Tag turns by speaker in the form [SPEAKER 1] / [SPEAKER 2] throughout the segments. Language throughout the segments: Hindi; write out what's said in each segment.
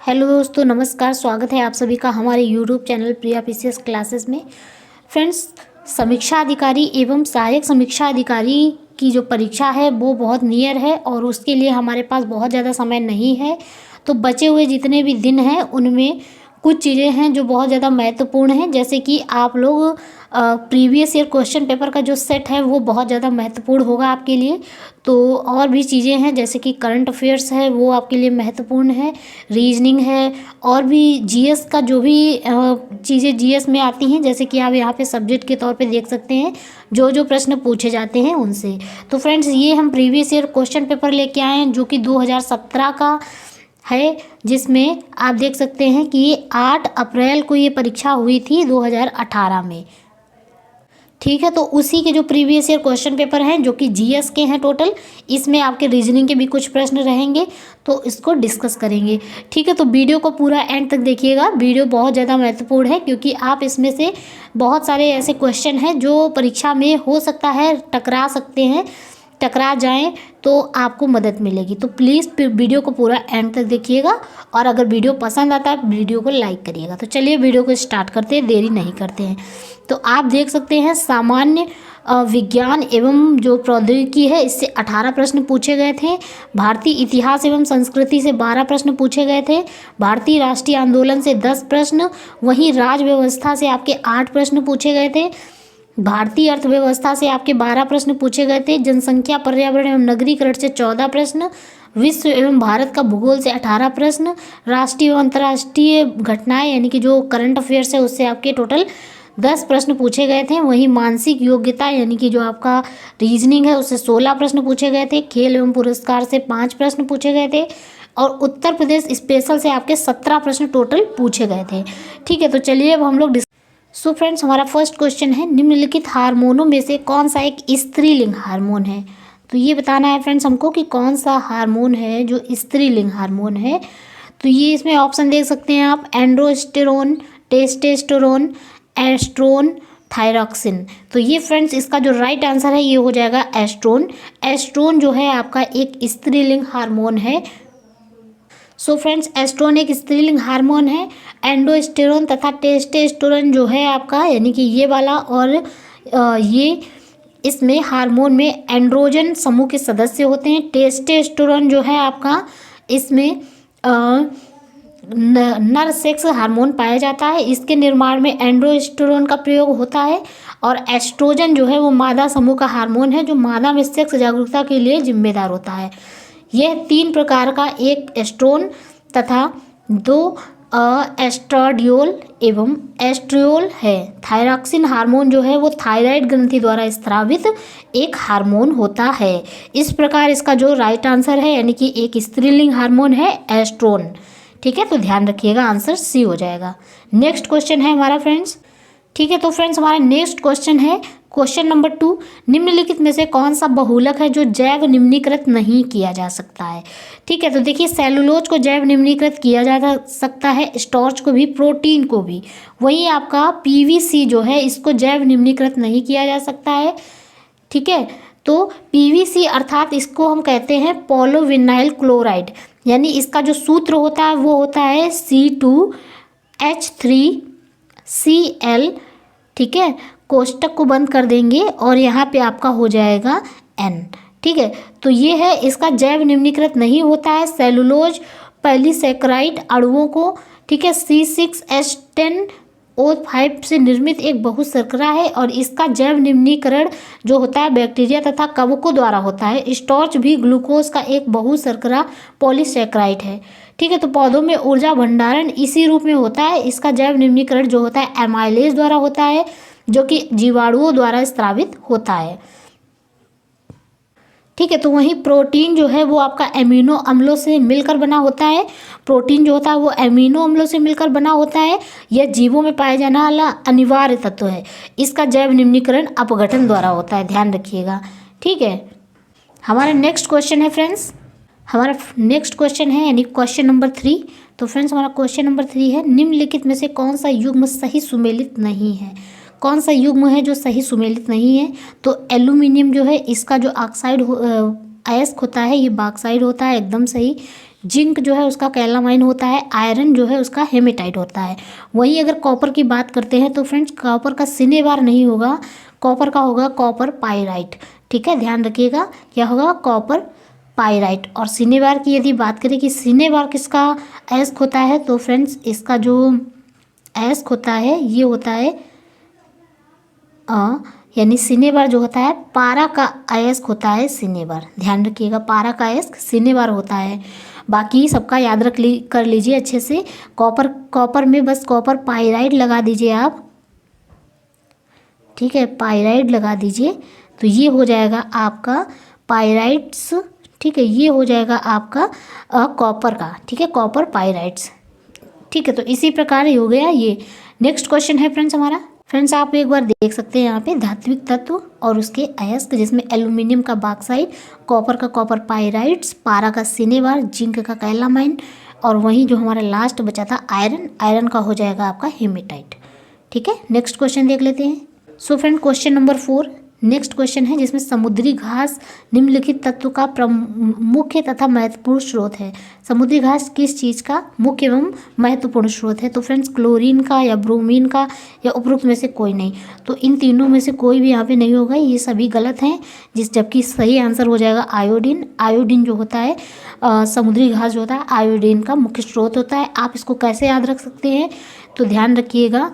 [SPEAKER 1] हेलो दोस्तों, नमस्कार। स्वागत है आप सभी का हमारे यूट्यूब चैनल प्रिया पीसीएस क्लासेस में। फ्रेंड्स, समीक्षा अधिकारी एवं सहायक समीक्षा अधिकारी की जो परीक्षा है वो बहुत नियर है और उसके लिए हमारे पास बहुत ज़्यादा समय नहीं है। तो बचे हुए जितने भी दिन हैं उनमें कुछ चीज़ें हैं जो बहुत ज़्यादा महत्वपूर्ण हैं, जैसे कि आप लोग प्रीवियस ईयर क्वेश्चन पेपर का जो सेट है वो बहुत ज़्यादा महत्वपूर्ण होगा आपके लिए। तो और भी चीज़ें हैं जैसे कि करंट अफेयर्स है वो आपके लिए महत्वपूर्ण है, रीजनिंग है, और भी जीएस का जो भी चीज़ें जीएस में आती हैं, जैसे कि आप यहाँ पे सब्जेक्ट के तौर पे देख सकते हैं जो जो प्रश्न पूछे जाते हैं उनसे। तो फ्रेंड्स, ये हम प्रीवियस ईयर क्वेश्चन पेपर लेके आए हैं जो कि 2017 का है, जिसमें आप देख सकते हैं कि 8 अप्रैल को ये परीक्षा हुई थी 2018 में। ठीक है, तो उसी के जो प्रीवियस ईयर क्वेश्चन पेपर हैं जो कि जीएस के हैं टोटल, इसमें आपके रीजनिंग के भी कुछ प्रश्न रहेंगे तो इसको डिस्कस करेंगे। ठीक है, तो वीडियो को पूरा एंड तक देखिएगा। वीडियो बहुत ज़्यादा महत्वपूर्ण है क्योंकि आप इसमें से बहुत सारे ऐसे क्वेश्चन हैं जो परीक्षा में हो सकता है टकरा सकते हैं, टकरा जाएं तो आपको मदद मिलेगी। तो प्लीज़ वीडियो को पूरा एंड तक देखिएगा और अगर वीडियो पसंद आता है वीडियो को लाइक करिएगा। तो चलिए वीडियो को स्टार्ट करते हैं, देरी नहीं करते हैं। तो आप देख सकते हैं सामान्य विज्ञान एवं जो प्रौद्योगिकी है इससे 18 प्रश्न पूछे गए थे। भारतीय इतिहास एवं संस्कृति से 12 प्रश्न पूछे गए थे। भारतीय राष्ट्रीय आंदोलन से 10 प्रश्न, वहीं राज्य व्यवस्था से आपके 8 प्रश्न पूछे गए थे। भारतीय अर्थव्यवस्था से आपके 12 प्रश्न पूछे गए थे। जनसंख्या, पर्यावरण एवं नगरीकरण से 14 प्रश्न, विश्व एवं भारत का भूगोल से 18 प्रश्न, राष्ट्रीय एवं अंतर्राष्ट्रीय घटनाएं यानी कि जो करंट अफेयर्स है उससे आपके टोटल 10 प्रश्न पूछे गए थे। वहीं मानसिक योग्यता यानी कि जो आपका रीजनिंग है उससे 16 प्रश्न पूछे गए थे। खेल एवं पुरस्कार से 5 प्रश्न पूछे गए थे और उत्तर प्रदेश स्पेशल से आपके 17 प्रश्न टोटल पूछे गए थे। ठीक है, तो चलिए अब हम लोग सो फ्रेंड्स, हमारा फर्स्ट क्वेश्चन है, निम्नलिखित हार्मोनों में से कौन सा एक स्त्रीलिंग हार्मोन है। तो ये बताना है फ्रेंड्स हमको कि कौन सा हार्मोन है जो स्त्रीलिंग हार्मोन है। तो ये इसमें ऑप्शन देख सकते हैं आप, एंड्रोस्टेरोन, टेस्टोस्टेरोन, एस्ट्रोन, थायरॉक्सिन। तो ये फ्रेंड्स इसका जो राइट आंसर है ये हो जाएगा एस्ट्रोन। एस्ट्रोन जो है आपका एक स्त्रीलिंग हार्मोन है। सो फ्रेंड्स, एस्ट्रोन एक स्त्रीलिंग हार्मोन है। एंडोस्टेरोन तथा टेस्टोस्टेरोन जो है आपका यानी कि ये वाला, और ये इसमें हार्मोन में एंड्रोजन समूह के सदस्य होते हैं। टेस्टोस्टेरोन जो है आपका इसमें नर सेक्स हार्मोन पाया जाता है। इसके निर्माण में एंड्रोस्टेरोन का प्रयोग होता है। और एस्ट्रोजन जो है वो मादा समूह का हार्मोन है जो मादा में सेक्स जागरूकता के लिए जिम्मेदार होता है। यह 3 प्रकार का, एक एस्ट्रोन तथा 2 एस्ट्राडियोल एवं एस्ट्रियोल है। थायरॉक्सिन हार्मोन जो है वो थायराइड ग्रंथि द्वारा स्रावित एक हार्मोन होता है। इस प्रकार इसका जो राइट आंसर है यानी कि एक स्त्रीलिंग हार्मोन है एस्ट्रोन। ठीक है, तो ध्यान रखिएगा, आंसर सी हो जाएगा। नेक्स्ट क्वेश्चन है हमारा फ्रेंड्स। ठीक है, तो फ्रेंड्स हमारा नेक्स्ट क्वेश्चन है क्वेश्चन नंबर 2, निम्नलिखित में से कौन सा बहुलक है जो जैव निम्नीकृत नहीं किया जा सकता है। ठीक है, तो देखिए सेलुलोज को जैव निम्नीकृत किया जा सकता है, स्टार्च को भी, प्रोटीन को भी। वहीं आपका पीवीसी जो है इसको जैव निम्नीकृत नहीं किया जा सकता है। ठीक है, तो पीवीसी अर्थात इसको हम कहते हैं पॉलीविनाइल क्लोराइड, यानी इसका जो सूत्र होता है वो होता है C2H3Cl। ठीक है, कोष्टक को बंद कर देंगे और यहाँ पे आपका हो जाएगा N। ठीक है, तो ये है, इसका जैव निम्नीकृत नहीं होता है। सेलुलोज पॉलीसैकेराइड अणुओं को, ठीक है, C6H10O5 से निर्मित एक बहुशर्करा है और इसका जैव निम्नीकरण जो होता है बैक्टीरिया तथा कवकों द्वारा होता है। स्टार्च भी ग्लूकोज का एक बहुशर्करा पॉलीसैकेराइड है। ठीक है, तो पौधों में ऊर्जा भंडारण इसी रूप में होता है। इसका जैव निम्नीकरण जो होता है एमाइलेज द्वारा होता है जो कि जीवाणुओं द्वारा स्रावित होता है। ठीक है, तो वहीं प्रोटीन जो है वो आपका एमिनो अम्लों से मिलकर बना होता है। प्रोटीन जो होता है वो एमिनो अम्लों से मिलकर बना होता है। यह जीवों में पाया जाने वाला अनिवार्य तत्व है। इसका जैव निम्नीकरण अपघटन द्वारा होता है, ध्यान रखिएगा। ठीक है, हमारा नेक्स्ट क्वेश्चन है फ्रेंड्स, हमारा नेक्स्ट क्वेश्चन है यानी क्वेश्चन नंबर 3। तो फ्रेंड्स हमारा क्वेश्चन नंबर 3 है, निम्नलिखित में से कौन सा युग्म सही सुमेलित नहीं है। कौन सा युग्म है जो सही सुमेलित नहीं है। तो एल्यूमिनियम जो है इसका जो ऑक्साइड अयस्क होता है ये बॉक्साइड होता है, एकदम सही। जिंक जो है उसका कैलामाइन होता है, आयरन जो है उसका हेमेटाइट होता है। वहीं अगर कॉपर की बात करते हैं तो फ्रेंड्स कॉपर का सिनेबार नहीं होगा, कॉपर का होगा कॉपर पाइराइट। ठीक है, ध्यान रखिएगा क्या होगा, कॉपर पाइराइट। और सिनेबार की यदि बात करें कि सिनेबार किसका अयस्क होता है, तो फ्रेंड्स इसका जो अयस्क होता है ये होता है यानी सिनेबार जो होता है पारा का अयस्क होता है सिनेबार। ध्यान रखिएगा, पारा का अयस्क सिनेबार होता है। बाकी सबका याद कर लीजिए अच्छे से। कॉपर में बस कॉपर पाइराइड लगा दीजिए आप। ठीक है, पाइराइड लगा दीजिए तो ये हो जाएगा आपका पाइराइड्स। ठीक है, ये हो जाएगा आपका कॉपर का। ठीक है, कॉपर पाइराइड्स। ठीक है, तो इसी प्रकार हो गया ये। नेक्स्ट क्वेश्चन है फ्रेंड्स हमारा। फ्रेंड्स आप एक बार देख सकते हैं यहाँ पे धात्विक तत्व और उसके अयस्क, जिसमें एल्यूमिनियम का बॉक्साइड, कॉपर का कॉपर पाइराइड्स, पारा का सिनेबार, जिंक का कैलामाइन, और वहीं जो हमारा लास्ट बचा था आयरन, आयरन का हो जाएगा आपका हेमेटाइट। ठीक है, नेक्स्ट क्वेश्चन देख लेते हैं। So friend question number 4 next question है, जिसमें समुद्री घास निम्नलिखित तत्व का मुख्य तथा महत्वपूर्ण स्रोत है। समुद्री घास किस चीज़ का मुख्य एवं महत्वपूर्ण स्रोत है? तो फ्रेंड्स क्लोरीन का या ब्रोमीन का या उपरोक्त में से कोई नहीं। तो इन तीनों में से कोई भी यहाँ पे नहीं होगा, ये सभी गलत हैं। जबकि सही आंसर हो जाएगा आयोडीन। आयोडीन जो होता है समुद्री घास जो होता है आयोडीन का मुख्य स्रोत होता है। आप इसको कैसे याद रख सकते हैं, तो ध्यान रखिएगा,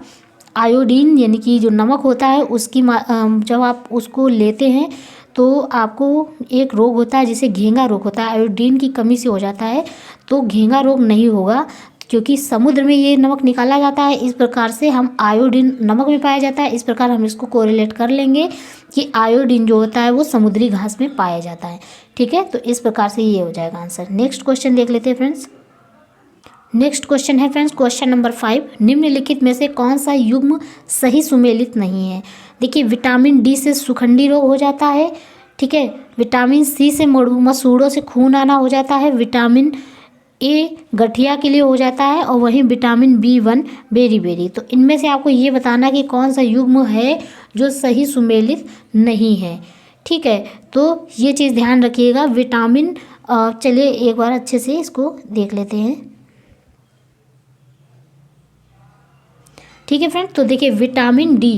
[SPEAKER 1] आयोडीन यानी कि जो नमक होता है उसकी जब आप उसको लेते हैं तो आपको एक रोग होता है जिसे घेंगा रोग होता है, आयोडीन की कमी से हो जाता है। तो घेंगा रोग नहीं होगा क्योंकि समुद्र में ये नमक निकाला जाता है। इस प्रकार से हम आयोडीन नमक में पाया जाता है, इस प्रकार हम इसको कोरिलेट कर लेंगे कि आयोडीन जो होता है वो समुद्री घास में पाया जाता है। ठीक है, तो इस प्रकार से ये हो जाएगा आंसर। नेक्स्ट क्वेश्चन देख लेते हैं फ्रेंड्स। नेक्स्ट क्वेश्चन है फ्रेंड्स क्वेश्चन नंबर 5, निम्नलिखित में से कौन सा युग्म सही सुमेलित नहीं है? देखिए, विटामिन डी से सुखंडी रोग हो जाता है। ठीक है, विटामिन सी से मसूड़ों से खून आना हो जाता है, विटामिन ए गठिया के लिए हो जाता है, और वहीं विटामिन B1 बेरी। तो इनमें से आपको ये बताना कि कौन सा युग्म है जो सही सुमेलित नहीं है। ठीक है, तो ये चीज़ ध्यान रखिएगा। विटामिन चलिए एक बार अच्छे से इसको देख लेते हैं। ठीक है फ्रेंड, तो देखिए विटामिन डी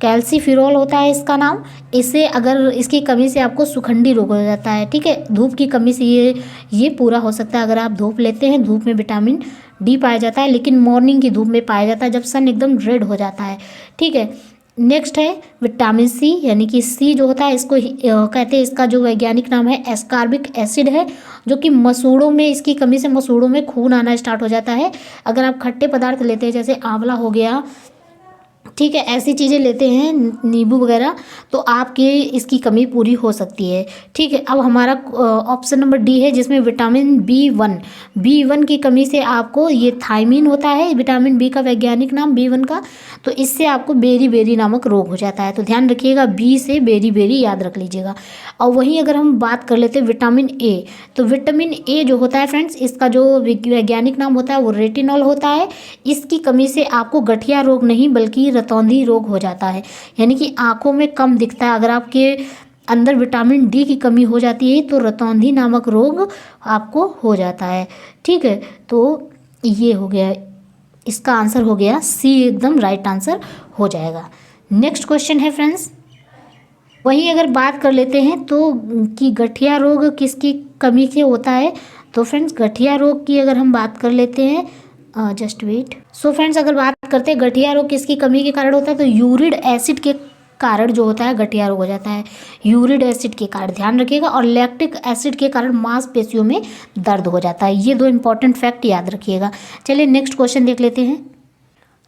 [SPEAKER 1] कैल्सीफिरोल होता है इसका नाम। इससे अगर इसकी कमी से आपको सुखंडी रोग हो जाता है। ठीक है, धूप की कमी से ये पूरा हो सकता है। अगर आप धूप लेते हैं, धूप में विटामिन डी पाया जाता है, लेकिन मॉर्निंग की धूप में पाया जाता है जब सन एकदम रेड हो जाता है। ठीक है, नेक्स्ट है विटामिन सी, यानी कि सी जो होता है इसको कहते हैं, इसका जो वैज्ञानिक नाम है एस्कॉर्बिक एसिड है, जो कि मसूड़ों में इसकी कमी से मसूड़ों में खून आना स्टार्ट हो जाता है। अगर आप खट्टे पदार्थ लेते हैं जैसे आंवला हो गया, ठीक है, ऐसी चीज़ें लेते हैं, नींबू वगैरह, तो आपके इसकी कमी पूरी हो सकती है। ठीक है, अब हमारा ऑप्शन नंबर डी है, जिसमें विटामिन B1 की कमी से आपको ये थायमीन होता है, विटामिन बी का वैज्ञानिक नाम B1 का, तो इससे आपको बेरी नामक रोग हो जाता है। तो ध्यान रखिएगा, बी से बेरी याद रख लीजिएगा। और वहीं अगर हम बात कर लेते हैं विटामिन ए, तो विटामिन ए जो होता है फ्रेंड्स, इसका जो वैज्ञानिक नाम होता है वो रेटिनॉल होता है। इसकी कमी से आपको गठिया रोग नहीं बल्कि रतौंधी रोग हो जाता है, यानी कि आंखों में कम दिखता है। अगर आपके अंदर विटामिन डी की कमी हो जाती है तो रतौंधी नामक रोग आपको हो जाता है। ठीक है, तो ये हो गया, इसका आंसर हो गया सी, एकदम राइट आंसर हो जाएगा। नेक्स्ट क्वेश्चन है फ्रेंड्स, वहीं अगर बात कर लेते हैं तो कि गठिया रोग किसकी कमी से होता है, तो फ्रेंड्स गठिया रोग की अगर हम बात कर लेते हैं, जस्ट वेट। सो फ्रेंड्स अगर बात करते हैं गठिया रोग किसकी कमी के कारण होता है, तो यूरिक एसिड के कारण जो होता है गठिया रोग हो जाता है, यूरिक एसिड के कारण, ध्यान रखिएगा। और लैक्टिक एसिड के कारण मांसपेशियों में दर्द हो जाता है। ये दो इंपॉर्टेंट फैक्ट याद रखिएगा। चलिए नेक्स्ट क्वेश्चन देख लेते हैं।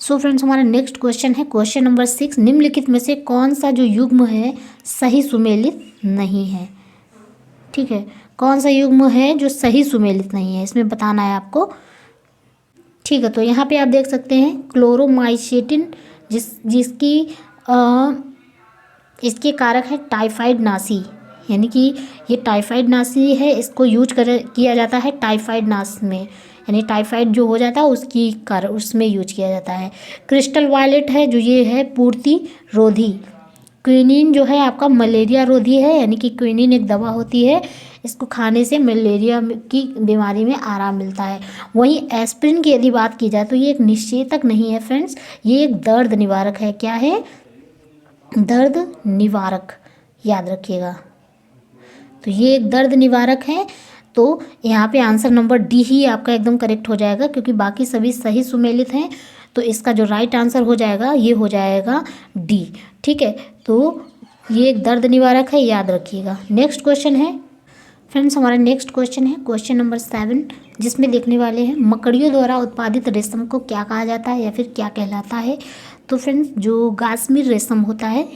[SPEAKER 1] सो फ्रेंड्स हमारा नेक्स्ट क्वेश्चन है क्वेश्चन नंबर 6, निम्नलिखित में से कौन सा जो युग्म है सही सुमेलित नहीं है? ठीक है, कौन सा युग्म है जो सही सुमेलित नहीं है, इसमें बताना है आपको। ठीक है, तो यहाँ पे आप देख सकते हैं क्लोरोमाइसीटिन, जिसकी इसके कारक है टाइफाइड नासी, यानी कि ये टाइफाइड नासी है, इसको किया जाता है टाइफाइड नास में, यानी टाइफाइड जो हो जाता है उसकी कारण उसमें यूज किया जाता है। क्रिस्टल वायलेट है जो ये है पूर्ति रोधी। क्विनिन जो है आपका मलेरिया रोधी है, यानी कि क्विनिन एक दवा होती है, इसको खाने से मलेरिया की बीमारी में आराम मिलता है। वहीं एस्पिरिन की यदि बात की जाए तो ये एक निषेचक नहीं है फ्रेंड्स, ये एक दर्द निवारक है। क्या है? दर्द निवारक, याद रखिएगा। तो ये एक दर्द निवारक है। तो यहाँ पे आंसर नंबर डी ही आपका एकदम करेक्ट हो जाएगा, क्योंकि बाकी सभी सही सुमेलित हैं। तो इसका जो राइट आंसर हो जाएगा ये हो जाएगा डी। ठीक है, तो ये एक दर्द निवारक है, याद रखिएगा। नेक्स्ट क्वेश्चन है फ्रेंड्स, हमारा नेक्स्ट क्वेश्चन है क्वेश्चन नंबर 7, जिसमें देखने वाले हैं मकड़ियों द्वारा उत्पादित रेशम को क्या कहा जाता है या फिर क्या कहलाता है। तो फ्रेंड्स, जो गास्मिर रेशम होता है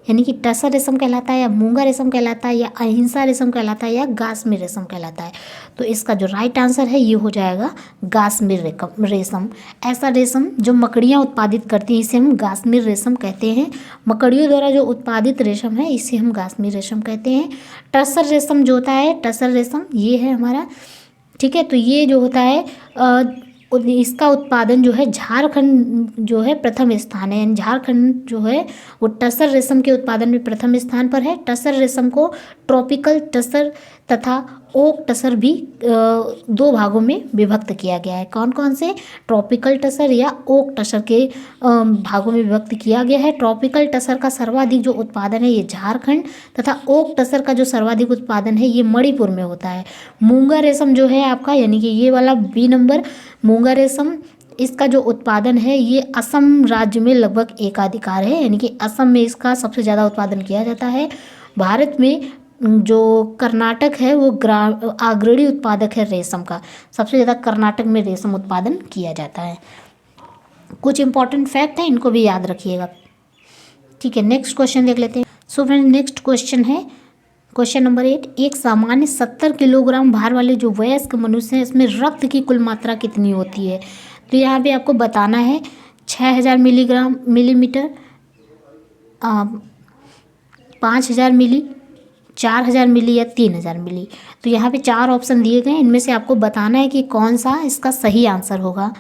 [SPEAKER 1] यानी कि टसर रेशम कहलाता है, या मूंगा रेशम कहलाता है, या अहिंसा रेशम कहलाता है, या गास्मिर रेशम कहलाता है। तो इसका जो राइट आंसर है ये हो जाएगा गास्मिर रेशम। ऐसा रेशम जो मकड़ियाँ उत्पादित करती हैं इसे हम गास्मिर रेशम कहते हैं। मकड़ियों द्वारा जो उत्पादित रेशम है इसे हम गास्मिर रेशम कहते हैं। टसर रेशम जो होता है, टसर रेशम ये है हमारा। ठीक है, तो ये जो होता है इसका उत्पादन जो है झारखंड जो है प्रथम स्थान है, यानी झारखंड जो है वो टसर रेशम के उत्पादन में प्रथम स्थान पर है। टसर रेशम को ट्रॉपिकल टसर तथा ओक टसर भी दो भागों में विभक्त किया गया है। कौन कौन से? ट्रॉपिकल टसर या ओक टसर के भागों में विभक्त किया गया है। ट्रॉपिकल टसर का सर्वाधिक जो उत्पादन है ये झारखंड, तथा ओक टसर का जो सर्वाधिक उत्पादन है ये मणिपुर में होता है। मूंगा रेशम जो है आपका, यानी कि ये वाला बी नंबर मूंगा रेशम, इसका जो उत्पादन है ये असम राज्य में लगभग एकाधिकार है, यानी कि असम में इसका सबसे ज़्यादा उत्पादन किया जाता है। भारत में जो कर्नाटक है वो अग्रणी उत्पादक है रेशम का, सबसे ज़्यादा कर्नाटक में रेशम उत्पादन किया जाता है। कुछ इंपॉर्टेंट फैक्ट है, इनको भी याद रखिएगा। ठीक है, नेक्स्ट क्वेश्चन देख लेते हैं। सो फ्रेंड्स, नेक्स्ट क्वेश्चन है क्वेश्चन नंबर 8। एक सामान्य 70 किलोग्राम भार वाले जो वयस्क मनुष्य हैं इसमें रक्त की कुल मात्रा कितनी होती है। तो यहाँ पे आपको बताना है 6000 मिलीमीटर, 5000 मिली, 4000 मिली या 3000 मिली। तो यहाँ पे 4 ऑप्शन दिए गए हैं, इनमें से आपको बताना है कि कौन सा इसका सही आंसर होगा।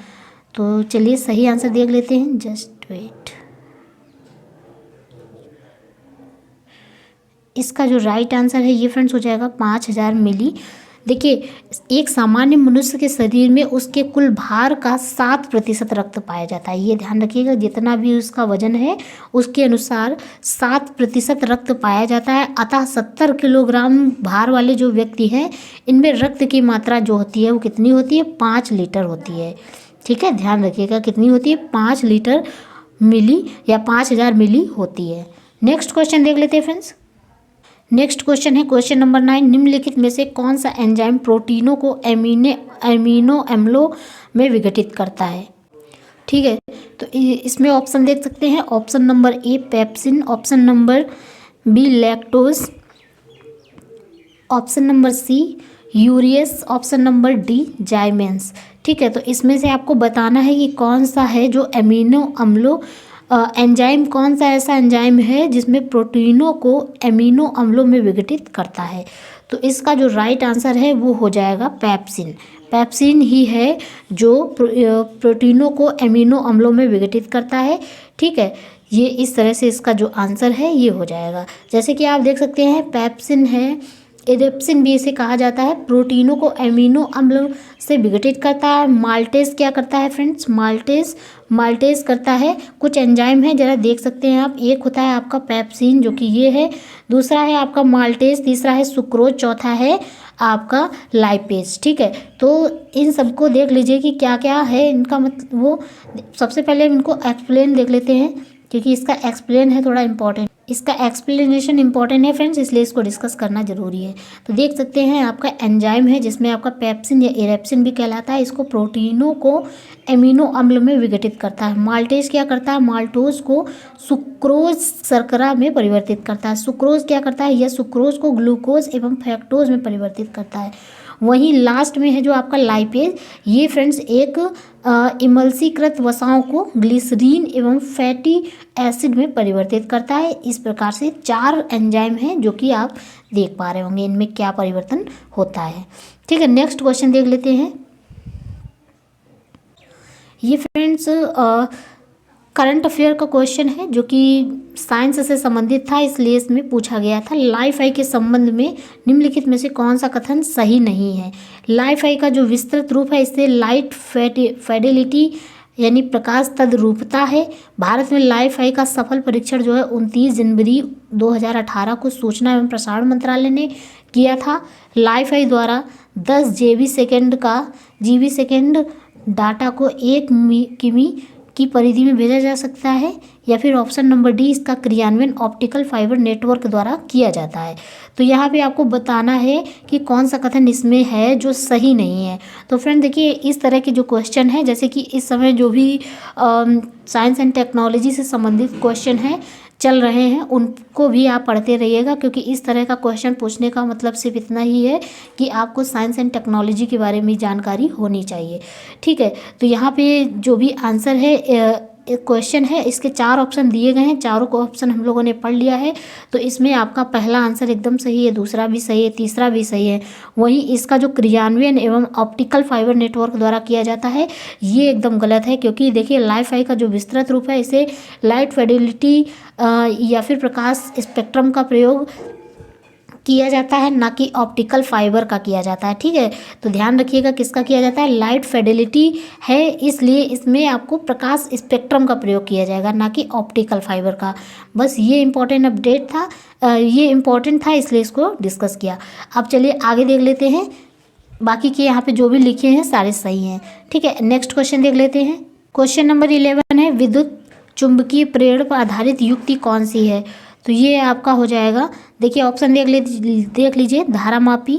[SPEAKER 1] तो चलिए सही आंसर देख लेते हैं, जस्ट वेट। इसका जो राइट आंसर है ये फ्रेंड्स हो जाएगा 5000 मिली। देखिए, एक सामान्य मनुष्य के शरीर में उसके कुल भार का 7% रक्त पाया जाता है, ये ध्यान रखिएगा। जितना भी उसका वजन है उसके अनुसार 7% रक्त पाया जाता है। अतः 70 किलोग्राम भार वाले जो व्यक्ति हैं इनमें रक्त की मात्रा जो होती है वो कितनी होती है? 5 लीटर होती है। ठीक है, ध्यान रखिएगा कितनी होती है? 5 लीटर मिली या 5000 मिली होती है। नेक्स्ट क्वेश्चन देख लेते हैं फ्रेंड्स। नेक्स्ट क्वेश्चन है क्वेश्चन नंबर 9। निम्नलिखित में से कौन सा एंजाइम प्रोटीनों को एमिनो अम्लों में विघटित करता है? ठीक है, तो इसमें ऑप्शन देख सकते हैं। Option number A pepsin, option number B lactose, option number C urease, option number D zymase. ठीक है, तो इसमें से आपको बताना है कि कौन सा है जो एमिनो अम्लों एंजाइम, कौन सा ऐसा एंजाइम है जिसमें प्रोटीनों को एमिनो अम्लों में विघटित करता है। तो इसका जो राइट आंसर है वो हो जाएगा पेप्सिन। पेप्सिन ही है जो प्रोटीनों को एमिनो अम्लों में विघटित करता है। ठीक है, ये इस तरह से इसका जो आंसर है ये हो जाएगा। जैसे कि आप देख सकते हैं पेप्सिन है, एडेप्सिन भी इसे कहा जाता है, प्रोटीनों को एमिनो अम्ल से विघटित करता है। माल्टेज क्या करता है फ्रेंड्स? माल्टेज करता है। कुछ एंजाइम है, जरा देख सकते हैं आप। एक होता है आपका पेप्सिन जो कि ये है, दूसरा है आपका माल्टेज, तीसरा है सुक्रोज, चौथा है आपका लाइपेज। ठीक है, तो इन सबको देख लीजिए कि क्या क्या है इनका मतलब। वो सबसे पहले इनको एक्सप्लेन देख लेते हैं, क्योंकि इसका एक्सप्लेन है थोड़ा इंपॉर्टेंट, इसका एक्सप्लेनेशन इंपॉर्टेंट है फ्रेंड्स, इसलिए इसको डिस्कस करना जरूरी है। तो देख सकते हैं आपका एंजाइम है जिसमें आपका पेप्सिन या एरेप्सिन भी कहलाता है, इसको प्रोटीनों को एमिनो अम्ल में विघटित करता है। माल्टेज क्या करता है? माल्टोज को सुक्रोज शर्करा में परिवर्तित करता है। सुक्रोज क्या करता है? यह सुक्रोज को ग्लूकोज एवं फ्रक्टोज में परिवर्तित करता है। वहीं लास्ट में है जो आपका लाइपेज, ये फ्रेंड्स एक इमल्सीकृत वसाओं को ग्लिसरीन एवं फैटी एसिड में परिवर्तित करता है। इस प्रकार से 4 एंजाइम हैं जो कि आप देख पा रहे होंगे इनमें क्या परिवर्तन होता है। ठीक है, नेक्स्ट क्वेश्चन देख लेते हैं। ये फ्रेंड्स करंट अफेयर का क्वेश्चन है जो कि साइंस से संबंधित था, इसलिए इसमें पूछा गया था। लाइफ आई के संबंध में निम्नलिखित में से कौन सा कथन सही नहीं है। लाइफ आई का जो विस्तृत रूप है इससे लाइट फिडेलिटी यानी प्रकाश तद्रूपता है। भारत में लाइफ आई का सफल परीक्षण जो है 29 जनवरी 2018 को सूचना एवं प्रसारण मंत्रालय ने किया था। लाइफ आई द्वारा 10 जीबी सेकेंड डाटा को 1 किमी की परिधि में भेजा जा सकता है, या फिर ऑप्शन नंबर डी, इसका क्रियान्वयन ऑप्टिकल फाइबर नेटवर्क द्वारा किया जाता है। तो यहाँ पे आपको बताना है कि कौन सा कथन इसमें है जो सही नहीं है। तो फ्रेंड देखिए, इस तरह के जो क्वेश्चन है, जैसे कि इस समय जो भी साइंस एंड टेक्नोलॉजी से संबंधित क्वेश्चन है चल रहे हैं, उनको भी आप पढ़ते रहिएगा, क्योंकि इस तरह का क्वेश्चन पूछने का मतलब सिर्फ इतना ही है कि आपको साइंस एंड टेक्नोलॉजी के बारे में जानकारी होनी चाहिए। ठीक है, तो यहाँ पे जो भी आंसर है क्वेश्चन है, इसके 4 ऑप्शन दिए गए हैं, चारों को ऑप्शन हम लोगों ने पढ़ लिया है। तो इसमें आपका पहला आंसर एकदम सही है, दूसरा भी सही है, तीसरा भी सही है। वहीं इसका जो क्रियान्वयन एवं ऑप्टिकल फाइबर नेटवर्क द्वारा किया जाता है, ये एकदम गलत है, क्योंकि देखिए लाइफ आई का जो विस्तृत रूप है इसे लाइट फिडेलिटी या फिर प्रकाश स्पेक्ट्रम का प्रयोग किया जाता है, ना कि ऑप्टिकल फाइबर का किया जाता है। ठीक है, तो ध्यान रखिएगा किसका किया जाता है, लाइट फिडेलिटी है, इसलिए इसमें आपको प्रकाश स्पेक्ट्रम का प्रयोग किया जाएगा, ना कि ऑप्टिकल फाइबर का। बस ये इंपॉर्टेंट अपडेट था, ये इंपॉर्टेंट था, इसलिए इसको डिस्कस किया। अब चलिए आगे देख लेते हैं, बाकी के यहाँ पे जो भी लिखे हैं सारे सही हैं। ठीक है, नेक्स्ट क्वेश्चन देख लेते हैं। क्वेश्चन नंबर 11 है, विद्युत चुंबकीय प्रेरण पर आधारित युक्ति कौन सी है। तो ये आपका हो जाएगा, देखिए ऑप्शन देख लीजिए, धारामापी,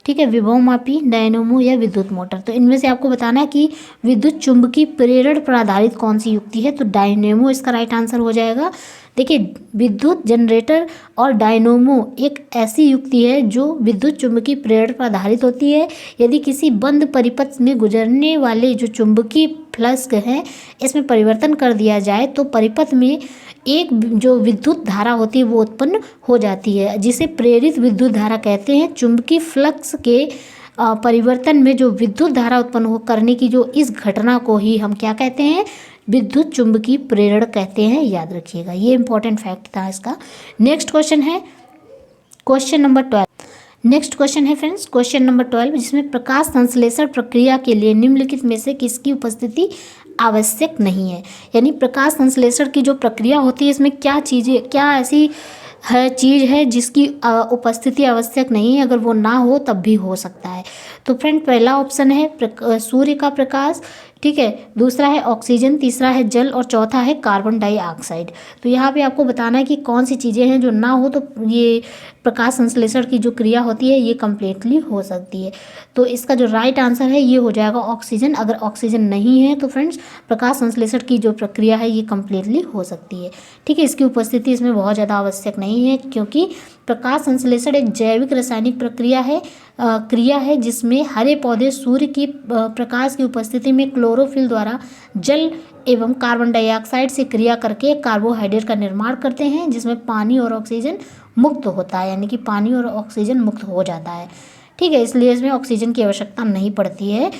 [SPEAKER 1] ठीक है, विभवमापी, डायनेमो या विद्युत मोटर। तो इनमें से आपको बताना है कि विद्युत चुंबकीय प्रेरण पर आधारित कौन सी युक्ति है। तो डायनेमो इसका राइट आंसर हो जाएगा। देखिए, विद्युत जनरेटर और डायनेमो एक ऐसी युक्ति है जो विद्युत चुंबकीय प्रेरण पर आधारित होती है। यदि किसी बंद परिपथ में गुजरने वाले जो चुंबकीय फ्लक्स है इसमें परिवर्तन कर दिया जाए तो परिपथ में एक जो विद्युत धारा होती है वो उत्पन्न हो जाती है, जिसे प्रेरित विद्युत धारा कहते हैं। चुंबकीय फ्लक्स के परिवर्तन में जो विद्युत धारा उत्पन्न करने की जो इस घटना को ही हम क्या कहते हैं, विद्युत चुंबकीय प्रेरण कहते हैं। याद रखिएगा, ये इंपॉर्टेंट फैक्ट था इसका। नेक्स्ट क्वेश्चन है क्वेश्चन नंबर 12। नेक्स्ट क्वेश्चन है फ्रेंड्स क्वेश्चन नंबर 12, जिसमें प्रकाश संश्लेषण प्रक्रिया के लिए निम्नलिखित में से किसकी उपस्थिति आवश्यक नहीं है। यानी प्रकाश संश्लेषण की जो प्रक्रिया होती है इसमें क्या ऐसी चीज़ है जिसकी उपस्थिति आवश्यक नहीं है, अगर वो ना हो तब भी हो सकता है। तो फ्रेंड पहला ऑप्शन है सूर्य का प्रकाश, ठीक है, दूसरा है ऑक्सीजन, तीसरा है जल और चौथा है कार्बन डाइऑक्साइड। तो यहाँ पे आपको बताना है कि कौन सी चीज़ें हैं जो ना हो तो ये प्रकाश संश्लेषण की जो क्रिया होती है ये कम्प्लीटली हो सकती है। तो इसका जो राइट आंसर है ये हो जाएगा ऑक्सीजन। अगर ऑक्सीजन नहीं है तो फ्रेंड्स प्रकाश संश्लेषण की जो प्रक्रिया है ये कम्प्लीटली हो सकती है। ठीक है, इसकी उपस्थिति इसमें बहुत ज़्यादा आवश्यक नहीं है, क्योंकि प्रकाश संश्लेषण एक जैविक रासायनिक क्रिया है जिसमें हरे पौधे सूर्य की प्रकाश की उपस्थिति में क्लोरोफिल द्वारा जल एवं कार्बन डाइऑक्साइड से क्रिया करके कार्बोहाइड्रेट का निर्माण करते हैं, जिसमें पानी और ऑक्सीजन मुक्त होता है, यानी कि पानी और ऑक्सीजन मुक्त हो जाता है। ठीक है, इसलिए इसमें ऑक्सीजन की आवश्यकता नहीं पड़ती है।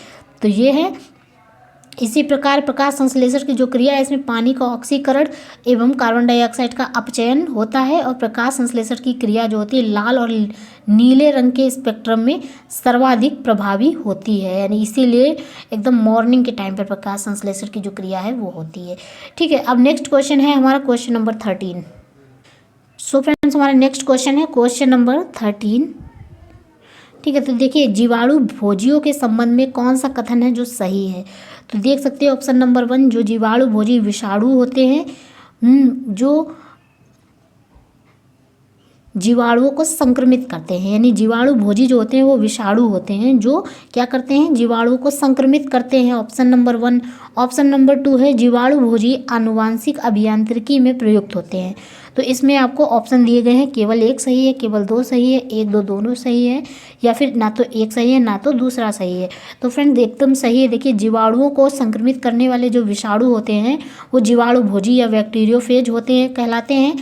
[SPEAKER 1] तो ये है। इसी प्रकार प्रकाश संश्लेषण की जो क्रिया है इसमें पानी का ऑक्सीकरण एवं कार्बन डाइऑक्साइड का अपचयन होता है, और प्रकाश संश्लेषण की क्रिया जो होती है लाल और नीले रंग के स्पेक्ट्रम में सर्वाधिक प्रभावी होती है, यानी इसीलिए एकदम मॉर्निंग के टाइम पर प्रकाश संश्लेषण की जो क्रिया है वो होती है। ठीक है, अब नेक्स्ट क्वेश्चन है हमारा क्वेश्चन नंबर 13। सो फ्रेंड्स हमारा नेक्स्ट क्वेश्चन है क्वेश्चन नंबर 13। ठीक है, तो देखिए जीवाणु भोजियों के संबंध में कौन सा कथन है जो सही है। तो देख सकते हैं ऑप्शन नंबर 1, जो जीवाणु भोजी विषाणु होते हैं जो जीवाणुओं को संक्रमित करते हैं, यानी जीवाणु भोजी जो होते हैं वो विषाणु होते हैं जो क्या करते हैं, जीवाणुओं को संक्रमित करते हैं। Option number 1। ऑप्शन नंबर 2 है जीवाणु भोजी आनुवांशिक अभियांत्रिकी में प्रयुक्त होते हैं। तो इसमें आपको ऑप्शन दिए गए हैं, केवल एक सही है, केवल 2 सही है, 1 2 दोनों सही है, या फिर ना तो एक सही है ना तो दूसरा सही है। तो फ्रेंड एकदम सही है। देखिए जीवाणुओं को संक्रमित करने वाले जो विषाणु होते हैं वो जीवाणु भोजी या बैक्टीरियोफेज होते हैं कहलाते हैं।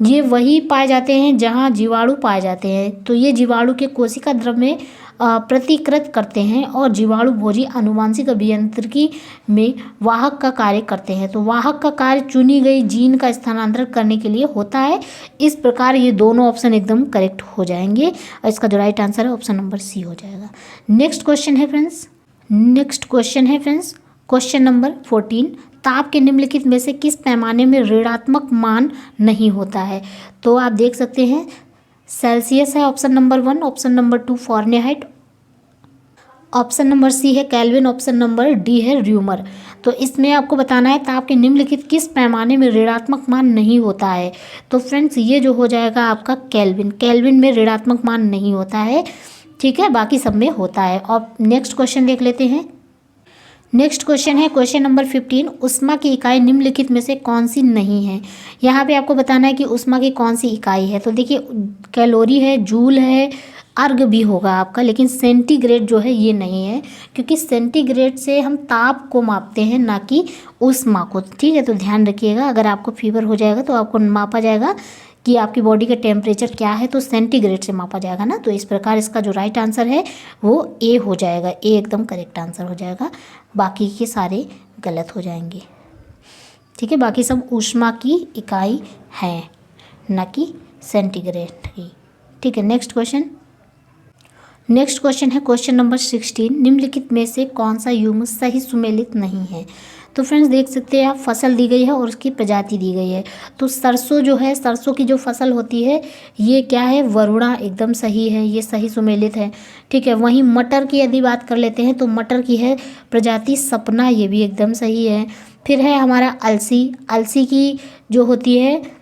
[SPEAKER 1] ये वही पाए जाते हैं जहाँ जीवाणु पाए जाते हैं। तो ये जीवाणु के कोशिका द्रव में प्रतिकृत करते हैं और जीवाणु भोजी आनुवांशिक अभियांत्रिकी में वाहक का कार्य करते हैं। तो वाहक का कार्य चुनी गई जीन का स्थानांतरण करने के लिए होता है। इस प्रकार ये दोनों ऑप्शन एकदम करेक्ट हो जाएंगे और इसका जो राइट आंसर है ऑप्शन नंबर सी हो जाएगा। नेक्स्ट क्वेश्चन है फ्रेंड्स, क्वेश्चन नंबर 14, ताप के निम्नलिखित में से किस पैमाने में ऋणात्मक मान नहीं होता है? तो आप देख सकते हैं सेल्सियस है option number 1, option number 2 Fahrenheit, option number C है केल्विन, ऑप्शन नंबर डी है र्यूमर। तो इसमें आपको बताना है ताप के निम्नलिखित किस पैमाने में ऋणात्मक मान नहीं होता है। तो फ्रेंड्स ये जो हो जाएगा आपका केल्विन में ऋणात्मक मान नहीं होता है, ठीक है, बाकी सब में होता है। और नेक्स्ट क्वेश्चन देख लेते हैं। नेक्स्ट क्वेश्चन है क्वेश्चन नंबर 15, उष्मा की इकाई निम्नलिखित में से कौन सी नहीं है? यहाँ पे आपको बताना है कि उष्मा की कौन सी इकाई है। तो देखिए कैलोरी है, जूल है, अर्ग भी होगा आपका, लेकिन सेंटीग्रेड जो है ये नहीं है, क्योंकि सेंटीग्रेड से हम ताप को मापते हैं ना कि उष्मा को, ठीक है। तो ध्यान रखिएगा, अगर आपको फीवर हो जाएगा तो आपको मापा जाएगा कि आपकी बॉडी का टेम्परेचर क्या है, तो सेंटीग्रेड से मापा जाएगा ना। तो इस प्रकार इसका जो राइट आंसर है वो ए हो जाएगा, ए एकदम करेक्ट आंसर हो जाएगा, बाकी के सारे गलत हो जाएंगे, ठीक है। बाकी सब ऊष्मा की इकाई है ना कि सेंटीग्रेड की, ठीक है। नेक्स्ट क्वेश्चन है क्वेश्चन नंबर 16, निम्नलिखित में से कौन सा युग्म सही सुमेलित नहीं है? तो फ्रेंड्स देख सकते हैं आप, फसल दी गई है और उसकी प्रजाति दी गई है। तो सरसों जो है, सरसों की जो फसल होती है ये क्या है, वरुणा, एकदम सही है, ये सही सुमेलित है, ठीक है। वहीं मटर की यदि बात कर लेते हैं तो मटर की है प्रजाति सपना, ये भी एकदम सही है। फिर है हमारा अलसी की जो होती है,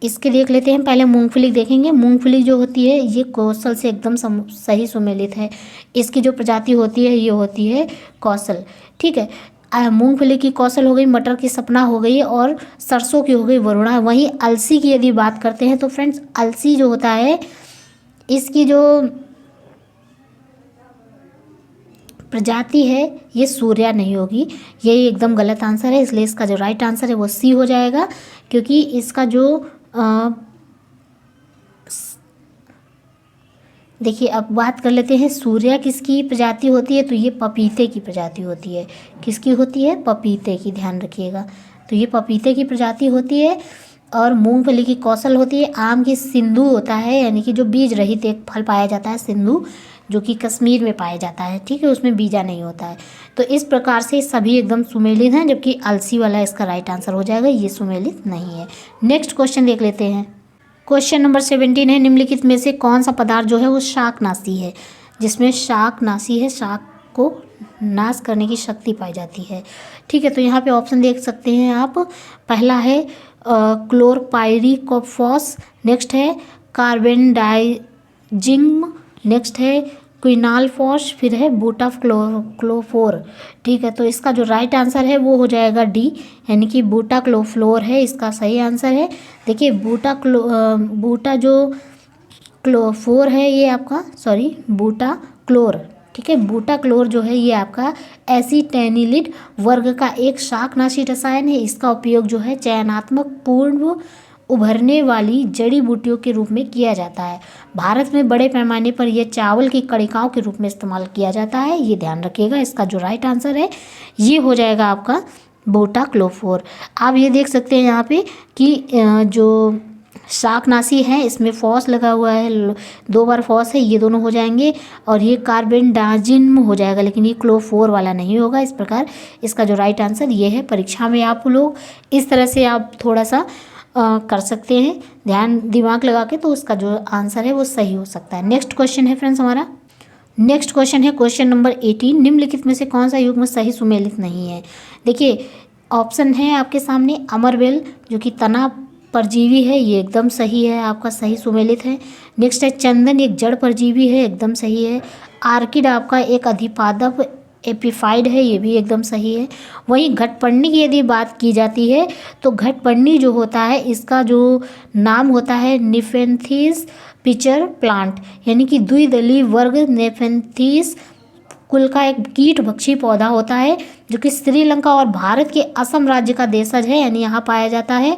[SPEAKER 1] इसके देख लेते हैं, पहले मूंगफली देखेंगे। मूंगफली जो होती है ये कौशल से एकदम सही सुमेलित है, इसकी जो प्रजाति होती है ये होती है कौशल, ठीक है। मूंगफली की कौशल हो गई, मटर की सपना हो गई और सरसों की हो गई वरुणा। वहीं अलसी की यदि बात करते हैं तो फ्रेंड्स अलसी जो होता है इसकी जो प्रजाति है ये सूर्या नहीं होगी, यही एकदम गलत आंसर है, इसलिए इसका जो राइट आंसर है वो सी हो जाएगा। क्योंकि इसका जो देखिए अब बात कर लेते हैं सूर्या किसकी प्रजाति होती है, तो ये पपीते की प्रजाति होती है। किसकी होती है? पपीते की, ध्यान रखिएगा। तो ये पपीते की प्रजाति होती है। और मूंगफली की कौशल होती है। आम की सिंधु होता है, यानी कि जो बीज रहित एक फल पाया जाता है सिंधु, जो कि कश्मीर में पाया जाता है, ठीक है, उसमें बीजा नहीं होता है। तो इस प्रकार से सभी एकदम सुमेलित हैं, जबकि अलसी वाला इसका राइट आंसर हो जाएगा, ये सुमेलित नहीं है। नेक्स्ट क्वेश्चन देख लेते हैं। क्वेश्चन नंबर 17 है, निम्नलिखित में से कौन सा पदार्थ जो है वो शाकनाशी है, जिसमें शाकनाशी है, शाक को नाश करने की शक्ति पाई जाती है, ठीक है। तो यहाँ पे ऑप्शन देख सकते हैं आप, पहला है क्लोरपाइरिकोफॉस, नेक्स्ट है कार्बेंडाइजिम, नेक्स्ट है क्विनालफॉस, फिर है बूटाक्लोफोर, ठीक है। तो इसका जो राइट आंसर है वो हो जाएगा डी, यानी कि बूटाक्लोफ्लोर है इसका सही आंसर है। देखिए बूटा जो क्लोफोर है ये आपका, सॉरी बूटाक्लोर, ठीक है। बूटाक्लोर जो है ये आपका एसिटेनिलिड वर्ग का एक शाकनाशी रसायन है। इसका उपयोग जो है चयनात्मक पूर्व उभरने वाली जड़ी बूटियों के रूप में किया जाता है। भारत में बड़े पैमाने पर यह चावल की कणिकाओं के रूप में इस्तेमाल किया जाता है, ये ध्यान रखिएगा। इसका जो राइट आंसर है ये हो जाएगा आपका बूटाक्लोफोर। आप ये देख सकते हैं यहाँ पे कि जो शाकनाशी है इसमें फॉस लगा हुआ है, 2 बार फॉस है, ये दोनों हो जाएंगे। और ये कार्बेंडाजिम हो जाएगा, लेकिन ये क्लोफोर वाला नहीं होगा। इस प्रकार इसका जो राइट आंसर ये है। परीक्षा में आप लोग इस तरह से आप थोड़ा सा कर सकते हैं दिमाग लगा के, तो उसका जो आंसर है वो सही हो सकता है। नेक्स्ट क्वेश्चन है फ्रेंड्स हमारा, नेक्स्ट क्वेश्चन है क्वेश्चन नंबर 18, निम्नलिखित में से कौन सा युग्म सही सुमेलित नहीं है? देखिए ऑप्शन है आपके सामने, अमरबेल जो कि तना परजीवी है, ये एकदम सही है, आपका सही सुमेलित है। नेक्स्ट है चंदन, एक जड़ परजीवी है, एकदम सही है। आर्किड आपका एक अधिपादप एपिफाइड है, ये भी एकदम सही है। वहीं घटपर्णी की यदि बात की जाती है तो घटपर्णी जो होता है इसका जो नाम होता है निफेंथिस पिचर प्लांट, यानी कि द्विदलीय वर्ग नेफेंथिस कुल का एक कीट भक्षी पौधा होता है, जो कि श्रीलंका और भारत के असम राज्य का देशज है, यानी यहाँ पाया जाता है।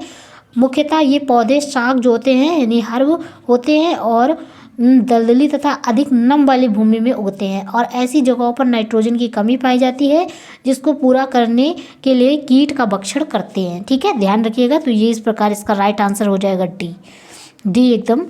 [SPEAKER 1] मुख्यतः ये पौधे शाक जो होते हैं यानी हर्ब होते हैं और दलदली तथा अधिक नम वाली भूमि में उगते हैं और ऐसी जगहों पर नाइट्रोजन की कमी पाई जाती है जिसको पूरा करने के लिए कीट का भक्षण करते हैं। ठीक है, ध्यान रखिएगा। तो ये इस प्रकार इसका राइट आंसर हो जाएगा डी। डी एकदम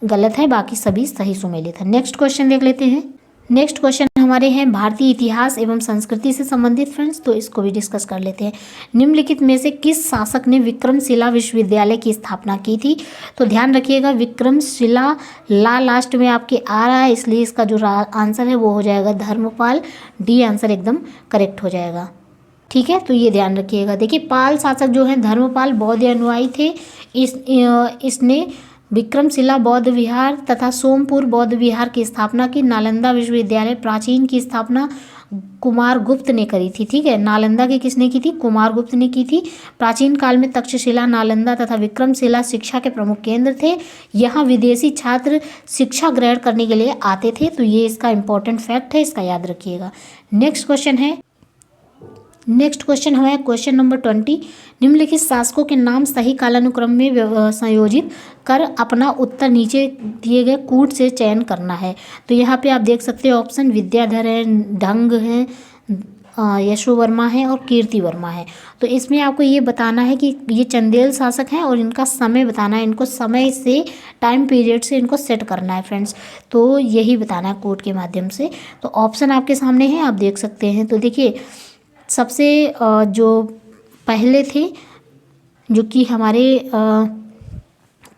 [SPEAKER 1] गलत है, बाकी सभी सही सुमेलित है। नेक्स्ट क्वेश्चन देख लेते हैं। नेक्स्ट क्वेश्चन हमारे हैं भारतीय इतिहास एवं संस्कृति से संबंधित फ्रेंड्स, तो इसको भी डिस्कस कर लेते हैं। निम्नलिखित में से किस शासक ने विक्रमशिला विश्वविद्यालय की स्थापना की थी? तो ध्यान रखिएगा, विक्रमशिला ला लास्ट में आपके आ रहा है, इसलिए इसका जो आंसर है वो हो जाएगा धर्मपाल। डी आंसर एकदम करेक्ट हो जाएगा। ठीक है, तो ये ध्यान रखिएगा। देखिए, पाल शासक जो है धर्मपाल बौद्ध अनुयायी थे। इसने विक्रमशिला बौद्ध विहार तथा सोमपुर बौद्ध विहार की स्थापना की। नालंदा विश्वविद्यालय प्राचीन की स्थापना कुमारगुप्त ने करी थी। ठीक है, नालंदा की किसने की थी? कुमारगुप्त ने की थी। प्राचीन काल में तक्षशिला, नालंदा तथा विक्रमशिला शिक्षा के प्रमुख केंद्र थे। यहाँ विदेशी छात्र शिक्षा ग्रहण करने के लिए आते थे। तो ये इसका इंपॉर्टेंट फैक्ट है, इसका याद रखिएगा। नेक्स्ट क्वेश्चन है, नेक्स्ट क्वेश्चन हमारा क्वेश्चन नंबर 20। निम्नलिखित शासकों के नाम सही कालानुक्रम में संयोजित कर अपना उत्तर नीचे दिए गए कूट से चयन करना है। तो यहाँ पे आप देख सकते हैं ऑप्शन विद्याधर है, ढंग है, यशो वर्मा है और कीर्ति वर्मा है। तो इसमें आपको ये बताना है कि ये चंदेल शासक हैं और इनका समय बताना है, इनको समय से टाइम पीरियड से इनको सेट करना है फ्रेंड्स। तो यही बताना है कोड के माध्यम से। तो ऑप्शन आपके सामने है, आप देख सकते हैं। तो देखिए, सबसे जो पहले थे जो कि हमारे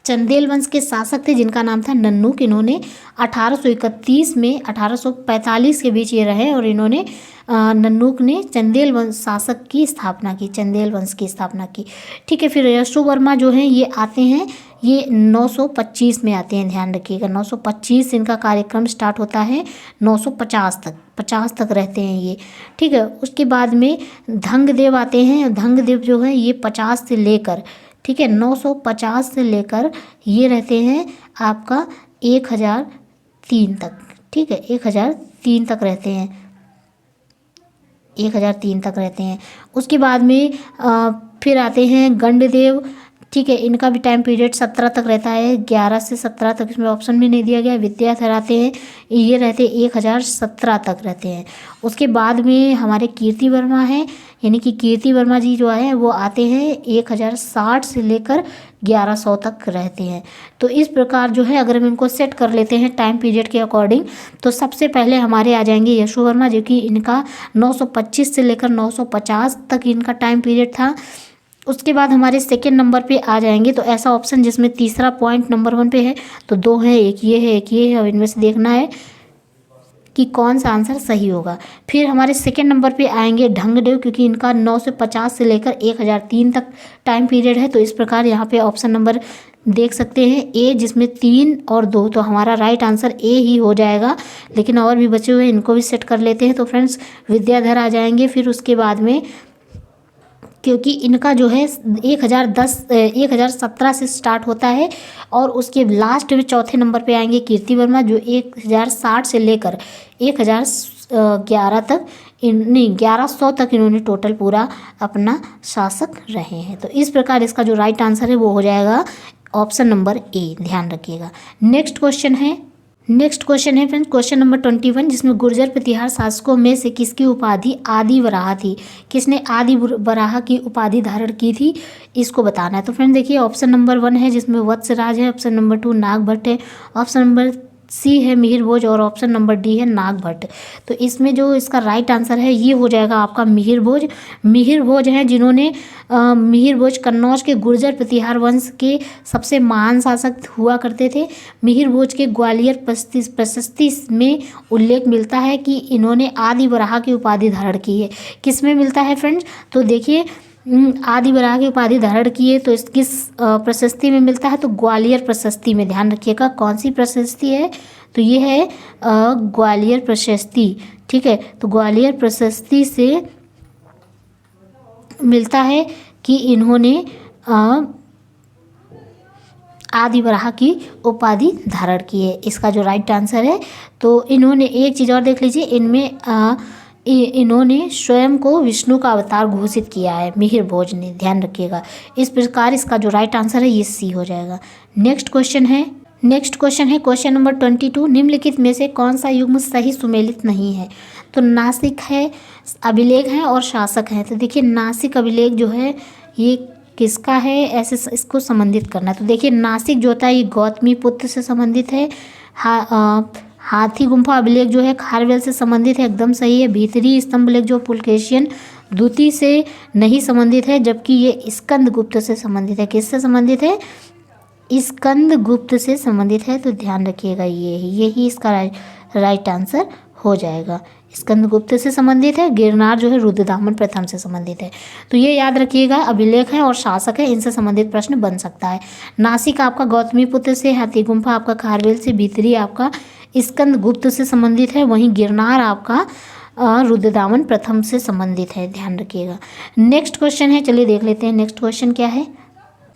[SPEAKER 1] चंदेल वंश के शासक थे जिनका नाम था नन्नुक। इन्होंने 1831 में 1845 के बीच ये रहे और इन्होंने नन्नुक ने चंदेल वंश शासक की स्थापना की, चंदेल वंश की स्थापना की। ठीक है, फिर यशो वर्मा जो हैं ये आते हैं, ये 925 में आते हैं। ध्यान रखिएगा, 925 से इनका कार्यक्रम स्टार्ट होता है, 950 तक, 50 तक रहते हैं ये। ठीक है, उसके बाद में धंगदेव आते हैं। धंगदेव जो है ये 50 से लेकर, ठीक है, 950 से लेकर ये रहते हैं आपका 1003 तक। ठीक है, 1003 तक रहते हैं, 1003 तक रहते हैं। उसके बाद में फिर आते हैं गंडदेव। ठीक है, इनका भी टाइम पीरियड 17 तक रहता है, 11 से 17 तक, इसमें ऑप्शन भी नहीं दिया गया। विद्याधर आते हैं, ये रहते 1017 तक रहते हैं। उसके बाद में हमारे कीर्ति वर्मा हैं, यानी कि कीर्ति वर्मा जी जो है वो आते हैं 1060 से लेकर 1100 तक रहते हैं। तो इस प्रकार जो है अगर हम इनको सेट कर लेते हैं टाइम पीरियड के अकॉर्डिंग, तो सबसे पहले हमारे आ जाएंगे यशो वर्मा, जो कि इनका 925 से लेकर 950 तक इनका टाइम पीरियड था। उसके बाद हमारे सेकेंड नंबर पे आ जाएंगे, तो ऐसा ऑप्शन जिसमें तीसरा पॉइंट नंबर 1 पे है, तो 2 है, एक ये है, एक ये है, और इनमें से देखना है कि कौन सा आंसर सही होगा। फिर हमारे सेकेंड नंबर पे आएंगे ढंगदेव, क्योंकि इनका 950 से लेकर 1003 तक टाइम पीरियड है। तो इस प्रकार यहाँ पे ऑप्शन नंबर देख सकते हैं ए, जिसमें 3 और 2, तो हमारा राइट आंसर ए ही हो जाएगा। लेकिन और भी बचे हुए इनको भी सेट कर लेते हैं। तो फ्रेंड्स विद्याधर आ जाएंगे। फिर उसके बाद में क्योंकि इनका जो है 1017 से स्टार्ट होता है, और उसके लास्ट में चौथे नंबर पे आएंगे कीर्ति वर्मा, जो 1060 से लेकर 1011 तक, नहीं 1100 तक इन्होंने टोटल पूरा अपना शासक रहे हैं। तो इस प्रकार इसका जो राइट आंसर है वो हो जाएगा ऑप्शन नंबर ए, ध्यान रखिएगा। नेक्स्ट क्वेश्चन है फ्रेंड्स क्वेश्चन नंबर 21, जिसमें गुर्जर प्रतिहार शासकों में से किसकी उपाधि आदि वराह थी? किसने आदि वराह की उपाधि धारण की थी, इसको बताना है। तो फ्रेंड देखिए, ऑप्शन नंबर 1 है जिसमें वत्सराज है, ऑप्शन नंबर 2 नागभट्ट है, ऑप्शन नंबर सी है मिहिर भोज, और ऑप्शन नंबर डी है नागभट्ट। तो इसमें जो इसका राइट आंसर है ये हो जाएगा आपका मिहिर भोज। मिहिर भोज हैं जिन्होंने मिहिर भोज कन्नौज के गुर्जर प्रतिहार वंश के सबसे महान शासक हुआ करते थे। मिहिर भोज के ग्वालियर प्रशस्ति में उल्लेख मिलता है कि इन्होंने आदि वराह की उपाधि धारण की है। किस में मिलता है फ्रेंड्स? तो देखिए, आदि वराह की उपाधि धारण की है तो इस किस प्रशस्ति में मिलता है? तो ग्वालियर प्रशस्ति में। ध्यान रखिएगा कौन सी प्रशस्ति है, तो ये है ग्वालियर प्रशस्ति। ठीक है, तो ग्वालियर प्रशस्ति से मिलता है कि इन्होंने आदि वराह की उपाधि धारण की है, इसका जो राइट आंसर है। तो इन्होंने एक चीज़ और देख लीजिए, इनमें इन्होंने स्वयं को विष्णु का अवतार घोषित किया है, मिहिर भोज ने, ध्यान रखिएगा। इस प्रकार इसका जो राइट आंसर है ये सी हो जाएगा। नेक्स्ट क्वेश्चन है क्वेश्चन नंबर 22, निम्नलिखित में से कौन सा युग्म सही सुमेलित नहीं है? तो नासिक है, अभिलेख है और शासक है। तो देखिए नासिक अभिलेख जो है ये किसका है, ऐसे इसको संबंधित करना है। तो देखिए नासिक जो होता है ये गौतमी पुत्र से संबंधित है। हाथी गुम्फा अभिलेख जो है खारवेल से संबंधित है, एकदम सही है। भीतरी स्तंभ लेख जो पुलकेशियन द्वितीय से नहीं संबंधित है, जबकि ये स्कंद गुप्त से संबंधित है। किससे संबंधित है? स्कंद गुप्त से संबंधित है। तो ध्यान रखिएगा यही इसका राइट आंसर हो जाएगा। स्कंद गुप्त से संबंधित है। गिरनार जो है रुद्रदामन प्रथम से संबंधित है। तो ये याद रखिएगा, अभिलेख है और शासक है, इनसे संबंधित प्रश्न बन सकता है। नासिक आपका गौतमी पुत्र से, हाथी गुम्फा आपका खारवेल से, भीतरी आपका स्कंद गुप्त से संबंधित है, वहीं गिरनार आपका रुद्रदामन प्रथम से संबंधित है, ध्यान रखिएगा। नेक्स्ट क्वेश्चन है, चलिए देख लेते हैं नेक्स्ट क्वेश्चन क्या है।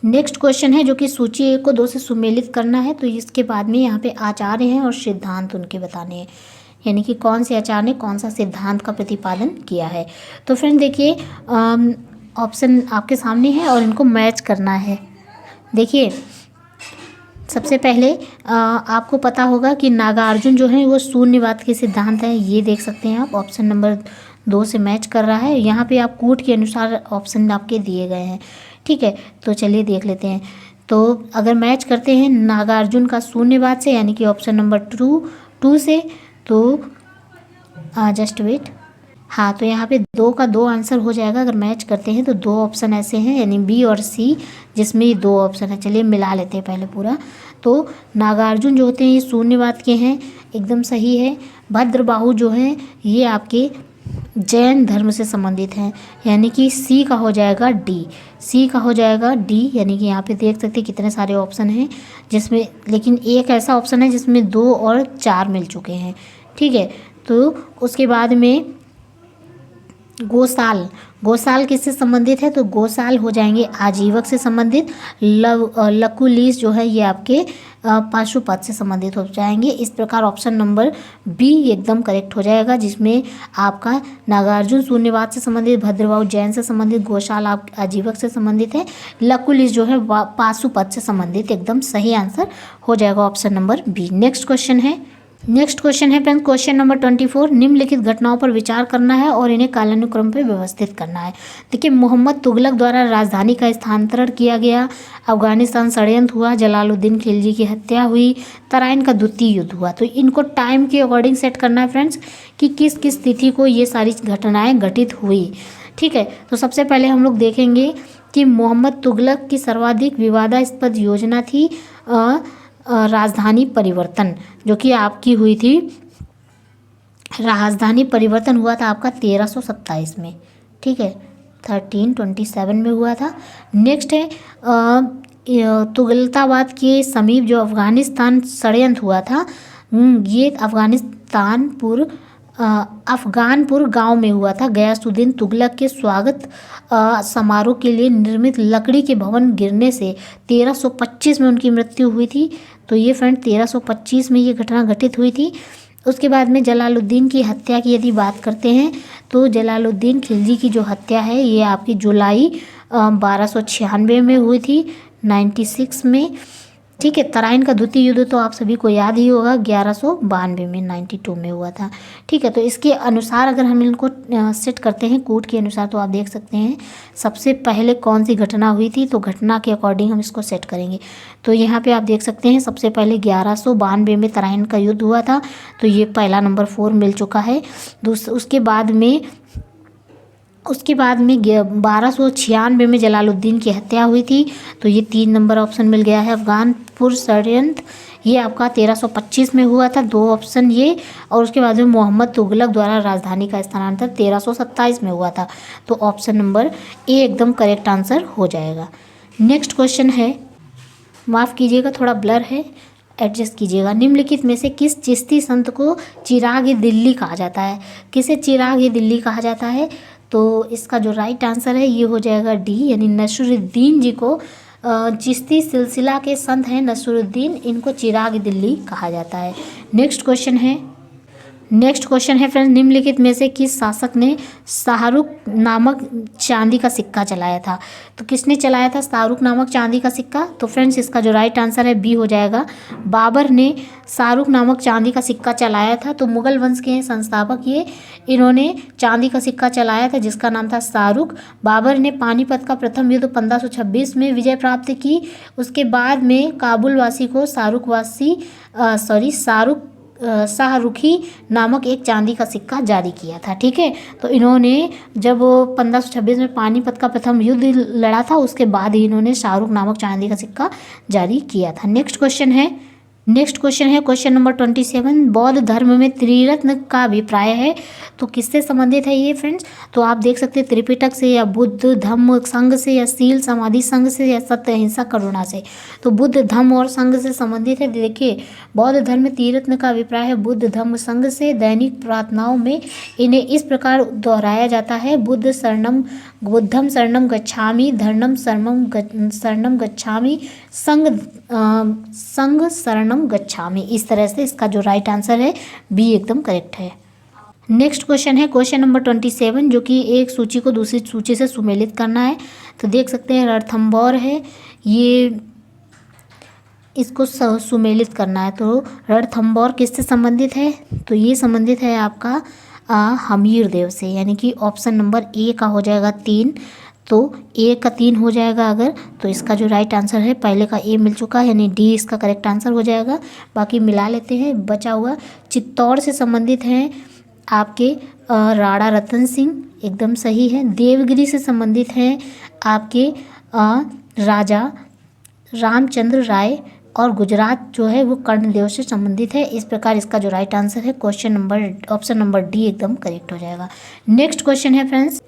[SPEAKER 1] नेक्स्ट क्वेश्चन है जो कि सूची 1 को 2 से सुमेलित करना है। तो इसके बाद में यहाँ पे आचार्य हैं और सिद्धांत उनके बताने हैं, यानी कि कौन से आचार्य ने कौन सा सिद्धांत का प्रतिपादन किया है। तो फ्रेंड देखिए ऑप्शन आपके सामने है और इनको मैच करना है। देखिए सबसे पहले आपको पता होगा कि नागार्जुन जो है वो शून्यवाद के सिद्धांत है, ये देख सकते हैं आप, ऑप्शन नंबर 2 से मैच कर रहा है। यहाँ पे आप कूट के अनुसार ऑप्शन आपके दिए गए हैं, ठीक है। तो चलिए देख लेते हैं। तो अगर मैच करते हैं नागार्जुन का शून्यवाद से, यानी कि ऑप्शन नंबर 2 से, तो जस्ट वेट, हाँ, तो यहाँ पे 2 का 2 आंसर हो जाएगा। अगर मैच करते हैं तो 2 ऑप्शन ऐसे हैं, यानी बी और सी, जिसमें ये 2 ऑप्शन है। चलिए मिला लेते हैं पहले पूरा। तो नागार्जुन जो होते हैं ये शून्यवाद के हैं, एकदम सही है। भद्रबाहु जो हैं ये आपके जैन धर्म से संबंधित हैं, यानी कि सी का हो जाएगा डी, सी का हो जाएगा डी। यानी कि यहाँ पे देख सकते हैं कितने सारे ऑप्शन हैं, जिसमें लेकिन एक ऐसा ऑप्शन है जिसमें 2 और 4 मिल चुके हैं, ठीक है। तो उसके बाद में गोसाल किससे संबंधित है? तो गोसाल हो जाएंगे आजीवक से संबंधित। लकुलिस जो है ये आपके पाशुपत से संबंधित हो जाएंगे। इस प्रकार ऑप्शन नंबर बी एकदम करेक्ट हो जाएगा, जिसमें आपका नागार्जुन शून्यवाद से संबंधित, भद्रबाहु जैन से संबंधित, गोशाल आप आजीवक से संबंधित है, लकुलिस जो है पाशुपत से संबंधित। एकदम सही आंसर हो जाएगा option number B. Next question है फ्रेंड्स क्वेश्चन नंबर 24, निम्नलिखित घटनाओं पर विचार करना है और इन्हें कालानुक्रम पर व्यवस्थित करना है। देखिए मोहम्मद तुगलक द्वारा राजधानी का स्थानांतरण किया गया, अफगानिस्तान षड्यंत्र हुआ, जलालुद्दीन खिलजी की हत्या हुई, तराइन का द्वितीय युद्ध हुआ। तो इनको टाइम के अकॉर्डिंग सेट करना है फ्रेंड्स कि किस किस तिथि को ये सारी घटनाएँ घटित हुई, ठीक है। तो सबसे पहले हम लोग देखेंगे कि मोहम्मद तुगलक की सर्वाधिक विवादास्पद योजना थी राजधानी परिवर्तन, जो कि आपकी हुई थी, राजधानी परिवर्तन हुआ था आपका 1327 में, ठीक है, 1327 में हुआ था। नेक्स्ट है तुगलकाबाद के समीप जो अफगानिस्तान षड्यंत्र हुआ था, ये अफगानपुर गांव में हुआ था। गयासुद्दीन तुगलक के स्वागत समारोह के लिए निर्मित लकड़ी के भवन गिरने से 1325 में उनकी मृत्यु हुई थी। तो ये फ्रेंड 1325 में ये घटना घटित हुई थी। उसके बाद में जलालुद्दीन की हत्या की यदि बात करते हैं तो जलालुद्दीन खिलजी की जो हत्या है ये आपकी जुलाई 1296 में हुई थी, 96 में, ठीक है। तराइन का द्वितीय युद्ध तो आप सभी को याद ही होगा, 1192 में, 92 में हुआ था, ठीक है। तो इसके अनुसार अगर हम इनको सेट करते हैं कूट के अनुसार, तो आप देख सकते हैं सबसे पहले कौन सी घटना हुई थी, तो घटना के अकॉर्डिंग हम इसको सेट करेंगे। तो यहाँ पे आप देख सकते हैं सबसे पहले 1192 में तराइन का युद्ध हुआ था, तो ये पहला नंबर 4 मिल चुका है। उसके बाद में 1296 में जलालुद्दीन की हत्या हुई थी, तो ये 3 नंबर ऑप्शन मिल गया है। अफगानपुर षड्यंत्र ये आपका 1325 में हुआ था, 2 ऑप्शन ये, और उसके बाद में मोहम्मद तुगलक द्वारा राजधानी का स्थानांतरण 1327 में हुआ था, तो ऑप्शन नंबर ए एकदम करेक्ट आंसर हो जाएगा। नेक्स्ट क्वेश्चन है, माफ़ कीजिएगा थोड़ा ब्लर है, एडजस्ट कीजिएगा। निम्नलिखित में से किस चिश्ती संत को चिराग दिल्ली कहा जाता है? किसे चिराग दिल्ली कहा जाता है? तो इसका जो राइट आंसर है ये हो जाएगा डी, यानी नसरुद्दीन जी को चिश्ती सिलसिला के संत हैं नसरुद्दीन, इनको चिराग दिल्ली कहा जाता है। नेक्स्ट नेक्स्ट क्वेश्चन है फ्रेंड्स, निम्नलिखित में से किस शासक ने शाहरुख नामक चांदी का सिक्का चलाया था? तो किसने चलाया था शाहरुख नामक चांदी का सिक्का? तो फ्रेंड्स इसका जो राइट आंसर है बी हो जाएगा, बाबर ने शाहरुख नामक चांदी का सिक्का चलाया था। तो मुगल वंश के संस्थापक इन्होंने चांदी का सिक्का चलाया था जिसका नाम था शाहरुख। बाबर ने पानीपत का प्रथम युद्ध 1526 में विजय प्राप्त की। उसके बाद में काबुल वासी को शाहरुखी नामक एक चांदी का सिक्का जारी किया था। ठीक है, तो इन्होंने जब 1526 में पानीपत का प्रथम युद्ध लड़ा था उसके बाद ही इन्होंने शाहरुख नामक चांदी का सिक्का जारी किया था। नेक्स्ट क्वेश्चन है क्वेश्चन नंबर 27, बौद्ध धर्म में त्रिरत्न का अभिप्राय है। तो किससे संबंधित है ये फ्रेंड्स? तो आप देख सकते हैं त्रिपिटक से या बुद्ध धम्म संघ से या शील समाधि संघ से या सत्य अहिंसा करुणा से। तो बुद्ध धम्म और संघ से संबंधित है। देखिए, बौद्ध धर्म में त्रिरत्न का अभिप्राय है बुद्ध धम्म संघ से। दैनिक प्रार्थनाओं में इन्हें इस प्रकार दोहराया जाता है, बुद्धम शरणम गच्छामि, धर्मम शरणम गच्छामि, संघ शरणम गच्छामि। इस तरह से इसका जो राइट आंसर है बी एकदम करेक्ट है। नेक्स्ट क्वेश्चन है क्वेश्चन नंबर 27, जो कि एक सूची को दूसरी सूची से सुमेलित करना है। तो देख सकते हैं रणथंभौर है, ये इसको सुमेलित करना है। तो रणथंभौर किससे संबंधित है? तो ये संबंधित है आपका हमीर देव से, यानी कि ऑप्शन नंबर ए का हो जाएगा 3। तो ए का 3 हो जाएगा अगर, तो इसका जो राइट आंसर है, पहले का ए मिल चुका है यानी डी इसका करेक्ट आंसर हो जाएगा। बाकी मिला लेते हैं, बचा हुआ चित्तौड़ से संबंधित हैं आपके राणा रतन सिंह, एकदम सही है। देवगिरी से संबंधित हैं आपके राजा रामचंद्र राय, और गुजरात जो है वो कर्णदेव से संबंधित है। इस प्रकार इसका जो राइट आंसर है ऑप्शन नंबर डी एकदम करेक्ट हो जाएगा। नेक्स्ट क्वेश्चन है फ्रेंड्स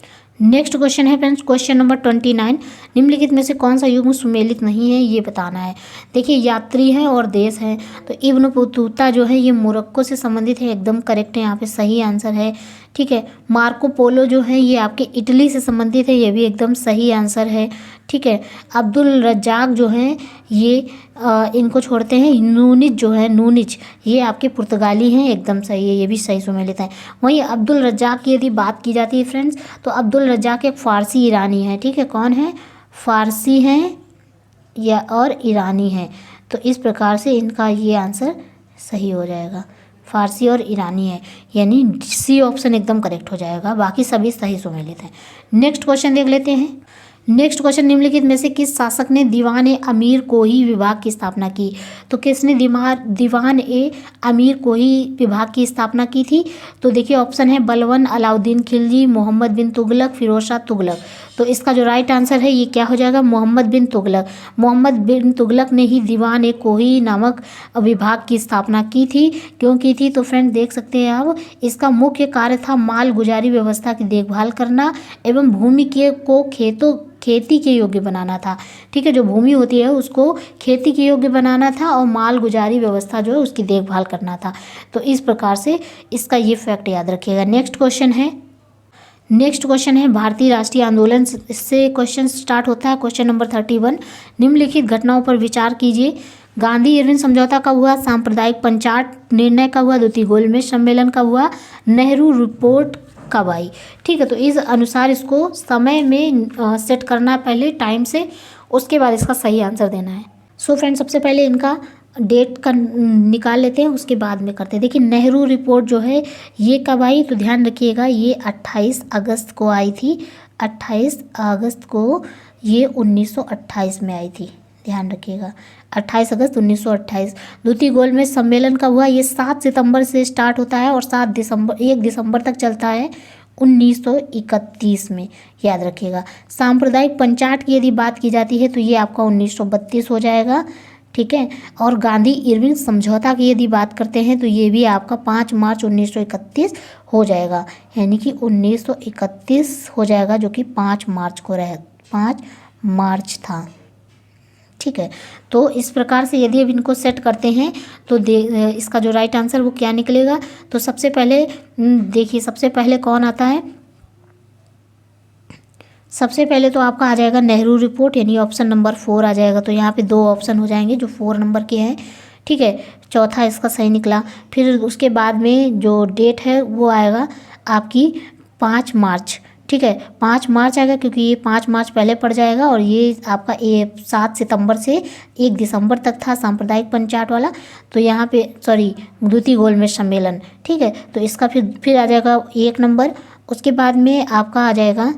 [SPEAKER 1] क्वेश्चन नंबर 29, निम्नलिखित में से कौन सा युग्म सुमेलित नहीं है ये बताना है। देखिए, यात्री है और देश है। तो इब्न बतूता जो है ये मोरक्को से संबंधित है, एकदम करेक्ट है, यहाँ पे सही आंसर है। ठीक है, मार्को पोलो जो है ये आपके इटली से संबंधित है, ये भी एकदम सही आंसर है। ठीक है, अब्दुल रज्जाक जो हैं ये इनको छोड़ते हैं, नूनिज ये आपके पुर्तगाली हैं, एकदम सही है, ये भी सही सुमेलित है। वहीं अब्दुल रज्जाक की यदि बात की जाती है फ्रेंड्स, तो अब्दुल रज्जाक एक फ़ारसी ईरानी है। ठीक है, कौन है? फ़ारसी हैं या और ईरानी हैं। तो इस प्रकार से इनका ये आंसर सही हो जाएगा, फ़ारसी और ईरानी है, यानी सी ऑप्शन एकदम करेक्ट हो जाएगा, बाकी सभी सही सुमेलित हैं। नेक्स्ट क्वेश्चन देख लेते हैं। नेक्स्ट क्वेश्चन, निम्नलिखित में से किस शासक ने दीवान ए अमीर कोही विभाग की स्थापना की? तो किसने दीवान ए अमीर कोही विभाग की स्थापना की थी? तो देखिए, ऑप्शन है बलवन, अलाउद्दीन खिलजी, मोहम्मद बिन तुगलक, फिरोज शाह तुगलक। तो इसका जो राइट आंसर है ये क्या हो जाएगा? मोहम्मद बिन तुगलक ने ही दीवान ए कोही नामक विभाग की स्थापना की थी। क्यों की थी? तो फ्रेंड देख सकते हैं आप, इसका मुख्य कार्य था माल गुजारी व्यवस्था की देखभाल करना एवं भूमि को खेती के योग्य बनाना था। ठीक है, जो भूमि होती है उसको खेती के योग्य बनाना था और माल गुजारी व्यवस्था जो है उसकी देखभाल करना था। तो इस प्रकार से इसका ये फैक्ट याद रखिएगा। नेक्स्ट क्वेश्चन है भारतीय राष्ट्रीय आंदोलन से क्वेश्चन स्टार्ट होता है। क्वेश्चन नंबर 31, निम्नलिखित घटनाओं पर विचार कीजिए। गांधी इरविन समझौता कब हुआ? सांप्रदायिक पंचाट निर्णय कब हुआ? द्वितीय गोलमेज सम्मेलन कब हुआ? नेहरू रिपोर्ट कब आई? ठीक है, तो इस अनुसार इसको समय में सेट करना है, पहले टाइम से, उसके बाद इसका सही आंसर देना है। सो फ्रेंड, सबसे पहले इनका डेट का निकाल लेते हैं, उसके बाद में करते हैं। देखिए, नेहरू रिपोर्ट जो है ये कब आई? तो ध्यान रखिएगा, ये 28 अगस्त को आई थी। 28 अगस्त को ये 1928 में आई थी, ध्यान रखिएगा, 28 अगस्त 1928। द्वितीय गोलमेज सम्मेलन का हुआ, ये 7 सितंबर से स्टार्ट होता है और 1 दिसंबर तक चलता है 1931 में, याद रखिएगा। सांप्रदायिक पंचाट की यदि बात की जाती है तो ये आपका 1932 हो जाएगा। ठीक है, और गांधी इरविन समझौता की यदि बात करते हैं तो ये भी आपका 5 मार्च 1931 हो जाएगा, यानी कि 1931 हो जाएगा, जो कि 5 मार्च था। ठीक है, तो इस प्रकार से यदि अब इनको सेट करते हैं तो इसका जो राइट आंसर वो क्या निकलेगा? तो सबसे पहले देखिए, सबसे पहले कौन आता है? सबसे पहले तो आपका आ जाएगा नेहरू रिपोर्ट, यानी ऑप्शन नंबर 4 आ जाएगा। तो यहाँ पे 2 ऑप्शन हो जाएंगे जो 4 नंबर के हैं। ठीक है, चौथा इसका सही निकला। फिर उसके बाद में जो डेट है वो आएगा आपकी 5 मार्च, ठीक है, 5 मार्च आएगा क्योंकि ये 5 मार्च पहले पड़ जाएगा और ये आपका 7 सितंबर से 1 दिसंबर तक था सांप्रदायिक पंचायत वाला। तो यहाँ पे सॉरी द्वितीय गोलमेज सम्मेलन, ठीक है, तो इसका फिर आ जाएगा 1 नंबर। उसके बाद में आपका आ जाएगा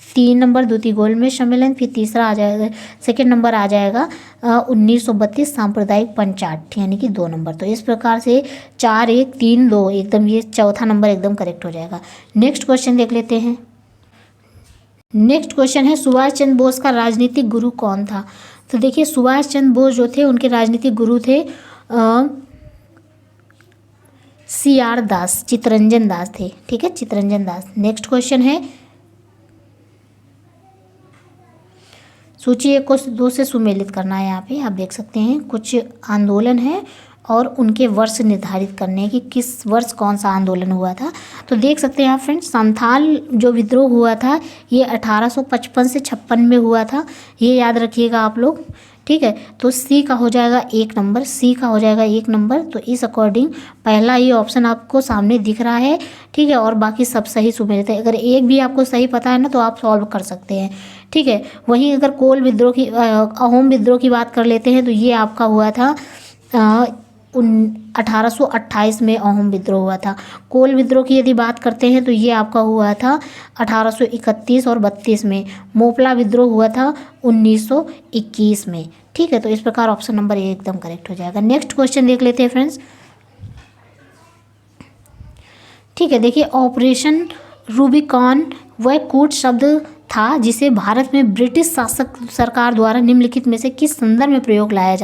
[SPEAKER 1] 3 नंबर द्वितीय गोलमेज सम्मेलन। फिर तीसरा आ जाएगा, सेकेंड नंबर आ जाएगा 1932 सांप्रदायिक पंचायत, यानी कि 2 नंबर। तो इस प्रकार से 4 1 3 2 एकदम ये चौथा नंबर एकदम करेक्ट हो जाएगा। नेक्स्ट क्वेश्चन देख लेते हैं। नेक्स्ट क्वेश्चन है सुभाष चंद्र बोस का राजनीतिक गुरु कौन था? तो देखिए सुभाष चंद्र बोस जो थे उनके राजनीतिक गुरु थे CR दास, चित्तरंजन दास थे, ठीक है, चित्तरंजन दास। नेक्स्ट क्वेश्चन है सूची 1 को 2 से सुमेलित करना है। यहाँ पे आप देख सकते हैं कुछ आंदोलन है और उनके वर्ष निर्धारित करने हैं कि किस वर्ष कौन सा आंदोलन हुआ था। तो देख सकते हैं आप फ्रेंड्स, संथाल जो विद्रोह हुआ था ये 1855 से 56 में हुआ था, ये याद रखिएगा आप लोग, ठीक है। तो सी का हो जाएगा 1 नंबर, सी का हो जाएगा 1 नंबर। तो इस अकॉर्डिंग पहला ये ऑप्शन आपको सामने दिख रहा है, ठीक है, और बाकी सब सही सुमेलित है। अगर एक भी आपको सही पता है ना तो आप सॉल्व कर सकते हैं, ठीक है। वहीं अगर कोल विद्रोह की अहोम विद्रोह की बात कर लेते हैं तो ये आपका हुआ था 1828 में अहोम विद्रोह हुआ था। कोल विद्रोह की यदि बात करते हैं तो ये आपका हुआ था 1831 और 32 में। मोपला विद्रोह हुआ था 1921 में, ठीक है। तो इस प्रकार ऑप्शन नंबर ए एकदम करेक्ट हो जाएगा। नेक्स्ट क्वेश्चन देख लेते हैं फ्रेंड्स, ठीक है। देखिए ऑपरेशन रूबिकॉन वह कूट शब्द था जिसे भारत में ब्रिटिश शासक सरकार द्वारा निम्नलिखित में से किस संदर्भ में प्रयोग लाया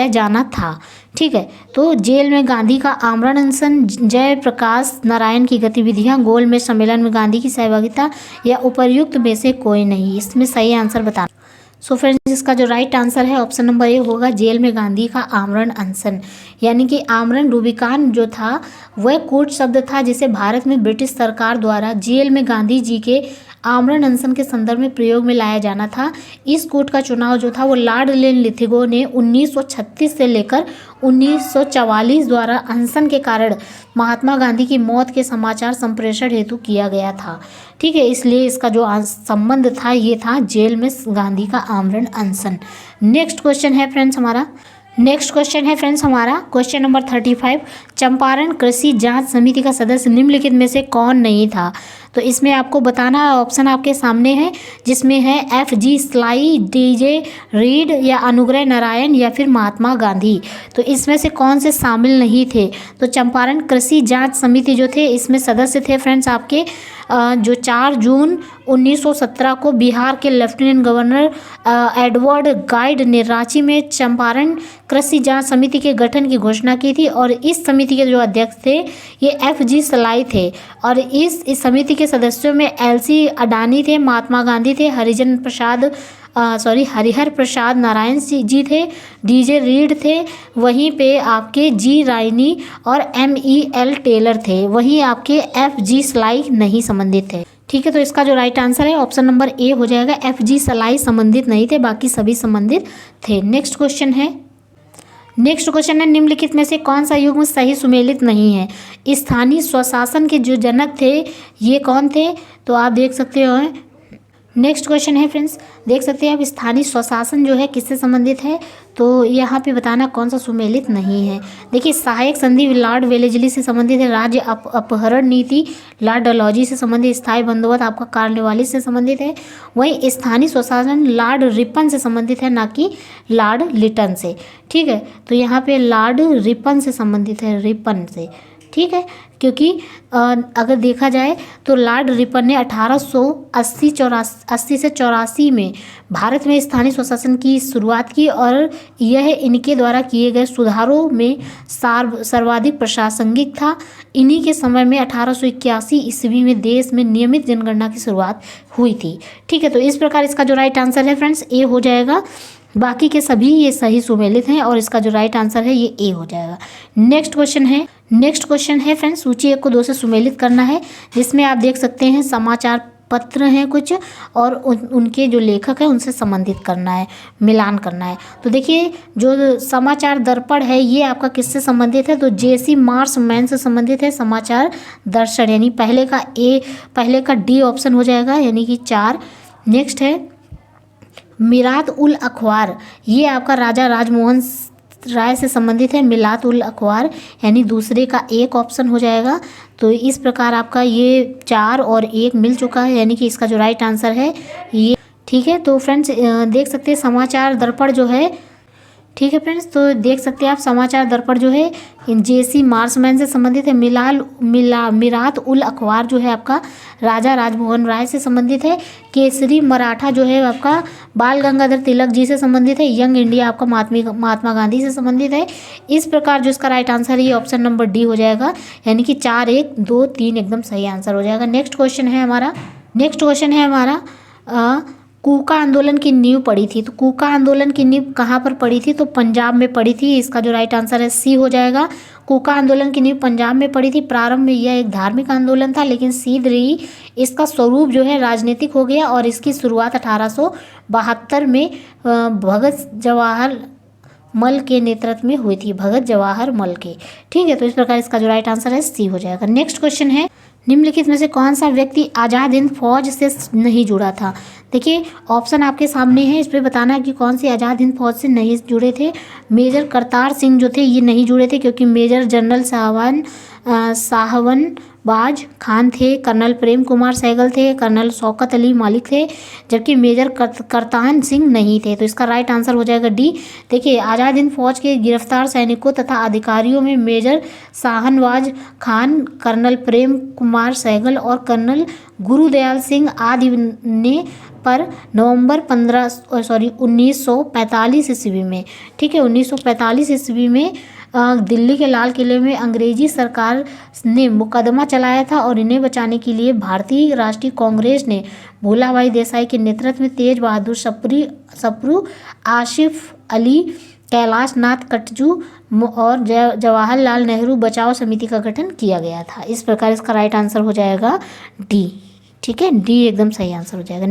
[SPEAKER 1] जाना था, ठीक है। तो जेल में गांधी का आमरण अनशन, जयप्रकाश नारायण की गतिविधियां, गोलमेज सम्मेलन में गांधी की सहभागिता या उपर्युक्त में से कोई नहीं। इसमें सही आंसर बताना। सो फ्रेंड्स इसका जो राइट आंसर है ऑप्शन नंबर ए होगा, जेल में गांधी का आमरण अनशन, यानी कि आमरण रूबिकॉन जो था वह कूट शब्द था जिसे भारत में ब्रिटिश सरकार द्वारा जेल में गांधी जी के आमरण अनशन के संदर्भ में प्रयोग में लाया जाना था। इस कूट का चुनाव जो था वो लॉर्ड लिथिगो ने 1936 से लेकर 1944 द्वारा अनशन के कारण महात्मा गांधी की मौत के समाचार संप्रेषण हेतु किया गया था, ठीक है। इसलिए इसका जो संबंध था ये था जेल में गांधी का आमरण अनशन। नेक्स्ट क्वेश्चन है फ्रेंड्स हमारा क्वेश्चन नंबर 35, चंपारण कृषि जांच समिति का सदस्य निम्नलिखित में से कौन नहीं था? तो इसमें आपको बताना है, ऑप्शन आपके सामने है, जिसमें है FG स्लाई, DJ रीड या अनुग्रह नारायण या फिर महात्मा गांधी। तो इसमें से कौन से शामिल नहीं थे? तो चंपारण कृषि जांच समिति जो थे इसमें सदस्य थे फ्रेंड्स आपके जो 4 जून 1917 को बिहार के लेफ्टिनेंट गवर्नर एडवर्ड गाइड ने रांची में चंपारण कृषि जांच समिति के गठन की घोषणा की थी और इस समिति के जो अध्यक्ष थे ये FG स्लाई थे और इस समिति के सदस्यों में LC अडानी थे, महात्मा गांधी थे, हरिहर प्रसाद नारायण जी थे, DJ रीड थे, वहीं पे आपके G रायनी और MEL टेलर थे, वहीं आपके FG स्लाई नहीं संबंधित थे, ठीक है। तो इसका जो राइट आंसर है ऑप्शन नंबर ए हो जाएगा, FG स्लाई संबंधित नहीं थे, बाकी सभी संबंधित थे। नेक्स्ट क्वेश्चन है निम्नलिखित में से कौन सा युग्म सही सुमेलित नहीं है? स्थानीय स्वशासन के जो जनक थे ये कौन थे? तो आप देख सकते हो। नेक्स्ट क्वेश्चन है फ्रेंड्स, देख सकते हैं आप स्थानीय स्वशासन जो है किससे संबंधित है? तो यहाँ पे बताना कौन सा सुमेलित नहीं है। देखिए सहायक संधि लॉर्ड वेलेस्ली से संबंधित है, राज्य अपहरण नीति लॉर्ड डलहौजी से संबंधित, स्थायी बंदोबस्त आपका कॉर्नवालिस से संबंधित है, वहीं स्थानीय स्वशासन लॉर्ड रिपन से संबंधित है, ना कि लॉर्ड लिटन से, ठीक है। तो यहाँ पे लॉर्ड रिपन से संबंधित है, रिपन से, ठीक है, क्योंकि अगर देखा जाए तो लॉर्ड रिपन ने 1880 से 84 में भारत में स्थानीय स्वशासन की शुरुआत की और यह इनके द्वारा किए गए सुधारों में सर्वाधिक प्रासंगिक था। इन्हीं के समय में 1881 ईस्वी में देश में नियमित जनगणना की शुरुआत हुई थी, ठीक है। तो इस प्रकार इसका जो राइट आंसर है फ्रेंड्स ए हो जाएगा, बाकी के सभी ये सही सुमेलित हैं और इसका जो राइट आंसर है ये ए हो जाएगा। नेक्स्ट क्वेश्चन है फ्रेंड्स, सूची 1 को 2 से सुमेलित करना है, जिसमें आप देख सकते हैं समाचार पत्र हैं कुछ, और उनके जो लेखक हैं उनसे संबंधित करना है, मिलान करना है। तो देखिए जो समाचार दर्पण है ये आपका किससे संबंधित है, तो जेसी मार्समैन से संबंधित है समाचार दर्शन, यानी पहले का डी ऑप्शन हो जाएगा, यानी कि 4। नेक्स्ट है मिरात उल अखबार, ये आपका राजा राजमोहन राय से संबंधित है, मिलात उल अखबार, यानी दूसरे का 1 ऑप्शन हो जाएगा। तो इस प्रकार आपका ये 4 और 1 मिल चुका है, यानी कि इसका जो राइट आंसर है ये। ठीक है, तो फ्रेंड्स देख सकते हैं समाचार दर्पण जो है, ठीक है फ्रेंड्स, तो देख सकते हैं आप समाचार दर्पण जो है जेसी मार्समैन से संबंधित है। मिरात उल अखबार जो है आपका राजा राजमोहन राय से संबंधित है। केसरी मराठा जो है आपका बाल गंगाधर तिलक जी से संबंधित है। यंग इंडिया आपका महात्मा गांधी से संबंधित है। इस प्रकार जो इसका राइट आंसर है ये ऑप्शन नंबर डी हो जाएगा, यानी कि 4, 1, 2, 3 एकदम सही आंसर हो जाएगा। नेक्स्ट क्वेश्चन है हमारा कूका आंदोलन की नींव पड़ी थी, तो कूका आंदोलन की नींव कहाँ पर पड़ी थी, तो पंजाब में पड़ी थी। इसका जो राइट आंसर है सी हो जाएगा। कूका आंदोलन की नींव पंजाब में पड़ी थी। प्रारंभ में यह एक धार्मिक आंदोलन था, लेकिन सीध रही इसका स्वरूप जो है राजनीतिक हो गया, और इसकी शुरुआत 1872 में भगत जवाहर मल के नेतृत्व में हुई थी, भगत जवाहर मल के। ठीक है, तो इस प्रकार इसका जो राइट आंसर है सी हो जाएगा। नेक्स्ट क्वेश्चन है निम्नलिखित में से कौन सा व्यक्ति आज़ाद हिंद फौज से नहीं जुड़ा था। देखिए ऑप्शन आपके सामने है, इस पर बताना है कि कौन सी आज़ाद हिंद फौज से नहीं जुड़े थे। मेजर करतार सिंह जो थे ये नहीं जुड़े थे, क्योंकि मेजर जनरल साहवनबाज खान थे, कर्नल प्रेम कुमार सहगल थे, कर्नल शौकत अली मालिक थे, जबकि मेजर करतान सिंह नहीं थे। तो इसका राइट आंसर हो जाएगा डी। देखिए आज़ाद हिंद फौज के गिरफ्तार सैनिकों तथा अधिकारियों में मेजर शाहनवाज खान, कर्नल प्रेम कुमार सहगल और कर्नल गुरुदयाल सिंह आदि ने पर नवंबर 1945 ईस्वी में, ठीक है 1945 ईस्वी में दिल्ली के लाल किले में अंग्रेजी सरकार ने मुकदमा चलाया था, और इन्हें बचाने के लिए भारतीय राष्ट्रीय कांग्रेस ने भोला भाई देसाई के नेतृत्व में तेज बहादुर सप्रू, आसिफ अली, कैलाश नाथ कटजू और जवाहरलाल नेहरू बचाओ समिति का गठन किया गया था। इस प्रकार इसका राइट आंसर हो जाएगा डी। ठीक है, डी एकदम सही आंसर हो जाएगा।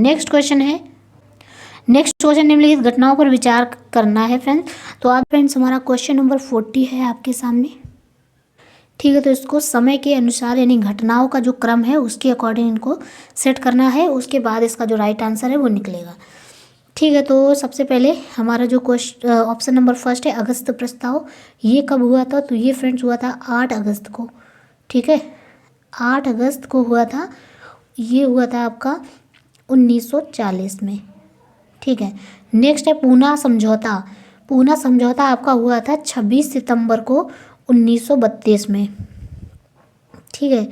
[SPEAKER 1] नेक्स्ट क्वेश्चन निम्नलिखित घटनाओं पर विचार करना है फ्रेंड्स। तो आप फ्रेंड्स हमारा क्वेश्चन नंबर 40 है आपके सामने। ठीक है, तो इसको समय के अनुसार यानी घटनाओं का जो क्रम है उसके अकॉर्डिंग इनको सेट करना है, उसके बाद इसका जो राइट आंसर है वो निकलेगा। ठीक है, तो सबसे पहले हमारा जो क्वेश्चन ऑप्शन नंबर फर्स्ट है अगस्त प्रस्ताव, ये कब हुआ था, तो ये फ्रेंड्स हुआ था 8 अगस्त को। ठीक है, 8 अगस्त को हुआ था, ये हुआ था आपका 1940 में। ठीक है, नेक्स्ट है पूना समझौता। पूना समझौता आपका हुआ था 26 सितंबर को 1932 में। ठीक है,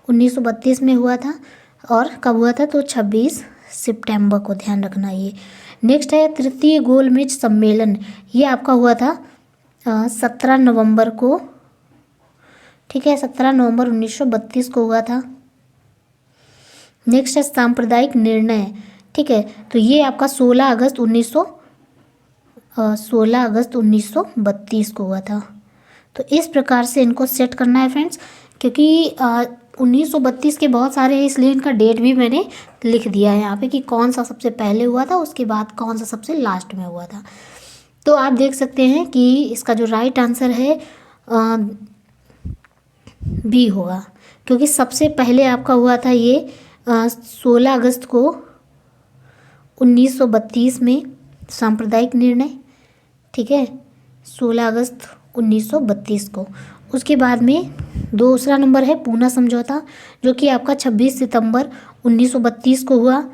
[SPEAKER 1] 1932 में हुआ था, और कब हुआ था, तो 26 सितंबर को, ध्यान रखना ये। नेक्स्ट है तृतीय गोलमेज सम्मेलन, ये आपका हुआ था 17 नवंबर को। ठीक है, 17 नवंबर 1932 को हुआ था। नेक्स्ट है सांप्रदायिक निर्णय। ठीक है, तो ये आपका 16 अगस्त 1932 को हुआ था। तो इस प्रकार से इनको सेट करना है फ्रेंड्स, क्योंकि 1932 के बहुत सारे हैं, इसलिए इनका डेट भी मैंने लिख दिया है यहाँ पे कि कौन सा सबसे पहले हुआ था, उसके बाद कौन सा सबसे लास्ट में हुआ था। तो आप देख सकते हैं कि इसका जो राइट आंसर है बी होगा, क्योंकि सबसे पहले आपका हुआ था ये 16 अगस्त को 1932 में सांप्रदायिक निर्णय। ठीक है, 16 अगस्त 1932 को। उसके बाद में दूसरा नंबर है पूना समझौता, जो कि आपका 26 सितंबर 1932 को हुआ।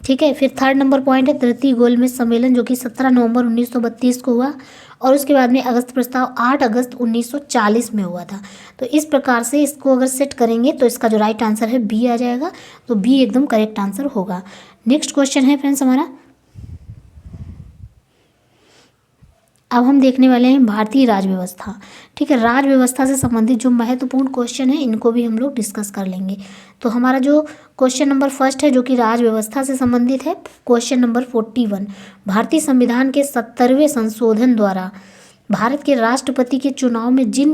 [SPEAKER 1] ठीक है, फिर थर्ड नंबर पॉइंट है तृतीय गोलमेज सम्मेलन, जो कि 17 नवंबर 1932 को हुआ, और उसके बाद में अगस्त प्रस्ताव 8 अगस्त 1940 में हुआ था। तो इस प्रकार से इसको अगर सेट करेंगे तो इसका जो राइट आंसर है बी आ जाएगा, तो बी एकदम करेक्ट आंसर होगा। नेक्स्ट क्वेश्चन है फ्रेंड्स हमारा, अब हम देखने वाले हैं भारतीय राज व्यवस्था। ठीक है, राज व्यवस्था से संबंधित जो महत्वपूर्ण क्वेश्चन है इनको भी हम लोग डिस्कस कर लेंगे। तो हमारा जो क्वेश्चन नंबर फर्स्ट है जो कि राज व्यवस्था से संबंधित है, क्वेश्चन नंबर 41, भारतीय संविधान के 70वें संशोधन द्वारा भारत के राष्ट्रपति के चुनाव में जिन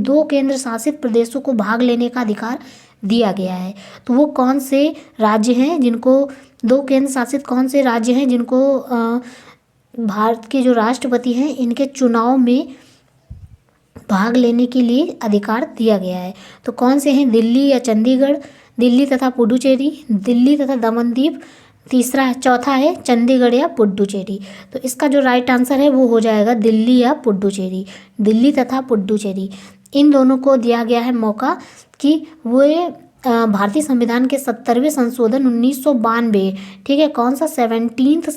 [SPEAKER 1] 2 केंद्र शासित प्रदेशों को भाग लेने का अधिकार दिया गया है। तो वो कौन से राज्य हैं जिनको, 2 केंद्र शासित कौन से राज्य हैं जिनको भारत के जो राष्ट्रपति हैं इनके चुनाव में भाग लेने के लिए अधिकार दिया गया है। तो कौन से हैं, दिल्ली या चंडीगढ़, दिल्ली तथा पुडुचेरी, दिल्ली तथा दमनदीप, चौथा है चंडीगढ़ या पुडुचेरी। तो इसका जो राइट आंसर है वो हो जाएगा दिल्ली या पुडुचेरी, दिल्ली तथा पुडुचेरी। इन दोनों को दिया गया है मौका कि वे भारतीय संविधान के 70वें संशोधन 1992, ठीक है, कौन सा 17th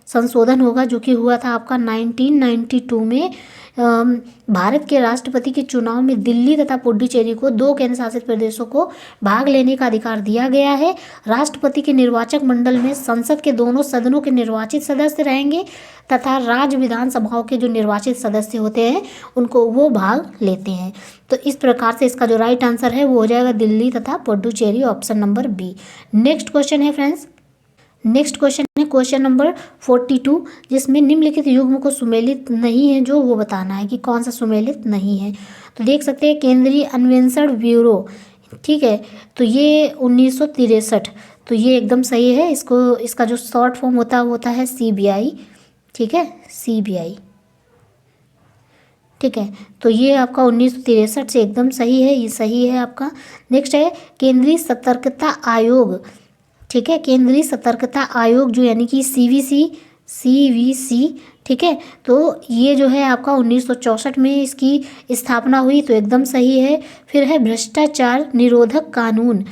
[SPEAKER 1] संशोधन होगा जो कि हुआ था आपका 1992 में। भारत के राष्ट्रपति के चुनाव में दिल्ली तथा पुडुचेरी को 2 केंद्र शासित प्रदेशों को भाग लेने का अधिकार दिया गया है। राष्ट्रपति के निर्वाचक मंडल में संसद के दोनों सदनों के निर्वाचित सदस्य रहेंगे तथा राज्य विधानसभाओं के जो निर्वाचित सदस्य होते हैं उनको वो भाग लेते हैं। तो इस प्रकार से इसका जो राइट आंसर है वो हो जाएगा दिल्ली तथा Puducherry, option number B. Next question है फ्रेंड्स, नेक्स्ट क्वेश्चन है क्वेश्चन नंबर 42, जिसमें निम्नलिखित युग्म को सुमेलित नहीं है जो वो बताना है कि कौन सा सुमेलित नहीं है। तो देख सकते हैं केंद्रीय अन्वेषण ब्यूरो, ठीक है, तो ये 1963, तो ये एकदम सही है। इसका जो शॉर्ट फॉर्म होता है CBI, ठीक है, CBI, ठीक है, तो ये आपका 1963 से एकदम सही है, ये सही है आपका। नेक्स्ट है केंद्रीय सतर्कता आयोग, ठीक है, केंद्रीय सतर्कता आयोग जो यानी कि CVC, ठीक है, तो ये जो है आपका 1964 में इसकी स्थापना हुई, तो एकदम सही है। फिर है भ्रष्टाचार निरोधक कानून,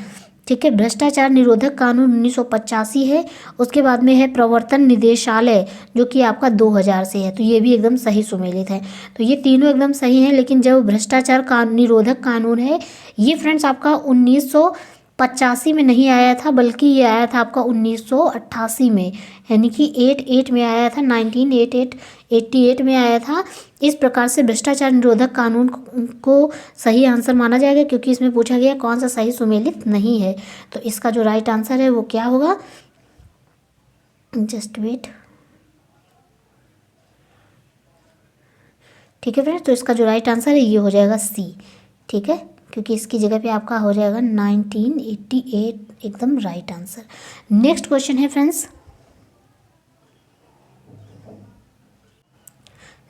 [SPEAKER 1] ठीक है, भ्रष्टाचार निरोधक कानून 1985 है। उसके बाद में है प्रवर्तन निदेशालय जो कि आपका 2000 से है, तो ये भी एकदम सही सुमेलित है। तो ये तीनों एकदम सही हैं, लेकिन जब भ्रष्टाचार निरोधक कानून है ये फ्रेंड्स आपका 1985 में नहीं आया था, बल्कि ये आया था आपका 1988 में, यानी कि 88 में आया था, 1988 में आया था। इस प्रकार से भ्रष्टाचार निरोधक कानून को सही आंसर माना जाएगा, क्योंकि इसमें पूछा गया कौन सा सही सुमेलित नहीं है। तो इसका जो राइट आंसर है वो क्या होगा, जस्ट वेट, ठीक है फ्रेंड्स, तो इसका जो राइट आंसर है ये हो जाएगा C, ठीक है, क्योंकि इसकी जगह पे आपका हो जाएगा 1988, एकदम राइट आंसर। नेक्स्ट क्वेश्चन है फ्रेंड्स,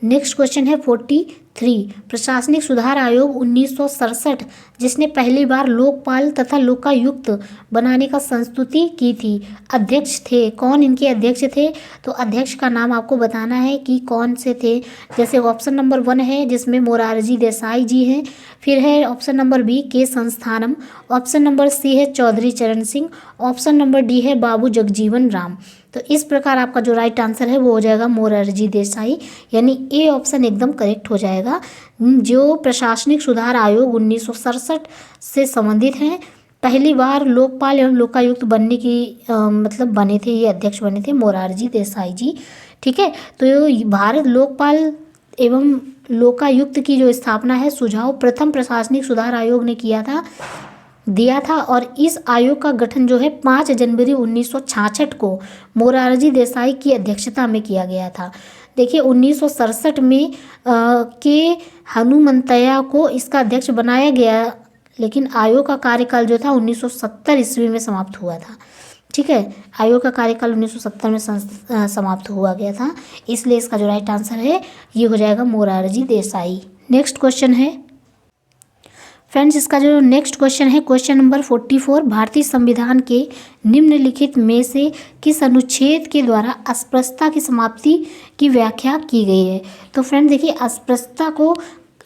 [SPEAKER 1] नेक्स्ट क्वेश्चन है 43, प्रशासनिक सुधार आयोग 1967 जिसने पहली बार लोकपाल तथा लोकायुक्त बनाने का संस्तुति की थी, अध्यक्ष थे कौन, इनके अध्यक्ष थे? तो अध्यक्ष का नाम आपको बताना है कि कौन से थे। जैसे ऑप्शन नंबर 1 है जिसमें मोरारजी देसाई जी हैं, फिर है ऑप्शन नंबर B के संस्थानम, ऑप्शन नंबर C है चौधरी चरण सिंह, ऑप्शन नंबर D है बाबू जगजीवन राम। तो इस प्रकार आपका जो राइट आंसर है वो हो जाएगा मोरारजी देसाई, यानी A ऑप्शन एकदम करेक्ट हो जाएगा। जो प्रशासनिक सुधार आयोग 1967 से संबंधित हैं, पहली बार लोकपाल एवं लोकायुक्त बनने की मतलब बने थे, ये अध्यक्ष बने थे मोरारजी देसाई जी, ठीक है। तो भारत लोकपाल एवं लोकायुक्त की जो स्थापना है सुझाव प्रथम प्रशासनिक सुधार आयोग ने दिया था, और इस आयोग का गठन जो है 5 जनवरी 1966 को मोरारजी देसाई की अध्यक्षता में किया गया था। देखिए 1967 में के हनुमंतैया को इसका अध्यक्ष बनाया गया, लेकिन आयोग का कार्यकाल जो था 1970 ईस्वी में समाप्त हुआ था, ठीक है। आयोग का कार्यकाल 1970 में समाप्त हुआ गया था, इसलिए इसका जो राइट आंसर है ये हो जाएगा मोरारजी देसाई। नेक्स्ट क्वेश्चन है फ्रेंड्स, इसका जो नेक्स्ट क्वेश्चन है क्वेश्चन नंबर 44, भारतीय संविधान के निम्नलिखित में से किस अनुच्छेद के द्वारा अस्पृश्यता की समाप्ति की व्याख्या की गई है? तो फ्रेंड देखिए अस्पृश्यता को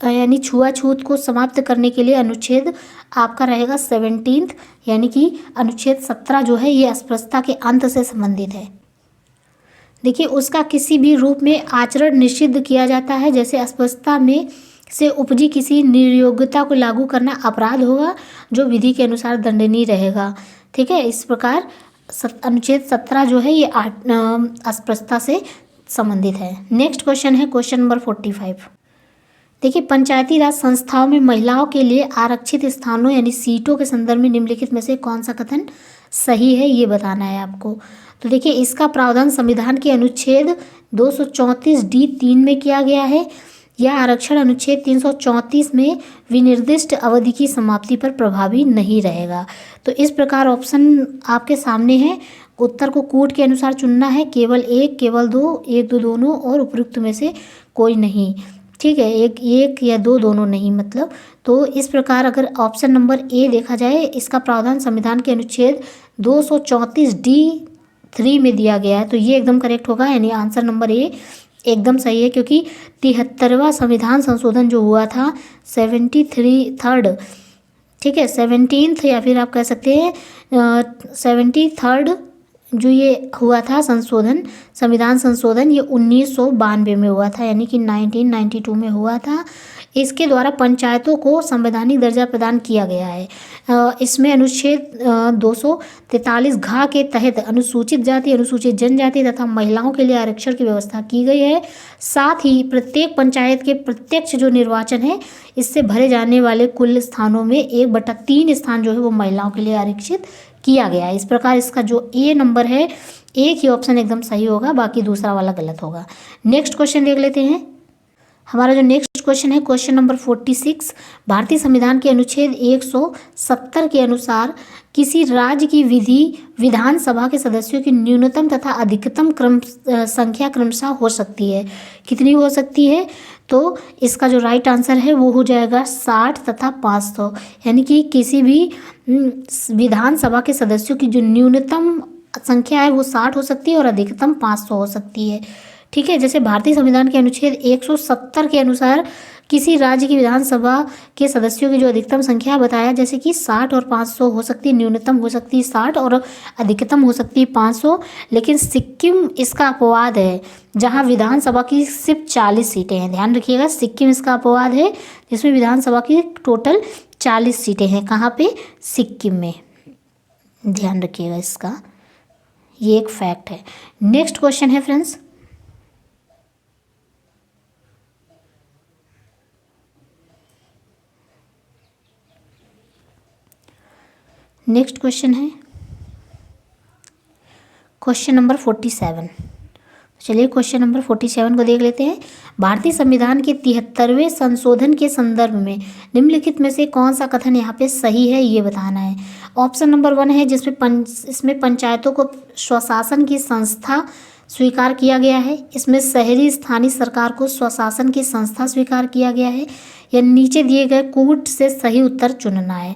[SPEAKER 1] यानी छुआछूत को समाप्त करने के लिए अनुच्छेद आपका रहेगा 17, यानी कि अनुच्छेद 17 जो है ये अस्पृश्यता के अंत से संबंधित है। देखिए उसका किसी भी रूप में आचरण निषिद्ध किया जाता है, जैसे अस्पृश्यता में से उपजी किसी निर्योग्यता को लागू करना अपराध होगा जो विधि के अनुसार दंडनीय रहेगा, ठीक है। इस प्रकार अनुच्छेद 17 जो है ये अस्पृश्यता से संबंधित है। नेक्स्ट क्वेश्चन है क्वेश्चन नंबर 45। देखिए पंचायती राज संस्थाओं में महिलाओं के लिए आरक्षित स्थानों यानी सीटों के संदर्भ में निम्नलिखित में से कौन सा कथन सही है ये बताना है आपको। तो देखिए इसका प्रावधान संविधान के अनुच्छेद 234D3 में किया गया है, यह आरक्षण अनुच्छेद 334 में विनिर्दिष्ट अवधि की समाप्ति पर प्रभावी नहीं रहेगा। तो इस प्रकार ऑप्शन आपके सामने है। उत्तर को कूट के अनुसार चुनना है, केवल एक, केवल दो, एक दो दोनों और उपयुक्त में से कोई नहीं। ठीक है, एक या दो दोनों नहीं मतलब। तो इस प्रकार अगर ऑप्शन नंबर ए देखा जाए, इसका प्रावधान संविधान के अनुच्छेद 234D(3) में दिया गया है, तो ये एकदम करेक्ट होगा, यानी आंसर नंबर ए एकदम सही है। क्योंकि 73वां संविधान संशोधन जो हुआ था 73rd, ठीक है, 17th या फिर आप कह सकते हैं 73rd जो ये हुआ था संशोधन, संविधान संशोधन, ये 1992 में हुआ था, यानी कि 1992 में हुआ था। इसके द्वारा पंचायतों को संवैधानिक दर्जा प्रदान किया गया है। इसमें अनुच्छेद 243 के तहत अनुसूचित जाति, अनुसूचित जनजाति तथा महिलाओं के लिए आरक्षण की व्यवस्था की गई है। साथ ही प्रत्येक पंचायत के प्रत्यक्ष जो निर्वाचन है, इससे भरे जाने वाले कुल स्थानों में 1/3 स्थान जो है वो महिलाओं के लिए आरक्षित किया गया है। इस प्रकार इसका जो ए नंबर है, एक ही ऑप्शन एकदम सही होगा, बाकी दूसरा वाला गलत होगा। नेक्स्ट क्वेश्चन देख लेते हैं। हमारा जो नेक्स्ट क्वेश्चन है क्वेश्चन नंबर 46। भारतीय संविधान के अनुच्छेद 170 के अनुसार किसी राज्य की विधानसभा के सदस्यों की न्यूनतम तथा अधिकतम संख्या क्रमशः हो सकती है। कितनी हो सकती है? तो इसका जो राइट आंसर है वो हो जाएगा 60 तथा 500, यानी कि किसी भी विधानसभा के सदस्यों की जो न्यूनतम संख्या है वो 60 हो सकती है और अधिकतम 500 हो सकती है। ठीक है, जैसे भारतीय संविधान के अनुच्छेद 170 के अनुसार किसी राज्य की विधानसभा के सदस्यों की जो अधिकतम संख्या बताया, जैसे कि 60 और 500 हो सकती है, न्यूनतम हो सकती है 60 और अधिकतम हो सकती है 500। लेकिन सिक्किम इसका अपवाद है, जहां विधानसभा की सिर्फ 40 सीटें हैं। ध्यान रखिएगा, सिक्किम इसका अपवाद है जिसमें विधानसभा की टोटल 40 सीटें हैं। कहाँ पे? सिक्किम में। ध्यान रखिएगा इसका, ये एक फैक्ट है। नेक्स्ट क्वेश्चन है फ्रेंड्स, नेक्स्ट क्वेश्चन है क्वेश्चन नंबर 47। चलिए क्वेश्चन नंबर 47 को देख लेते हैं। भारतीय संविधान के 73वें संशोधन के संदर्भ में निम्नलिखित में से कौन सा कथन यहाँ पे सही है, ये बताना है। ऑप्शन नंबर 1 है जिसमें इसमें पंचायतों को स्वशासन की संस्था स्वीकार किया गया है। इसमें शहरी स्थानीय सरकार को स्वशासन की संस्था स्वीकार किया गया है। या नीचे दिए गए कूट से सही उत्तर चुनना है।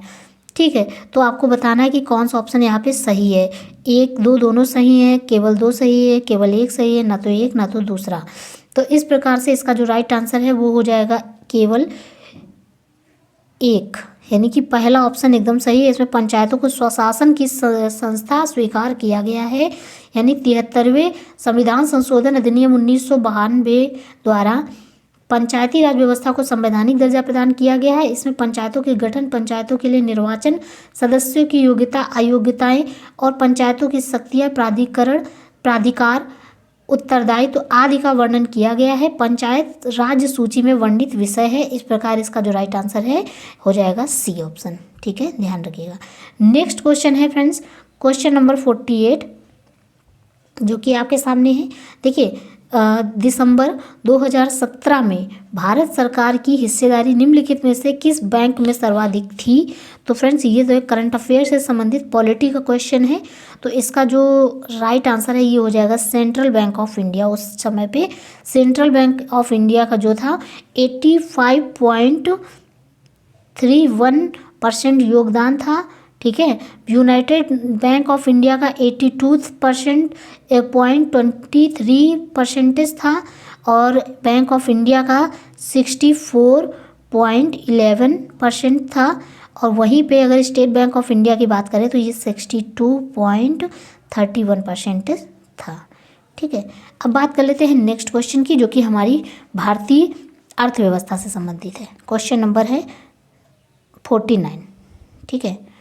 [SPEAKER 1] ठीक है, तो आपको बताना है कि कौन सा ऑप्शन यहाँ पे सही है। एक, दो, दोनों सही है, केवल दो सही है, केवल एक सही है, ना तो एक ना तो दूसरा। तो इस प्रकार से इसका जो राइट आंसर है वो हो जाएगा केवल एक, यानी कि पहला ऑप्शन एकदम सही है। इसमें पंचायतों को स्वशासन की संस्था स्वीकार किया गया है, यानी 73वें संविधान संशोधन अधिनियम 1992 द्वारा पंचायती राज व्यवस्था को संवैधानिक दर्जा प्रदान किया गया है। इसमें पंचायतों के गठन, पंचायतों के लिए निर्वाचन, सदस्यों की योग्यता अयोग्यताएं और पंचायतों की शक्तियां, प्राधिकार, उत्तरदायित्व आदि का वर्णन किया गया है। पंचायत राज्य सूची में वर्णित विषय है। इस प्रकार इसका जो राइट आंसर है हो जाएगा सी ऑप्शन। ठीक है, ध्यान रखिएगा। नेक्स्ट क्वेश्चन है फ्रेंड्स क्वेश्चन नंबर 48, जो कि आपके सामने है। देखिए, दिसंबर 2017 में भारत सरकार की हिस्सेदारी निम्नलिखित में से किस बैंक में सर्वाधिक थी? तो फ्रेंड्स, ये तो एक करंट अफेयर से संबंधित पॉलिटी का क्वेश्चन है। तो इसका जो राइट आंसर है ये हो जाएगा सेंट्रल बैंक ऑफ इंडिया। उस समय पे सेंट्रल बैंक ऑफ इंडिया का जो था 85.31% योगदान था। ठीक है, यूनाइटेड बैंक ऑफ इंडिया का 82.23% था और बैंक ऑफ इंडिया का 64.11% था। और वहीं पे अगर स्टेट बैंक ऑफ इंडिया की बात करें तो ये 62.31% था। ठीक है, अब बात कर लेते हैं नेक्स्ट क्वेश्चन की, जो कि हमारी भारतीय अर्थव्यवस्था से संबंधित है। क्वेश्चन नंबर है 49। ठीक है,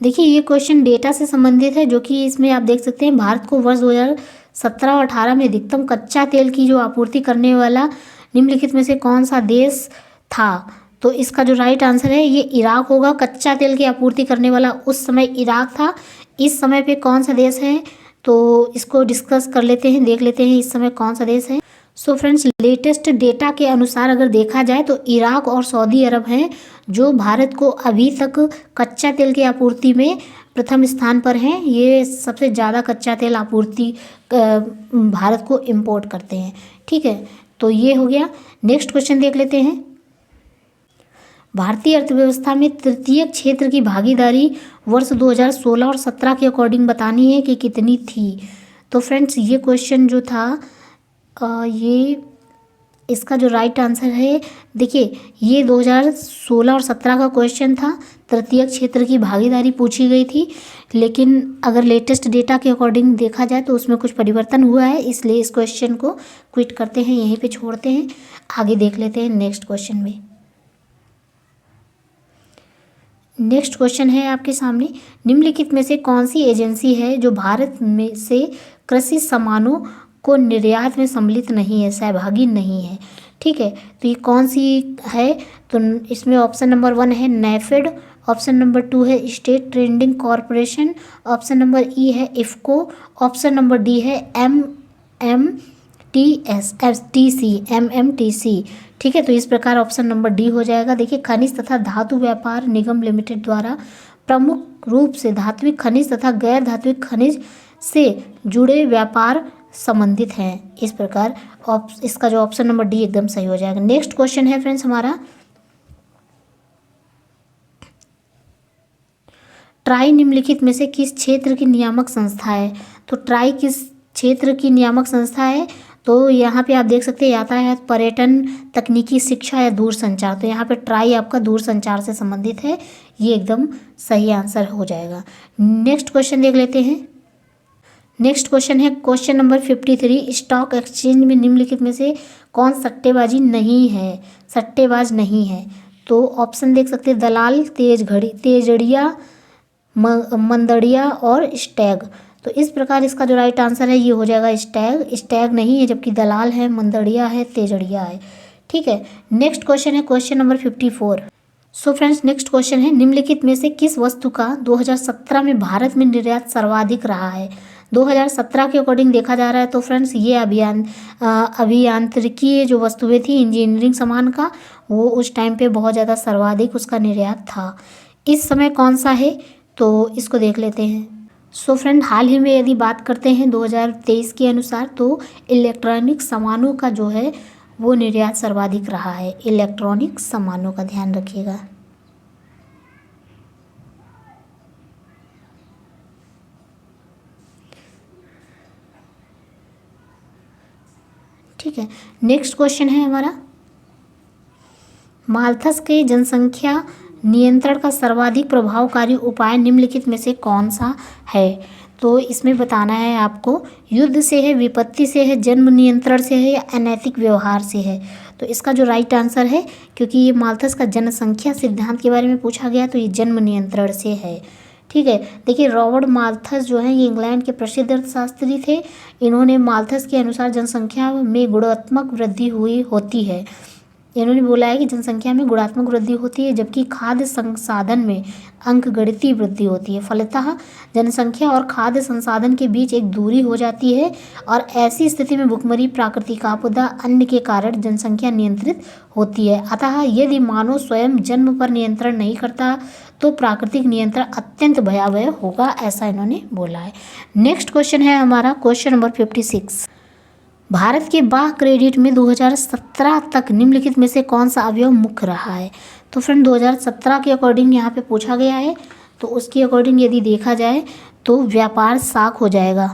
[SPEAKER 1] देखिए ये क्वेश्चन डेटा से संबंधित है, जो कि इसमें आप देख सकते हैं भारत को वर्ष 2017 और 18 में अधिकतम कच्चा तेल की जो आपूर्ति करने वाला निम्नलिखित में से कौन सा देश था? तो इसका जो राइट आंसर है ये इराक होगा। कच्चा तेल की आपूर्ति करने वाला उस समय इराक था। इस समय पे कौन सा देश है, तो इसको डिस्कस कर लेते हैं, देख लेते हैं इस समय कौन सा देश है। सो फ्रेंड्स, लेटेस्ट डेटा के अनुसार अगर देखा जाए तो इराक और सऊदी अरब हैं जो भारत को अभी तक कच्चा तेल की आपूर्ति में प्रथम स्थान पर हैं। ये सबसे ज़्यादा कच्चा तेल आपूर्ति भारत को इंपोर्ट करते हैं। ठीक है, तो ये हो गया। नेक्स्ट क्वेश्चन देख लेते हैं। भारतीय अर्थव्यवस्था में तृतीय क्षेत्र की भागीदारी वर्ष 2016 और 17 के अकॉर्डिंग बतानी है कि कितनी थी। तो फ्रेंड्स, ये क्वेश्चन जो था ये इसका जो राइट आंसर है, देखिए ये 2016 और 17 का क्वेश्चन था। तृतीय क्षेत्र की भागीदारी पूछी गई थी, लेकिन अगर लेटेस्ट डेटा के अकॉर्डिंग देखा जाए तो उसमें कुछ परिवर्तन हुआ है, इसलिए इस क्वेश्चन को क्विट करते हैं, यहीं पे छोड़ते हैं। आगे देख लेते हैं नेक्स्ट क्वेश्चन में। नेक्स्ट क्वेश्चन है आपके सामने, निम्नलिखित में से कौन सी एजेंसी है जो भारत में से कृषि सामानों को निर्यात में सम्मिलित नहीं है, सहभागी नहीं है। ठीक है, तो ये कौन सी है? तो इसमें ऑप्शन नंबर 1 है नेफेड, ऑप्शन नंबर 2 है state trading corporation, option number ई है इफ्को, ऑप्शन नंबर डी है एमएमटीसी। ठीक है, तो इस प्रकार ऑप्शन नंबर डी हो जाएगा। देखिए, खनिज तथा धातु व्यापार निगम लिमिटेड द्वारा प्रमुख रूप से धात्विक खनिज तथा गैर धात्विक खनिज से जुड़े व्यापार संबंधित हैं। इस प्रकार इसका जो ऑप्शन नंबर डी एकदम सही हो जाएगा। नेक्स्ट क्वेश्चन है फ्रेंड्स हमारा, ट्राई निम्नलिखित में से किस क्षेत्र की नियामक संस्था है? तो ट्राई किस क्षेत्र की नियामक संस्था है? तो यहाँ पे आप देख सकते हैं यातायात, पर्यटन, तकनीकी, शिक्षा या दूरसंचार। तो यहाँ पे ट्राई आपका दूरसंचार से संबंधित है, ये एकदम सही आंसर हो जाएगा। नेक्स्ट क्वेश्चन देख लेते हैं। नेक्स्ट क्वेश्चन है क्वेश्चन नंबर 53, स्टॉक एक्सचेंज में निम्नलिखित में से कौन सट्टेबाजी नहीं है, सट्टेबाज नहीं है? तो ऑप्शन देख सकते हैं दलाल, तेजड़िया, मंदड़िया और स्टैग। तो इस प्रकार इसका जो राइट आंसर है ये हो जाएगा स्टैग नहीं है, जबकि दलाल है, मंदड़िया है, तेजड़िया है। ठीक है, नेक्स्ट क्वेश्चन है question number 54। So friends, next question है निम्नलिखित में से किस वस्तु का 2017 में भारत में निर्यात सर्वाधिक रहा है? 2017 के अकॉर्डिंग देखा जा रहा है तो फ्रेंड्स ये अभियांत्रिकी जो वस्तुएं थी, इंजीनियरिंग सामान का, वो उस टाइम पे बहुत ज़्यादा सर्वाधिक उसका निर्यात था। इस समय कौन सा है? तो इसको देख लेते हैं। सो फ्रेंड, हाल ही में यदि बात करते हैं 2023 के अनुसार तो इलेक्ट्रॉनिक सामानों का जो है वो निर्यात सर्वाधिक रहा है। इलेक्ट्रॉनिक सामानों का ध्यान रखिएगा। ठीक है, नेक्स्ट क्वेश्चन है हमारा, माल्थस के जनसंख्या नियंत्रण का सर्वाधिक प्रभावकारी उपाय निम्नलिखित में से कौन सा है? तो इसमें बताना है आपको, युद्ध से है, विपत्ति से है, जन्म नियंत्रण से है या अनैतिक व्यवहार से है? तो इसका जो राइट आंसर है, क्योंकि ये माल्थस का जनसंख्या सिद्धांत के बारे में पूछा गया, तो ये जन्म नियंत्रण से है। ठीक है, देखिए रॉबर्ट माल्थस जो है ये इंग्लैंड के प्रसिद्ध अर्थशास्त्री थे। इन्होंने माल्थस के अनुसार जनसंख्या में गुणात्मक वृद्धि होती है। इन्होंने बोला है कि जनसंख्या में गुणात्मक वृद्धि होती है, जबकि खाद्य संसाधन में अंकगणितीय वृद्धि होती है। फलतः जनसंख्या और खाद्य संसाधन के बीच एक दूरी हो जाती है और ऐसी स्थिति में भुखमरी, प्राकृतिक आपदा, अन्न के कारण जनसंख्या नियंत्रित होती है। अतः यदि मानव स्वयं जन्म पर नियंत्रण नहीं करता तो प्राकृतिक नियंत्रण अत्यंत भयावह होगा, ऐसा इन्होंने बोला है। नेक्स्ट क्वेश्चन है हमारा क्वेश्चन नंबर 56, भारत के बाह्य क्रेडिट में 2017 तक निम्नलिखित में से कौन सा अवयव मुख्य रहा है? तो फ्रेंड 2017 के अकॉर्डिंग यहाँ पे पूछा गया है, तो उसके अकॉर्डिंग यदि देखा जाए तो व्यापार साख हो जाएगा।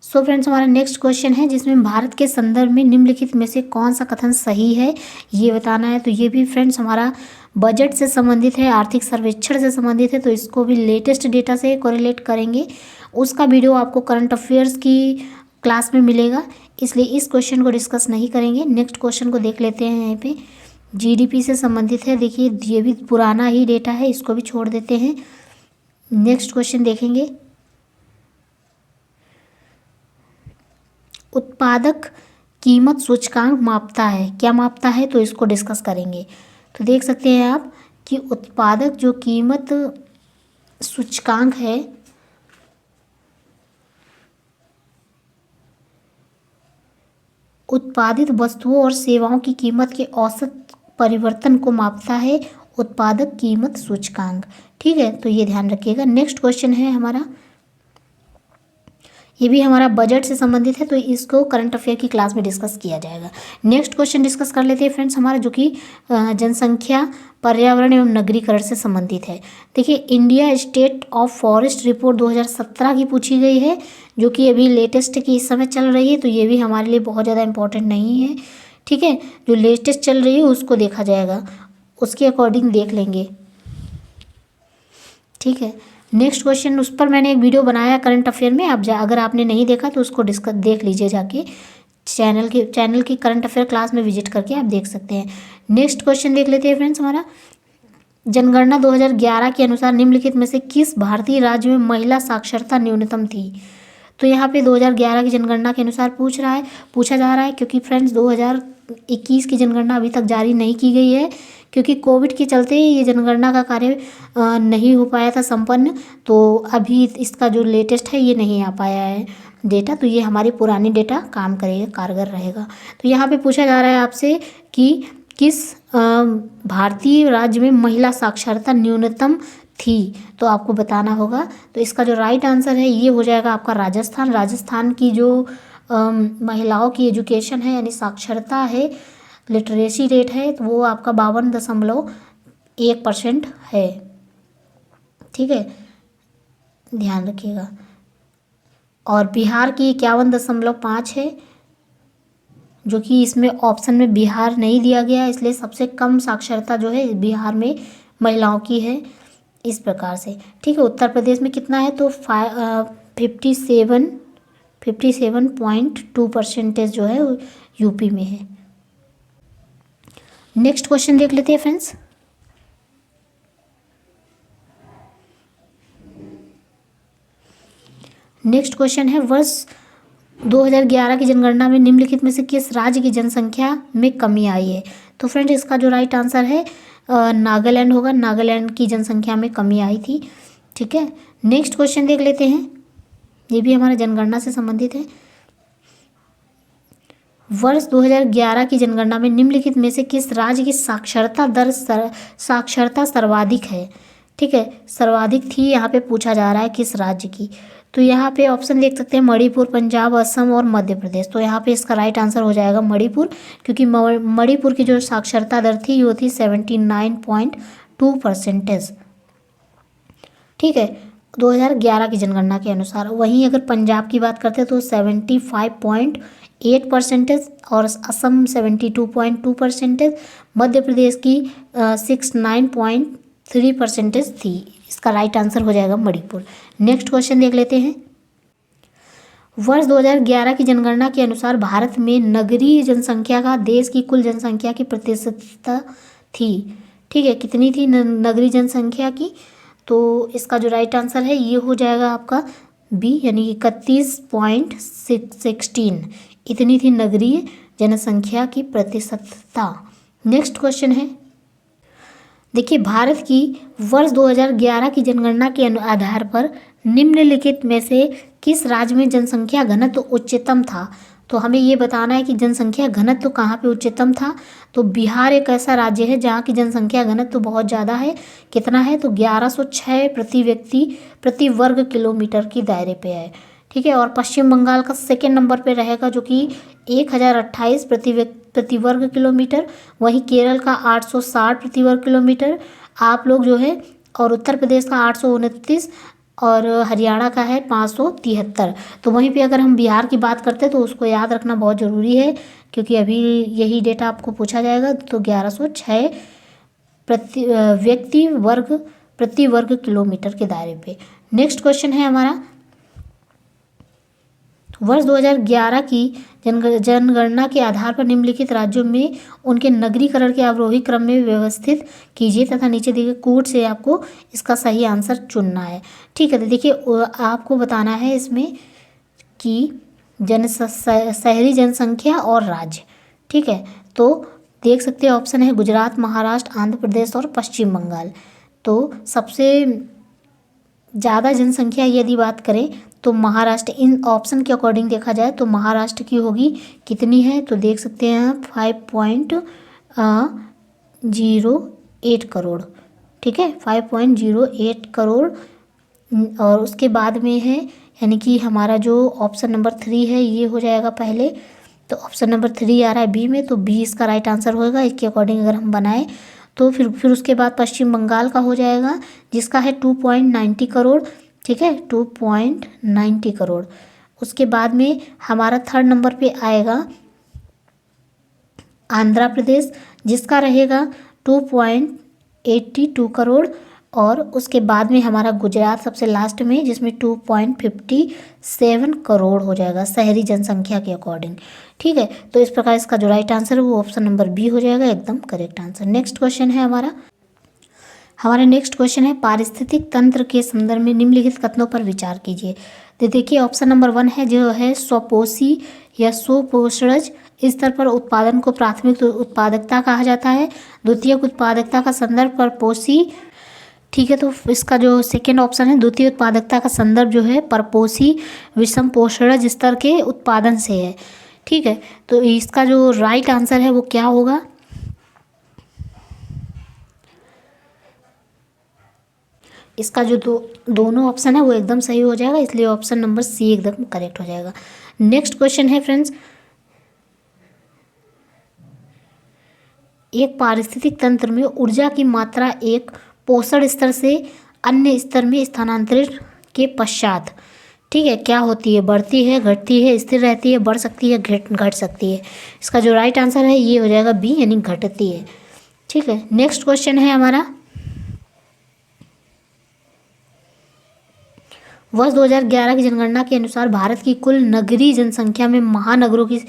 [SPEAKER 1] सो फ्रेंड्स, हमारा नेक्स्ट क्वेश्चन है जिसमें भारत के संदर्भ में निम्नलिखित में से कौन सा कथन सही है ये बताना है। तो ये भी फ्रेंड्स हमारा बजट से संबंधित है, आर्थिक सर्वेक्षण से संबंधित है, तो इसको भी लेटेस्ट डेटा से कोरिलेट करेंगे। उसका वीडियो आपको करंट अफेयर्स की क्लास में मिलेगा, इसलिए इस क्वेश्चन को डिस्कस नहीं करेंगे। नेक्स्ट क्वेश्चन को देख लेते हैं। यहाँ पे जीडीपी से संबंधित है, देखिए ये भी पुराना ही डेटा है, इसको भी छोड़ देते हैं। नेक्स्ट क्वेश्चन देखेंगे, उत्पादक कीमत सूचकांक मापता है, क्या मापता है? तो इसको डिस्कस करेंगे। तो देख सकते हैं आप कि उत्पादक जो कीमत सूचकांक है उत्पादित वस्तुओं और सेवाओं की कीमत के औसत परिवर्तन को मापता है उत्पादक कीमत सूचकांक। ठीक है, तो ये ध्यान रखिएगा। नेक्स्ट क्वेश्चन है हमारा, ये भी हमारा बजट से संबंधित है, तो इसको करंट अफेयर की क्लास में डिस्कस किया जाएगा। नेक्स्ट क्वेश्चन डिस्कस कर लेते हैं फ्रेंड्स हमारा, जो कि जनसंख्या, पर्यावरण एवं नगरीकरण से संबंधित है। देखिए, India state of forest report 2017 की पूछी गई है, जो कि अभी लेटेस्ट की इस समय चल रही है, तो ये भी हमारे लिए बहुत ज़्यादा इंपॉर्टेंट नहीं है। ठीक है, जो लेटेस्ट चल रही है उसको देखा जाएगा, उसके अकॉर्डिंग देख लेंगे। ठीक है, नेक्स्ट क्वेश्चन, उस पर मैंने एक वीडियो बनाया करंट अफेयर में, आप अगर आपने नहीं देखा तो उसको डिस्कस देख लीजिए, जाके चैनल की करंट अफेयर क्लास में विजिट करके आप देख सकते हैं। नेक्स्ट क्वेश्चन देख लेते हैं फ्रेंड्स हमारा, जनगणना 2011 के अनुसार निम्नलिखित में से किस भारतीय राज्य में महिला साक्षरता न्यूनतम थी। तो यहाँ पे 2011 की जनगणना के अनुसार पूछा जा रहा है, क्योंकि फ्रेंड्स 2021 की जनगणना अभी तक जारी नहीं की गई है, क्योंकि कोविड के चलते ये जनगणना का कार्य नहीं हो पाया था संपन्न, तो अभी इसका जो लेटेस्ट है ये नहीं आ पाया है डेटा, तो ये हमारी पुरानी डेटा काम करेगा, कारगर रहेगा। तो यहाँ पे पूछा जा रहा है आपसे कि किस भारतीय राज्य में महिला साक्षरता न्यूनतम थी, तो आपको बताना होगा। तो इसका जो राइट आंसर है ये हो जाएगा आपका राजस्थान। राजस्थान की जो महिलाओं की एजुकेशन है, यानी साक्षरता है, लिटरेसी रेट है, तो वो आपका 52.1% है। ठीक है, ध्यान रखिएगा। और बिहार की 51.5 है, जो कि इसमें ऑप्शन में बिहार नहीं दिया गया, इसलिए सबसे कम साक्षरता जो है बिहार में महिलाओं की है, इस प्रकार से। ठीक है, उत्तर प्रदेश में कितना है, तो 57.2% जो है यूपी में है। नेक्स्ट क्वेश्चन देख लेते हैं फ्रेंड्स, नेक्स्ट क्वेश्चन है, वर्ष 2011 की जनगणना में निम्नलिखित में से किस राज्य की जनसंख्या में कमी आई है। तो फ्रेंड्स इसका जो राइट आंसर है नागालैंड होगा, नागालैंड की जनसंख्या में कमी आई थी। ठीक है, नेक्स्ट क्वेश्चन देख लेते हैं, ये भी हमारा जनगणना से संबंधित है। वर्ष 2011 की जनगणना में निम्नलिखित में से किस राज्य की साक्षरता सर्वाधिक है। ठीक है, सर्वाधिक थी, यहाँ पे पूछा जा रहा है किस राज्य की। तो यहाँ पे ऑप्शन देख सकते हैं, मणिपुर, पंजाब, असम और मध्य प्रदेश। तो यहाँ पे इसका राइट आंसर हो जाएगा मणिपुर, क्योंकि मणिपुर की जो साक्षरता दर थी वो थी 79.2%। ठीक है, 2011 की जनगणना के अनुसार। वहीं अगर पंजाब की बात करते हैं तो 75.8% और असम 72.2%, मध्य प्रदेश की 69.3% थी। इसका राइट आंसर हो जाएगा मणिपुर। नेक्स्ट क्वेश्चन देख लेते हैं, वर्ष 2011 की जनगणना के अनुसार भारत में नगरीय जनसंख्या का देश की कुल जनसंख्या की प्रतिशतता थी। ठीक है, कितनी थी नगरीय जनसंख्या की, तो इसका जो राइट आंसर है ये हो जाएगा आपका बी, यानी 31.16 इतनी थी नगरीय जनसंख्या की प्रतिशतता। नेक्स्ट क्वेश्चन है, देखिए, भारत की वर्ष 2011 की जनगणना के आधार पर निम्नलिखित में से किस राज्य में जनसंख्या घनत्व उच्चतम था। तो हमें ये बताना है कि जनसंख्या घनत्व कहाँ पे उच्चतम था। तो बिहार एक ऐसा राज्य है जहाँ की जनसंख्या घनत्व बहुत ज़्यादा है। कितना है, तो 1106 प्रति व्यक्ति प्रति वर्ग किलोमीटर की दायरे पे है। ठीक है, और पश्चिम बंगाल का सेकेंड नंबर पे रहेगा, जो कि 1028 प्रति वर्ग किलोमीटर। वहीं केरल का 860 प्रति वर्ग किलोमीटर आप लोग जो है, और उत्तर प्रदेश का 829 और हरियाणा का है 573। तो वहीं पे अगर हम बिहार की बात करते हैं तो उसको याद रखना बहुत ज़रूरी है, क्योंकि अभी यही डेटा आपको पूछा जाएगा। तो 1106 व्यक्ति वर्ग प्रति वर्ग किलोमीटर के दायरे पे। नेक्स्ट क्वेश्चन है हमारा, वर्ष 2011 की जनगणना के आधार पर निम्नलिखित राज्यों में उनके नगरीकरण के अवरोही क्रम में व्यवस्थित कीजिए तथा नीचे दिए गए कोड से आपको इसका सही आंसर चुनना है। ठीक है, तो देखिए आपको बताना है इसमें कि शहरी जनसंख्या और राज्य। ठीक है, तो देख सकते हैं ऑप्शन है गुजरात, महाराष्ट्र, आंध्र प्रदेश और पश्चिम बंगाल। तो सबसे ज़्यादा जनसंख्या यदि बात करें तो महाराष्ट्र, इन ऑप्शन के अकॉर्डिंग देखा जाए तो महाराष्ट्र की होगी कितनी है, तो देख सकते हैं आप 5.08 करोड़। ठीक है, 5.08 करोड़। और उसके बाद में है, यानी कि हमारा जो ऑप्शन नंबर 3 है ये हो जाएगा पहले। तो ऑप्शन नंबर 3 आ रहा है बी में, तो बी इसका राइट आंसर होगा। इसके अकॉर्डिंग अगर हम बनाएं तो फिर उसके बाद पश्चिम बंगाल का हो जाएगा, जिसका है 2.90 करोड़। ठीक है, 2.90 करोड़। उसके बाद में हमारा थर्ड नंबर पे आएगा आंध्र प्रदेश, जिसका रहेगा 2.82 करोड़। और उसके बाद में हमारा गुजरात सबसे लास्ट में, जिसमें 2.57 करोड़ हो जाएगा शहरी जनसंख्या के अकॉर्डिंग। ठीक है, तो इस प्रकार इसका जो राइट आंसर है वो ऑप्शन नंबर बी हो जाएगा, एकदम करेक्ट आंसर। नेक्स्ट क्वेश्चन है हमारा नेक्स्ट क्वेश्चन है, पारिस्थितिक तंत्र के संदर्भ में निम्नलिखित कथनों पर विचार कीजिए। तो देखिए ऑप्शन नंबर 1 है जो है स्वपोषी या स्वपोषज स्तर पर उत्पादन को प्राथमिक उत्पादकता कहा जाता है। द्वितीयक उत्पादकता का संदर्भ परपोषी। ठीक है, तो इसका जो सेकेंड ऑप्शन है, द्वितीय उत्पादकता का संदर्भ जो है परपोषी विषम पोषणज स्तर के उत्पादन से है। ठीक है, तो इसका जो राइट आंसर है वो क्या होगा, इसका जो दोनों ऑप्शन है वो एकदम सही हो जाएगा, इसलिए ऑप्शन नंबर सी एकदम करेक्ट हो जाएगा। नेक्स्ट क्वेश्चन है फ्रेंड्स, एक पारिस्थितिक तंत्र में ऊर्जा की मात्रा एक पोषण स्तर से अन्य स्तर में स्थानांतरित के पश्चात, ठीक है, क्या होती है, बढ़ती है, घटती है, स्थिर रहती है, बढ़ सकती है, घट सकती है। इसका जो राइट आंसर है ये हो जाएगा बी, यानी घटती है। ठीक है, नेक्स्ट क्वेश्चन है हमारा, वर्ष 2011 की जनगणना के अनुसार भारत की कुल नगरीय जनसंख्या में महानगरों की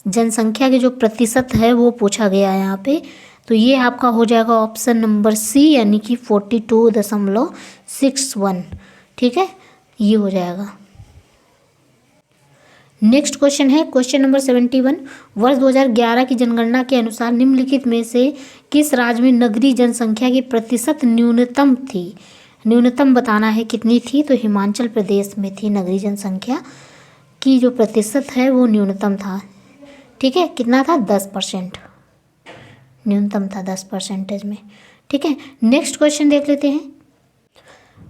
[SPEAKER 1] जनसंख्या के जो प्रतिशत है वो पूछा गया है यहाँ पे। तो ये आपका हो जाएगा ऑप्शन नंबर सी, यानी कि 42.61। ठीक है, ये हो जाएगा। नेक्स्ट क्वेश्चन है क्वेश्चन नंबर 71, वर्ष 2011 की जनगणना के अनुसार निम्नलिखित में से किस राज्य में नगरीय जनसंख्या की प्रतिशत न्यूनतम थी। न्यूनतम बताना है कितनी थी, तो हिमाचल प्रदेश में थी नगरीय जनसंख्या की जो प्रतिशत है वो न्यूनतम था। ठीक है, कितना था, 10%, न्यूनतम था 10% में। ठीक है, नेक्स्ट क्वेश्चन देख लेते हैं,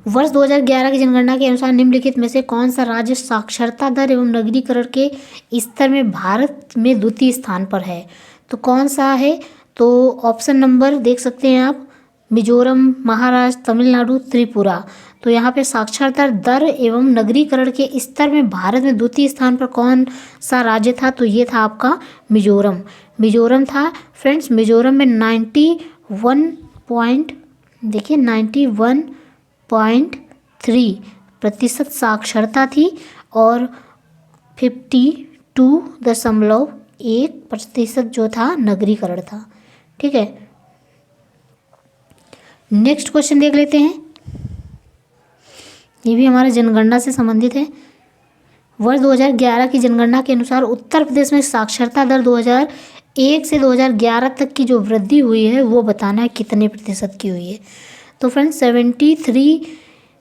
[SPEAKER 1] वर्ष 2011 की जनगणना के अनुसार निम्नलिखित में से कौन सा राज्य साक्षरता दर एवं नगरीकरण के स्तर में भारत में द्वितीय स्थान पर है। तो कौन सा है, तो ऑप्शन नंबर देख सकते हैं आप, मिजोरम, महाराष्ट्र, तमिलनाडु, त्रिपुरा। तो यहाँ पे साक्षरता दर एवं नगरीकरण के स्तर में भारत में द्वितीय स्थान पर कौन सा राज्य था, तो ये था आपका मिजोरम। मिजोरम था फ्रेंड्स। मिजोरम में 91.3% साक्षरता थी और 52.1% जो था नगरीकरण था। ठीक है, नेक्स्ट क्वेश्चन देख लेते हैं, ये भी हमारा जनगणना से संबंधित है। वर्ष 2011 की जनगणना के अनुसार उत्तर प्रदेश में साक्षरता दर 2001 से 2011 तक की जो वृद्धि हुई है वो बताना है कितने प्रतिशत की हुई है। तो फ्रेंड्स 73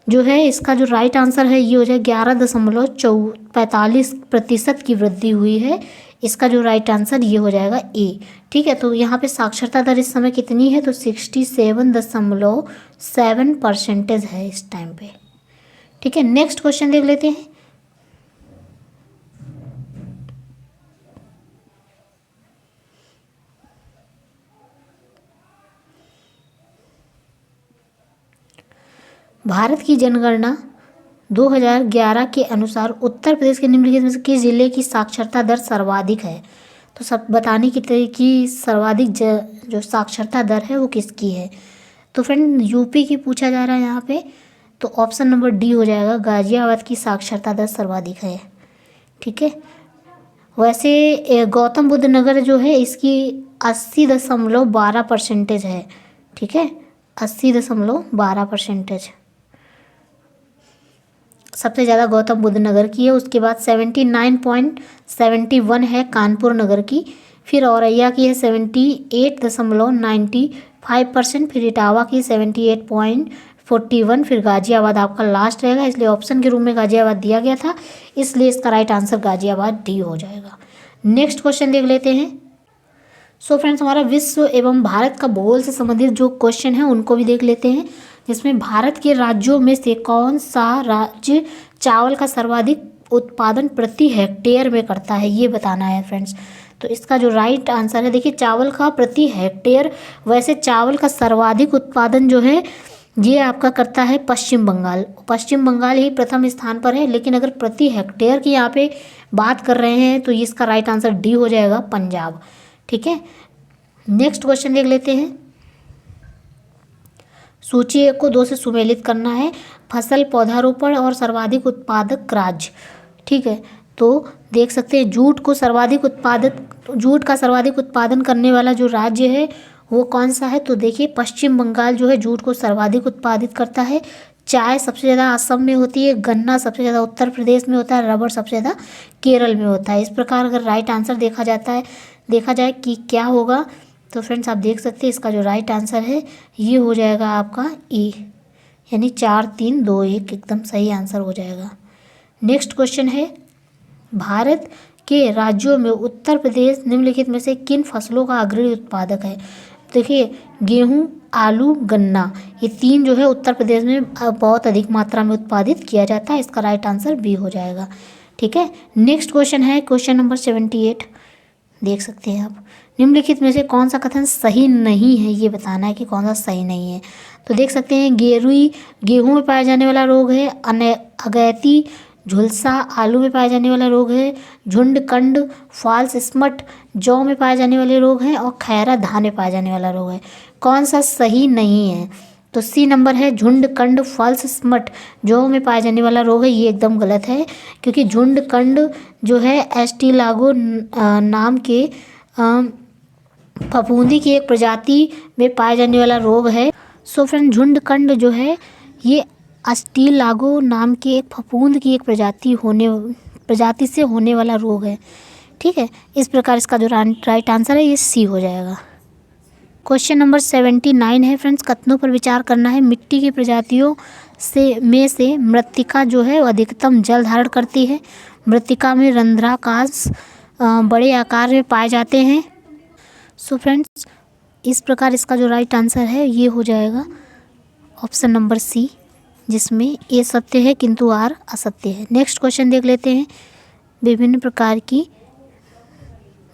[SPEAKER 1] जो है इसका जो राइट आंसर है ये हो जाए 11.45% की वृद्धि हुई है। इसका जो राइट आंसर ये हो जाएगा ए। ठीक है, तो यहाँ पे साक्षरता दर इस समय कितनी है, तो 67.7% है इस टाइम पे। ठीक है, नेक्स्ट क्वेश्चन देख लेते हैं, भारत की जनगणना 2011 के अनुसार उत्तर प्रदेश के निम्नलिखित में से किस जिले की साक्षरता दर सर्वाधिक है। तो सब बताने की सर्वाधिक जो साक्षरता दर है वो किसकी है। तो फ्रेंड यूपी की पूछा जा रहा है यहाँ पे, तो ऑप्शन नंबर डी हो जाएगा, गाजियाबाद की साक्षरता दर सर्वाधिक है। ठीक है, वैसे गौतम बुद्ध नगर जो है इसकी 80.12% है। ठीक है, 80.12% सबसे ज़्यादा गौतम बुद्ध नगर की है। उसके बाद 79.71 है कानपुर नगर की, फिर औरैया की है 78.95%, फिर इटावा की 41, फिर गाजियाबाद आपका लास्ट रहेगा, इसलिए ऑप्शन के रूप में गाजियाबाद दिया गया था, इसलिए इसका राइट आंसर गाजियाबाद डी हो जाएगा। नेक्स्ट क्वेश्चन देख लेते हैं। सो फ्रेंड्स, हमारा विश्व एवं भारत का भूगोल से संबंधित जो क्वेश्चन है उनको भी देख लेते हैं, जिसमें भारत के राज्यों में से कौन सा राज्य चावल का सर्वाधिक उत्पादन प्रति हेक्टेयर में करता है, ये बताना है फ्रेंड्स। तो इसका जो राइट आंसर है, देखिए चावल का प्रति हेक्टेयर, वैसे चावल का सर्वाधिक उत्पादन जो है ये आपका करता है पश्चिम बंगाल। पश्चिम बंगाल ही प्रथम स्थान पर है, लेकिन अगर प्रति हेक्टेयर की यहाँ पे बात कर रहे हैं तो इसका राइट आंसर डी हो जाएगा, पंजाब। ठीक है, नेक्स्ट क्वेश्चन देख लेते हैं। सूची 1 को 2 से सुमेलित करना है। फसल, पौधारोपण और सर्वाधिक उत्पादक राज्य। ठीक है, तो देख सकते हैं जूट का सर्वाधिक उत्पादन करने वाला जो राज्य है वो कौन सा है, तो देखिए पश्चिम बंगाल जो है जूट को सर्वाधिक उत्पादित करता है। चाय सबसे ज़्यादा असम में होती है, गन्ना सबसे ज़्यादा उत्तर प्रदेश में होता है, रबर सबसे ज़्यादा केरल में होता है। इस प्रकार अगर राइट आंसर देखा जाए कि क्या होगा, तो फ्रेंड्स आप देख सकते हैं इसका जो राइट आंसर है ये हो जाएगा आपका ए, यानी 4, 3, 2, 1 एकदम सही आंसर हो जाएगा। नेक्स्ट क्वेश्चन है, भारत के राज्यों में उत्तर प्रदेश निम्नलिखित में से किन फसलों का अग्रणी उत्पादक है। देखिए गेहूं, आलू, गन्ना, ये 3 जो है उत्तर प्रदेश में बहुत अधिक मात्रा में उत्पादित किया जाता है। इसका राइट आंसर बी हो जाएगा। ठीक है, नेक्स्ट क्वेश्चन है क्वेश्चन नंबर 78, देख सकते हैं आप। निम्नलिखित में से कौन सा कथन सही नहीं है, ये बताना है कि कौन सा सही नहीं है। तो देख सकते हैं गेहूं में पाया जाने वाला रोग है, अगैती झुलसा आलू में पाया जाने वाला रोग है, झुंडकंड फॉल्स स्मट जौ में पाए जाने वाले रोग हैं, और खैरा धान में पाया जाने वाला रोग है। कौन सा सही नहीं है, तो सी नंबर है झुंडकंड फॉल्स स्मट जौ में पाया जाने वाला रोग है, ये एकदम गलत है, क्योंकि झुंडकंड जो है एस्टिलागो नाम के फफूंदी की एक प्रजाति में पाए जाने वाला रोग है। सो फ्रेंड, झुंडकंड जो है ये अस्टिलागो नाम के एक फफूंद की एक प्रजाति से होने वाला रोग है। ठीक है, इस प्रकार इसका जो राइट आंसर है ये सी हो जाएगा। क्वेश्चन नंबर 79 है फ्रेंड्स, कथनों पर विचार करना है। मिट्टी की प्रजातियों में से मृत्तिका जो है वो अधिकतम जल धारण करती है। मृत्तिका में रंध्राकाश बड़े आकार में पाए जाते हैं। सो फ्रेंड्स, इस प्रकार इसका जो राइट आंसर है ये हो जाएगा ऑप्शन नंबर सी, जिसमें ए सत्य है किंतु आर असत्य है। नेक्स्ट क्वेश्चन देख लेते हैं। विभिन्न प्रकार की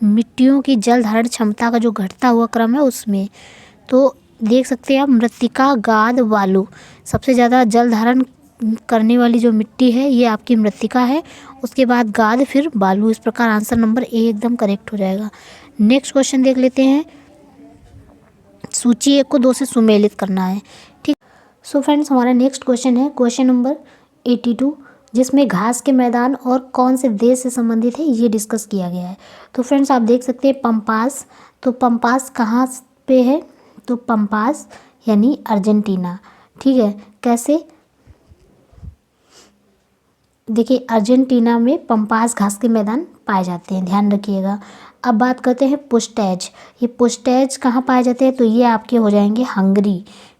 [SPEAKER 1] मिट्टियों की जल धारण क्षमता का जो घटता हुआ क्रम है उसमें, तो देख सकते हैं आप मृत्तिका, गाद, बालू, सबसे ज़्यादा जल धारण करने वाली जो मिट्टी है ये आपकी मृत्तिका है, उसके बाद गाद, फिर बालू। इस प्रकार आंसर नंबर ए एकदम करेक्ट हो जाएगा। नेक्स्ट क्वेश्चन देख लेते हैं। सूची 1 को 2 से सुमेलित करना है। ठीक, सो फ्रेंड्स हमारा नेक्स्ट क्वेश्चन है क्वेश्चन नंबर 82, जिसमें घास के मैदान और कौन से देश से संबंधित है ये डिस्कस किया गया है। तो फ्रेंड्स आप देख सकते हैं पंपास, तो पंपास कहाँ पे है, तो पंपास यानी अर्जेंटीना। ठीक है, कैसे, देखिए अर्जेंटीना में पंपास घास के मैदान पाए जाते हैं, ध्यान रखिएगा। अब बात करते हैं पुस्टैज। ये पुस्टैज कहाँ पाए जाते हैं, तो ये आपके हो जाएंगे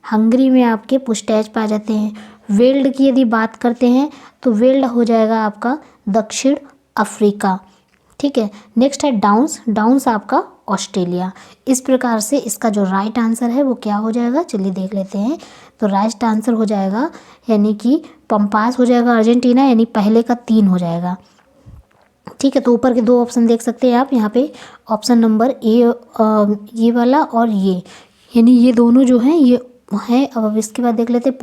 [SPEAKER 1] हंगरी में आपके पुस्टैज पाए जाते हैं। वेल्ड की यदि बात करते हैं तो वेल्ड हो जाएगा आपका दक्षिण अफ्रीका। ठीक है, नेक्स्ट है डाउन्स आपका ऑस्ट्रेलिया। इस प्रकार से इसका जो राइट आंसर है वो क्या हो जाएगा, चलिए देख लेते हैं। तो राइट आंसर हो जाएगा यानी कि पंपास हो जाएगा अर्जेंटीना, यानी पहले का 3 हो जाएगा। ठीक है, तो ऊपर के 2 ऑप्शन देख सकते हैं आप यहाँ पे, ऑप्शन नंबर ए ये वाला और ये, यानी ये दोनों जो हैं ये हैं। अब इसके बाद देख लेते हैं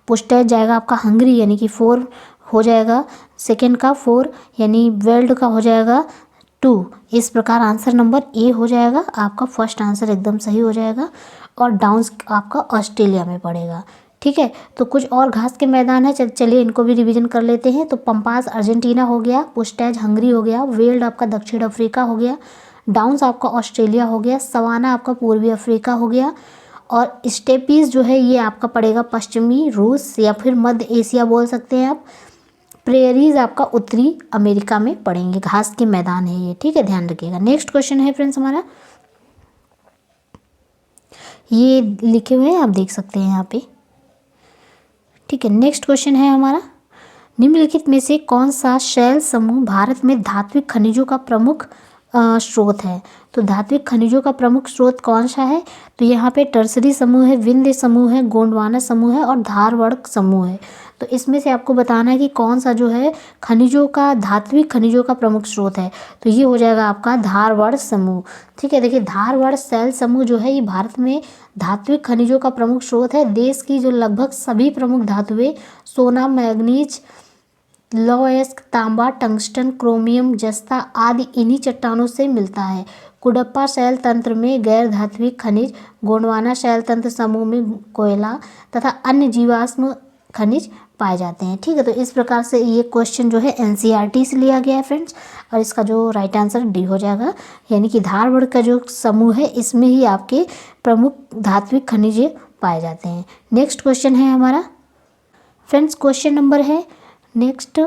[SPEAKER 1] पुस्टैज जाएगा आपका हंगरी, यानी कि 4 हो जाएगा, सेकेंड का 4 यानी वेल्ड का हो जाएगा 2। इस प्रकार आंसर नंबर ए हो जाएगा आपका, फर्स्ट आंसर एकदम सही हो जाएगा। और डाउन्स आपका ऑस्ट्रेलिया में पड़ेगा। ठीक है, तो कुछ और घास के मैदान है, चलिए इनको भी रिवीजन कर लेते हैं। तो पंपास अर्जेंटीना हो गया, पुस्टैज हंगरी हो गया, वेल्ड आपका दक्षिण अफ्रीका हो गया, डाउन्स आपका ऑस्ट्रेलिया हो गया, सवाना आपका पूर्वी अफ्रीका हो गया, और स्टेपीज जो है ये आपका पड़ेगा पश्चिमी रूस या फिर मध्य एशिया बोल सकते हैं आप। प्रेरीज आपका उत्तरी अमेरिका में पड़ेंगे, घास के मैदान है ये। ठीक है, ध्यान रखिएगा। नेक्स्ट क्वेश्चन है फ्रेंड्स हमारा, ये लिखे हुए हैं आप देख सकते हैं यहाँ पे, ठीक है, नेक्स्ट क्वेश्चन है हमारा, निम्नलिखित में से कौन सा शैल समूह भारत में धात्विक खनिजों का प्रमुख स्रोत है। तो धात्विक खनिजों का प्रमुख स्रोत कौन सा है, तो यहाँ पे टर्सरी समूह है, विंध्य समूह है, गोंडवाना समूह है और धारवाड़ समूह है। तो इसमें से आपको बताना है कि कौन सा जो है खनिजों का, धात्विक खनिजों का प्रमुख स्रोत है। तो ये हो जाएगा आपका धारवाड़ समूह। ठीक है, देखिए धारवाड़ शैल समूह जो है ये भारत में धात्विक खनिजों का प्रमुख स्रोत है। देश की जो लगभग सभी प्रमुख धातुएं सोना, मैग्नीज, लौह, तांबा, टंगस्टन, क्रोमियम, जस्ता आदि इन्हीं चट्टानों से मिलता है। कुडप्पा शैल तंत्र में गैर धात्विक खनिज, गोंडवाना शैल तंत्र समूह में कोयला तथा अन्य जीवाश्म खनिज पाए जाते हैं। ठीक है, तो इस प्रकार से ये क्वेश्चन जो है एनसीईआरटी से लिया गया है फ्रेंड्स, और इसका जो राइट आंसर डी हो जाएगा, यानी कि धारवाड़ का जो समूह है इसमें ही आपके प्रमुख धात्विक खनिज पाए जाते हैं। नेक्स्ट क्वेश्चन है हमारा फ्रेंड्स, क्वेश्चन नंबर है नेक्स्ट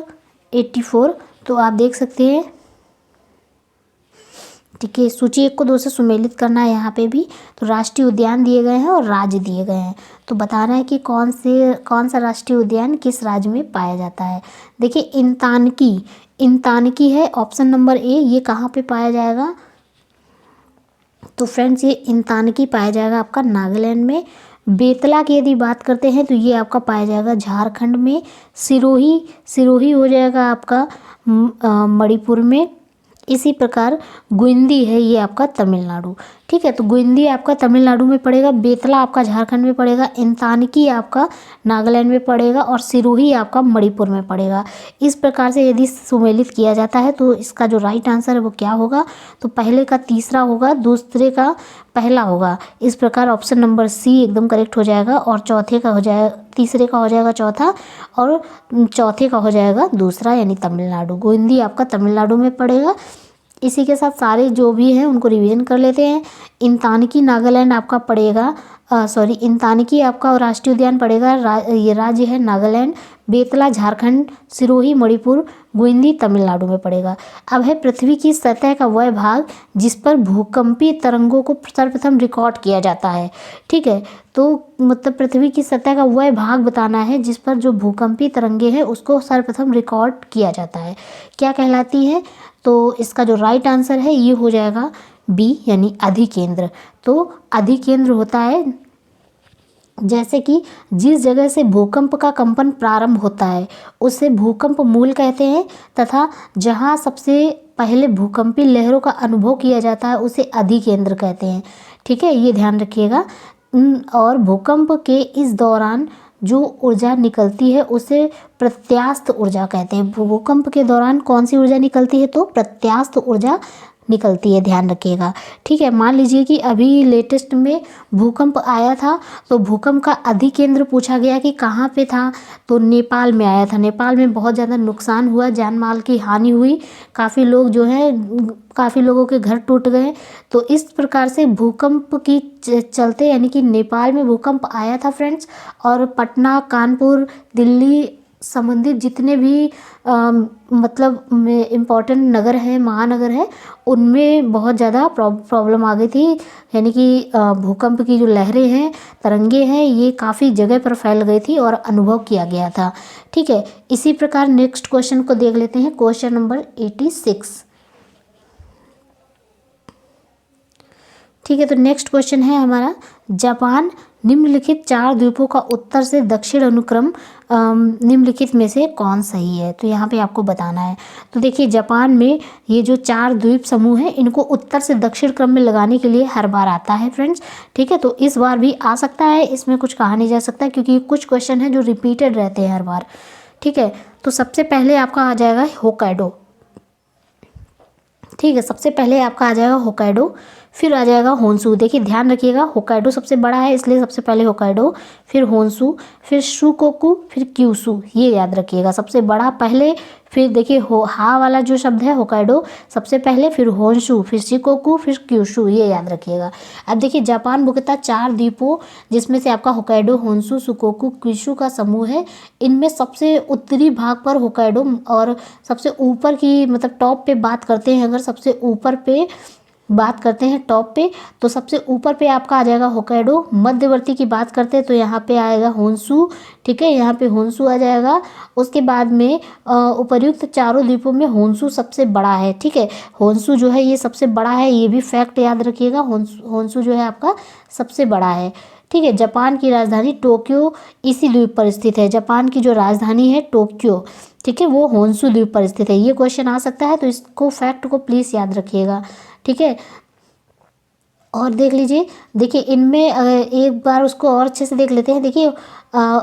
[SPEAKER 1] 84। तो आप देख सकते हैं, ठीक है, सूची 1 को 2 से सुमेलित करना है यहाँ पे भी। तो राष्ट्रीय उद्यान दिए गए हैं और राज्य दिए गए हैं, तो बताना है कि कौन सा राष्ट्रीय उद्यान किस राज्य में पाया जाता है। देखिए इंतानकी है ऑप्शन नंबर ए, ये कहाँ पे पाया जाएगा, तो फ्रेंड्स ये इंतानकी पाया जाएगा आपका नागालैंड में। बेतला की यदि बात करते हैं तो ये आपका पाया जाएगा झारखंड में। सिरोही हो जाएगा आपका मणिपुर में। इसी प्रकार गुइंदी है ये आपका तमिलनाडु। ठीक है, तो गुइंदी आपका तमिलनाडु में पड़ेगा, बेतला आपका झारखंड में पड़ेगा, इंतानकी आपका नागालैंड में पड़ेगा और सिरोही आपका मणिपुर में पड़ेगा। इस प्रकार से यदि सुमेलित किया जाता है तो इसका जो राइट आंसर है वो क्या होगा, तो पहले का तीसरा होगा, दूसरे का पहला होगा। इस प्रकार ऑप्शन नंबर सी एकदम करेक्ट हो जाएगा, और चौथे का हो जाएगा, तीसरे का हो जाएगा चौथा, और चौथे का हो जाएगा दूसरा, यानी तमिलनाडु। गोविंदी आपका तमिलनाडु में पड़ेगा। इसी के साथ सारे जो भी हैं उनको रिवीजन कर लेते हैं। इंतानकी नागालैंड आपका पड़ेगा, इंतानकी आपका राष्ट्रीय उद्यान पड़ेगा, ये राज्य है नागालैंड। बेतला झारखंड, सिरोही मणिपुर, गुइंदी तमिलनाडु में पड़ेगा। अब है पृथ्वी की सतह का वह भाग जिस पर भूकंपीय तरंगों को सर्वप्रथम रिकॉर्ड किया जाता है। ठीक है, तो मतलब पृथ्वी की सतह का वह भाग बताना है जिस पर जो भूकंपीय तरंगे हैं उसको सर्वप्रथम रिकॉर्ड किया जाता है, क्या कहलाती है। तो इसका जो राइट आंसर है ये हो जाएगा बी, यानी अधिकेंद्र। तो अधिकेंद्र होता है जैसे कि जिस जगह से भूकंप का कंपन प्रारंभ होता है उसे भूकंप मूल कहते हैं, तथा जहां सबसे पहले भूकंपी लहरों का अनुभव किया जाता है उसे अधिकेंद्र कहते हैं। ठीक है, ये ध्यान रखिएगा। और भूकंप के इस दौरान जो ऊर्जा निकलती है उसे प्रत्यास्थ ऊर्जा कहते हैं। भूकंप के दौरान कौन सी ऊर्जा निकलती है, तो प्रत्यास्थ ऊर्जा निकलती है, ध्यान रखिएगा। ठीक है, मान लीजिए कि अभी लेटेस्ट में भूकंप आया था, तो भूकंप का अधिकेंद्र पूछा गया कि कहाँ पे था, तो नेपाल में आया था। नेपाल में बहुत ज़्यादा नुकसान हुआ, जान माल की हानि हुई, काफ़ी लोग जो हैं, काफ़ी लोगों के घर टूट गए। तो इस प्रकार से भूकंप की चलते, यानी कि नेपाल में भूकंप आया था फ्रेंड्स, और पटना, कानपुर, दिल्ली संबंधित जितने भी मतलब इम्पॉर्टेंट नगर हैं, महानगर हैं, उनमें बहुत ज़्यादा प्रॉब्लम आ गई थी। यानी कि भूकंप की जो लहरें हैं, तरंगे हैं, ये काफ़ी जगह पर फैल गई थी और अनुभव किया गया था। ठीक है, इसी प्रकार नेक्स्ट क्वेश्चन को देख लेते हैं, क्वेश्चन नंबर 86। ठीक है, तो नेक्स्ट क्वेश्चन है हमारा, जापान निम्नलिखित 4 द्वीपों का उत्तर से दक्षिण अनुक्रम निम्नलिखित में से कौन सही है। तो यहाँ पे आपको बताना है। तो देखिए जापान में ये जो 4 द्वीप समूह हैं इनको उत्तर से दक्षिण क्रम में लगाने के लिए हर बार आता है फ्रेंड्स। ठीक है, तो इस बार भी आ सकता है, इसमें कुछ कहा नहीं जा सकता क्योंकि कुछ क्वेश्चन हैं जो रिपीटेड रहते हैं हर बार। ठीक है, तो सबसे पहले आपका आ जाएगा होक्काइडो। ठीक है, सबसे पहले आपका आ जाएगा होक्काइडो, फिर आ जाएगा होन्शु। देखिए ध्यान रखिएगा, होक्काइडो सबसे बड़ा है इसलिए सबसे पहले होक्काइडो, फिर होन्शु, फिर शुकोकु, फिर क्यूशु, ये याद रखिएगा। सबसे बड़ा पहले, फिर देखिए हा वाला जो शब्द है होक्काइडो सबसे पहले, फिर होन्शु, फिर शिकोकु, फिर क्यूशु, ये याद रखिएगा। अब देखिए जापान मुख्यतः 4 द्वीपों जिसमें से आपका होक्काइडो, होन्शु, शिकोकु, क्यूशु का समूह है। इनमें सबसे उत्तरी भाग पर होक्काइडो, और सबसे ऊपर की मतलब टॉप पे बात करते हैं अगर, सबसे ऊपर पे बात करते हैं टॉप पे, तो सबसे ऊपर पे आपका आ जाएगा होक्काइडो। मध्यवर्ती की बात करते हैं तो यहाँ पे आएगा होन्शु, ठीक है, यहाँ पे होन्शु आ जाएगा। उसके बाद में उपर्युक्त चारों द्वीपों में होन्शु सबसे बड़ा है, ठीक है। होन्शु जो है ये सबसे बड़ा है, ये भी फैक्ट याद रखिएगा। होन्शु जो है आपका सबसे बड़ा है, ठीक है। जापान की राजधानी टोक्यो इसी द्वीप पर स्थित है। जापान की जो राजधानी है टोक्यो, ठीक है, वो होन्शु द्वीप पर स्थित है। ये क्वेश्चन आ सकता है, तो इसको फैक्ट को प्लीज़ याद रखिएगा, ठीक है। और देख लीजिए, देखिए इनमें एक बार उसको और अच्छे से देख लेते हैं। देखिए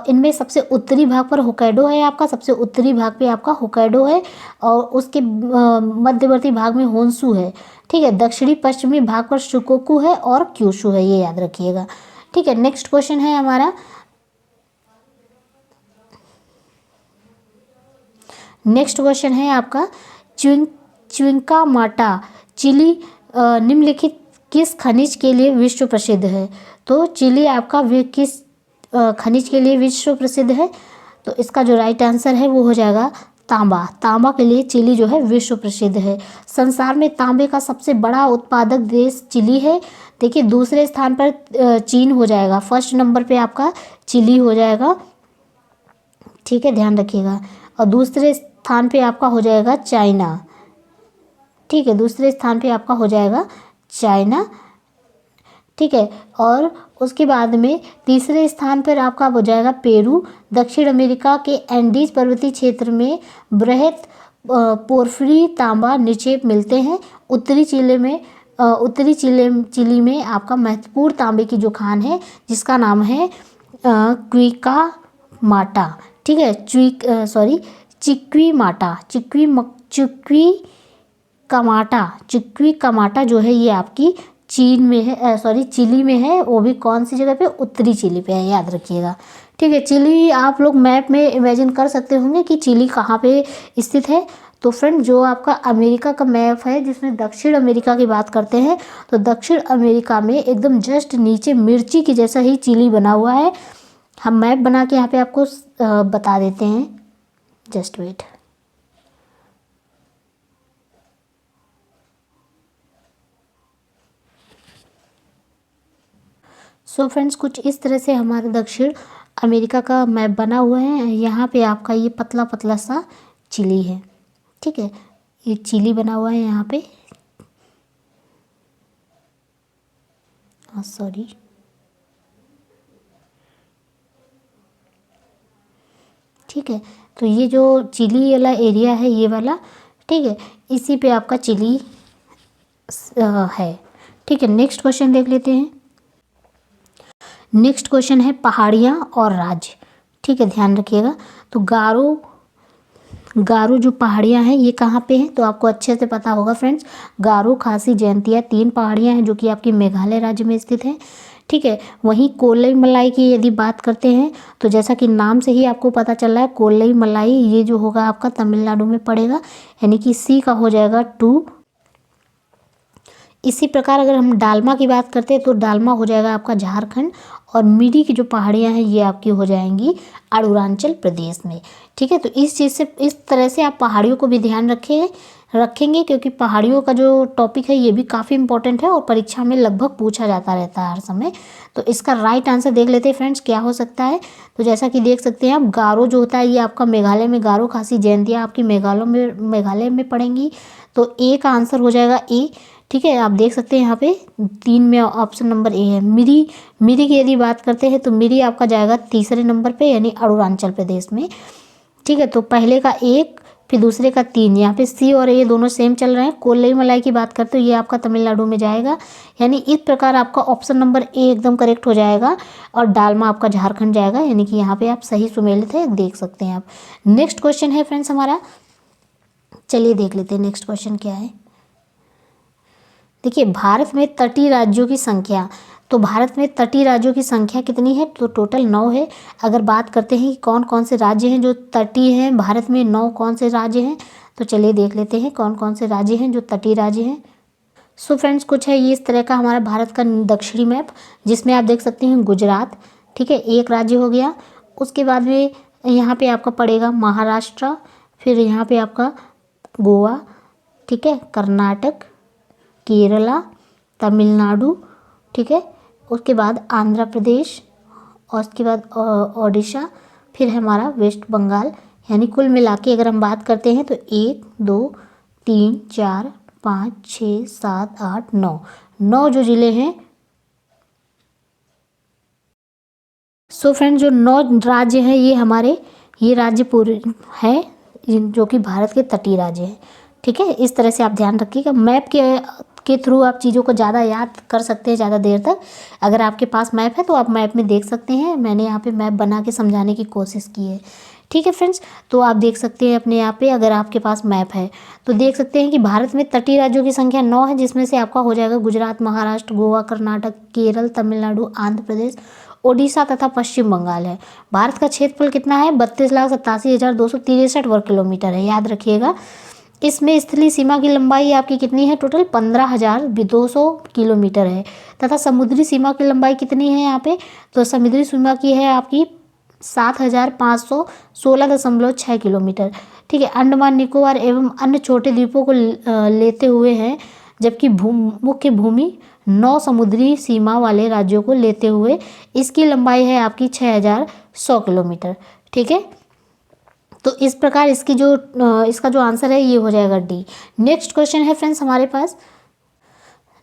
[SPEAKER 1] इनमें सबसे उत्तरी भाग पर होक्काइडो है आपका, सबसे उत्तरी भाग पे आपका होक्काइडो है, और उसके मध्यवर्ती भाग में होन्शु है, ठीक है। दक्षिणी पश्चिमी भाग पर शुकोकु है और क्यूशु है, ये याद रखिएगा, ठीक है। नेक्स्ट क्वेश्चन है हमारा, नेक्स्ट क्वेश्चन है आपका च्विंकामाटा चिली निम्नलिखित किस खनिज के लिए विश्व प्रसिद्ध है। तो चिली आपका किस खनिज के लिए विश्व प्रसिद्ध है। तो इसका जो राइट आंसर है वो हो जाएगा तांबा। तांबा के लिए चिली जो है विश्व प्रसिद्ध है। संसार में तांबे का सबसे बड़ा उत्पादक देश चिली है। देखिए दूसरे स्थान पर चीन हो जाएगा, फर्स्ट नंबर पे आपका चिली हो जाएगा, ठीक है, ध्यान रखिएगा। और दूसरे स्थान पे आपका हो जाएगा चाइना, ठीक है, दूसरे स्थान पे आपका हो जाएगा चाइना, ठीक है। और उसके बाद में तीसरे स्थान पर आपका हो जाएगा पेरू। दक्षिण अमेरिका के एंडीज पर्वतीय क्षेत्र में बृहत पोर्फिरी तांबा निक्षेप मिलते हैं। उत्तरी चिली में आपका महत्वपूर्ण तांबे की जो खान है जिसका नाम है क्विका माटा, ठीक है, चिक्वी कमाटा जो है ये आपकी चीन में है, चिली में है। वो भी कौन सी जगह पे, उत्तरी चिली पे है, याद रखिएगा, ठीक है। चिली आप लोग मैप में इमेजिन कर सकते होंगे कि चिली कहाँ पे स्थित है। तो फ्रेंड जो आपका अमेरिका का मैप है जिसमें दक्षिण अमेरिका की बात करते हैं, तो दक्षिण अमेरिका में एकदम जस्ट नीचे मिर्ची की जैसा ही चिली बना हुआ है। हम मैप बना के यहाँ पे आपको बता देते हैं, जस्ट वेट। सो फ्रेंड्स कुछ इस तरह से हमारा दक्षिण अमेरिका का मैप बना हुआ है। यहाँ पे आपका ये पतला पतला सा चिली है, ठीक है, ये चिली बना हुआ है यहाँ पे, सॉरी, ठीक है। तो ये जो चिली वाला एरिया है ये वाला, ठीक है, इसी पे आपका चिली है, ठीक है। नेक्स्ट क्वेश्चन देख लेते हैं। नेक्स्ट क्वेश्चन है पहाड़ियाँ और राज्य, ठीक है, ध्यान रखिएगा। तो गारो जो पहाड़ियाँ हैं ये कहाँ पे हैं, तो आपको अच्छे से पता होगा फ्रेंड्स। गारो, खासी, जयंतिया 3 पहाड़ियाँ हैं जो कि आपकी मेघालय राज्य में स्थित हैं, ठीक है। वहीं कोल्लई मलाई की यदि बात करते हैं तो जैसा कि नाम से ही आपको पता चल रहा है कोल्लई मलाई ये जो होगा आपका तमिलनाडु में पड़ेगा, यानी कि सी का हो जाएगा 2। इसी प्रकार अगर हम डालमा की बात करते हैं तो डालमा हो जाएगा आपका झारखंड, और मिडी की जो पहाड़ियाँ हैं ये आपकी हो जाएंगी अरुणाचल प्रदेश में, ठीक है। तो इस तरह से आप पहाड़ियों को भी ध्यान रखेंगे क्योंकि पहाड़ियों का जो टॉपिक है ये भी काफ़ी इंपॉर्टेंट है और परीक्षा में लगभग पूछा जाता रहता है हर समय। तो इसका राइट आंसर देख लेते हैं फ्रेंड्स क्या हो सकता है। तो जैसा कि देख सकते हैं आप, गारो जो होता है ये आपका मेघालय में, गारो, खासी, जयंतिया आपकी मेघालय में पड़ेंगी। तो ए का आंसर हो जाएगा ए, ठीक है। आप देख सकते हैं यहाँ पे 3 में ऑप्शन नंबर ए है। मिरी की यदि बात करते हैं तो मिरी आपका जाएगा तीसरे नंबर पे, यानी अरुणाचल प्रदेश में, ठीक है। तो पहले का 1 फिर दूसरे का 3, यहाँ पे सी और ए दोनों सेम चल रहे हैं। कोल्लई मलाई की बात करते हो ये आपका तमिलनाडु में जाएगा, यानी इस प्रकार आपका ऑप्शन नंबर ए एकदम करेक्ट हो जाएगा। और डालमा आपका झारखंड जाएगा, यानी कि यहाँ पे आप सही सुमेलित है, देख सकते हैं आप। नेक्स्ट क्वेश्चन है फ्रेंड्स हमारा, चलिए देख लेते हैं नेक्स्ट क्वेश्चन क्या है। देखिए भारत में तटीय राज्यों की संख्या, तो भारत में तटीय राज्यों की संख्या कितनी है, तो टोटल 9 है। अगर बात करते हैं कि कौन कौन से राज्य हैं जो तटीय हैं भारत में, 9 कौन से राज्य हैं, तो चलिए देख लेते हैं कौन कौन से राज्य हैं जो तटीय राज्य हैं। सो फ्रेंड्स कुछ है ये इस तरह का हमारा भारत का दक्षिणी मैप, जिसमें आप देख सकते हैं गुजरात, ठीक है, एक राज्य हो गया। उसके बाद में यहाँ पे आपका पड़ेगा महाराष्ट्र, फिर यहाँ पे आपका गोवा, ठीक है, कर्नाटक, केरला, तमिलनाडु, ठीक है, उसके बाद आंध्र प्रदेश और उसके बाद ओडिशा, फिर हमारा वेस्ट बंगाल। यानी कुल मिला के अगर हम बात करते हैं तो 1 2 3 4 5 6 7 8 9, 9 जो ज़िले हैं। सो फ्रेंड, जो 9 राज्य हैं ये राज्य पूरे हैं जो कि भारत के तटीय राज्य हैं, ठीक है। इस तरह से आप ध्यान रखिएगा। मैप के थ्रू आप चीज़ों को ज़्यादा याद कर सकते हैं ज़्यादा देर तक। अगर आपके पास मैप है तो आप मैप में देख सकते हैं। मैंने यहाँ पे मैप बना के समझाने की कोशिश की है, ठीक है फ्रेंड्स। तो आप देख सकते हैं अपने यहाँ पे, अगर आपके पास मैप है तो देख सकते हैं कि भारत में तटीय राज्यों की संख्या 9 है, जिसमें से आपका हो जाएगा गुजरात, महाराष्ट्र, गोवा, कर्नाटक, केरल, तमिलनाडु, आंध्र प्रदेश, ओडिशा तथा पश्चिम बंगाल है। भारत का क्षेत्रफल कितना है? 32,87,263 वर्ग किलोमीटर है, याद रखिएगा। इसमें स्थलीय सीमा की लंबाई आपकी कितनी है? टोटल 15,200 किलोमीटर है। तथा समुद्री सीमा की लंबाई कितनी है यहाँ पे? तो समुद्री सीमा की है आपकी 7,516.6 किलोमीटर, ठीक है। अंडमान निकोबार एवं अन्य छोटे द्वीपों को लेते हुए हैं, जबकि मुख्य भूमि 9 समुद्री सीमा वाले राज्यों को लेते हुए इसकी लंबाई है आपकी 6,100 किलोमीटर, ठीक है। तो इस प्रकार इसका जो आंसर है ये हो जाएगा डी। नेक्स्ट क्वेश्चन है फ्रेंड्स हमारे पास।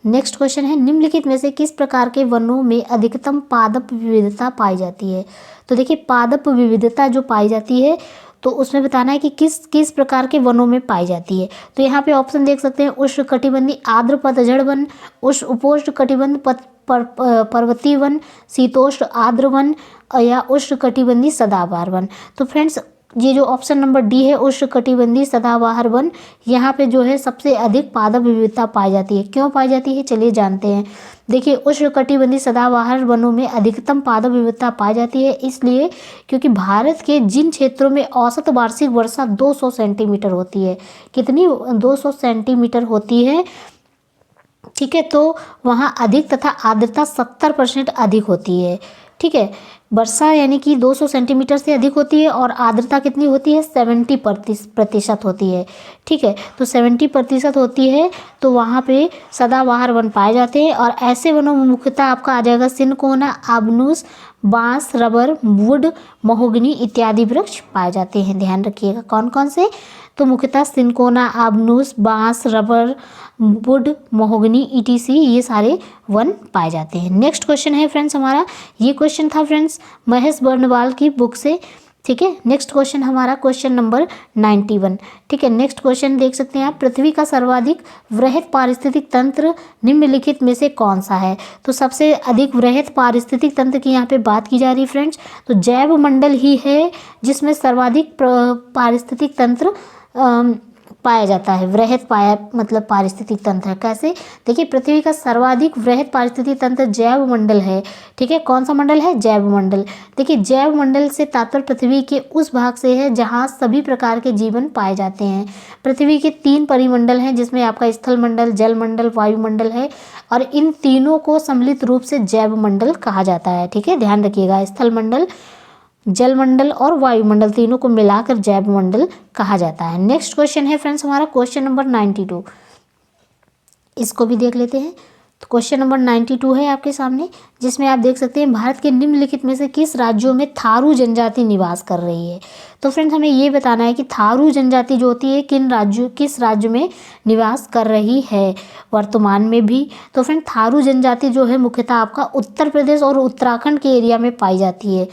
[SPEAKER 1] नेक्स्ट क्वेश्चन है, निम्नलिखित में से किस प्रकार के वनों में अधिकतम पादप विविधता पाई जाती है? तो देखिए, पादप विविधता जो पाई जाती है तो उसमें बताना है कि किस किस प्रकार के वनों में पाई जाती है। तो यहाँ पे ऑप्शन देख सकते हैं, उष्णकटिबंधीय आर्द्र पतझड़ वन, उपोष्ण कटिबंध पर्वतीय वन, शीतोष्ण आर्द्र वन या उष्णकटिबंधीय सदाबहार वन। तो फ्रेंड्स, ये जो ऑप्शन नंबर डी है, उष्णकटिबंधीय सदाबहार वन, यहाँ पे जो है सबसे अधिक पादप विविधता पाई जाती है। क्यों पाई जाती है, चलिए जानते हैं। देखिए, उष्णकटिबंधीय सदाबहार वनों में अधिकतम पादप विविधता पाई जाती है इसलिए क्योंकि भारत के जिन क्षेत्रों में औसत वार्षिक वर्षा 200 सेंटीमीटर होती है, कितनी? 200 सेंटीमीटर होती है, ठीक है। तो वहाँ अधिक तथा आर्द्रता 70% अधिक होती है, ठीक है। वर्षा यानी कि 200 सेंटीमीटर से अधिक होती है और आर्द्रता कितनी होती है? 70% होती है, ठीक है। तो 70% होती है, तो वहाँ पे सदाबहार वन पाए जाते हैं। और ऐसे वनों में मुख्यतः आपका आ जाएगा सिनकोना, आबनूस, बांस, रबर, वुड, महोगनी इत्यादि वृक्ष पाए जाते हैं। ध्यान रखिएगा कौन कौन से? तो मुख्यतः सिनकोना, आबनूस, बांस, रबर, वुड, महोगनी ईटीसी ये सारे वन पाए जाते हैं। नेक्स्ट क्वेश्चन है फ्रेंड्स हमारा, ये क्वेश्चन था फ्रेंड्स महेश बर्नवाल की बुक से, ठीक है। नेक्स्ट क्वेश्चन हमारा क्वेश्चन नंबर 91, ठीक है। नेक्स्ट क्वेश्चन देख सकते हैं आप, पृथ्वी का सर्वाधिक वृहत पारिस्थितिक तंत्र निम्नलिखित में से कौन सा है? तो सबसे अधिक वृहत पारिस्थितिक तंत्र की यहाँ पे बात की जा रही है फ्रेंड्स, तो जैव मंडल ही है जिसमें सर्वाधिक पारिस्थितिक तंत्र पाया जाता है। वृहत मतलब पारिस्थितिक तंत्र है। कैसे? देखिए, पृथ्वी का सर्वाधिक वृहत पारिस्थितिक तंत्र जैव मंडल है, ठीक है। कौन सा मंडल है? जैव मंडल। देखिए, जैव मंडल से तात्पर्य पृथ्वी के उस भाग से है जहाँ सभी प्रकार के जीवन पाए जाते हैं। पृथ्वी के 3 परिमंडल हैं, जिसमें आपका स्थल मंडल, जल मंडल, वायुमंडल है, और इन तीनों को सम्मिलित रूप से जैव मंडल कहा जाता है, ठीक है। ध्यान रखिएगा, स्थल मंडल, जलमंडल और वायुमंडल तीनों को मिलाकर जैव मंडल कहा जाता है। नेक्स्ट क्वेश्चन है फ्रेंड्स हमारा क्वेश्चन नंबर 92, इसको भी देख लेते हैं। तो क्वेश्चन नंबर 92 है आपके सामने, जिसमें आप देख सकते हैं, भारत के निम्नलिखित में से किस राज्यों में थारू जनजाति निवास कर रही है? तो फ्रेंड्स, हमें ये बताना है कि थारू जनजाति जो होती है किस राज्य में निवास कर रही है वर्तमान में भी। तो फ्रेंड, थारू जनजाति जो है मुख्यतः आपका उत्तर प्रदेश और उत्तराखंड के एरिया में पाई जाती है।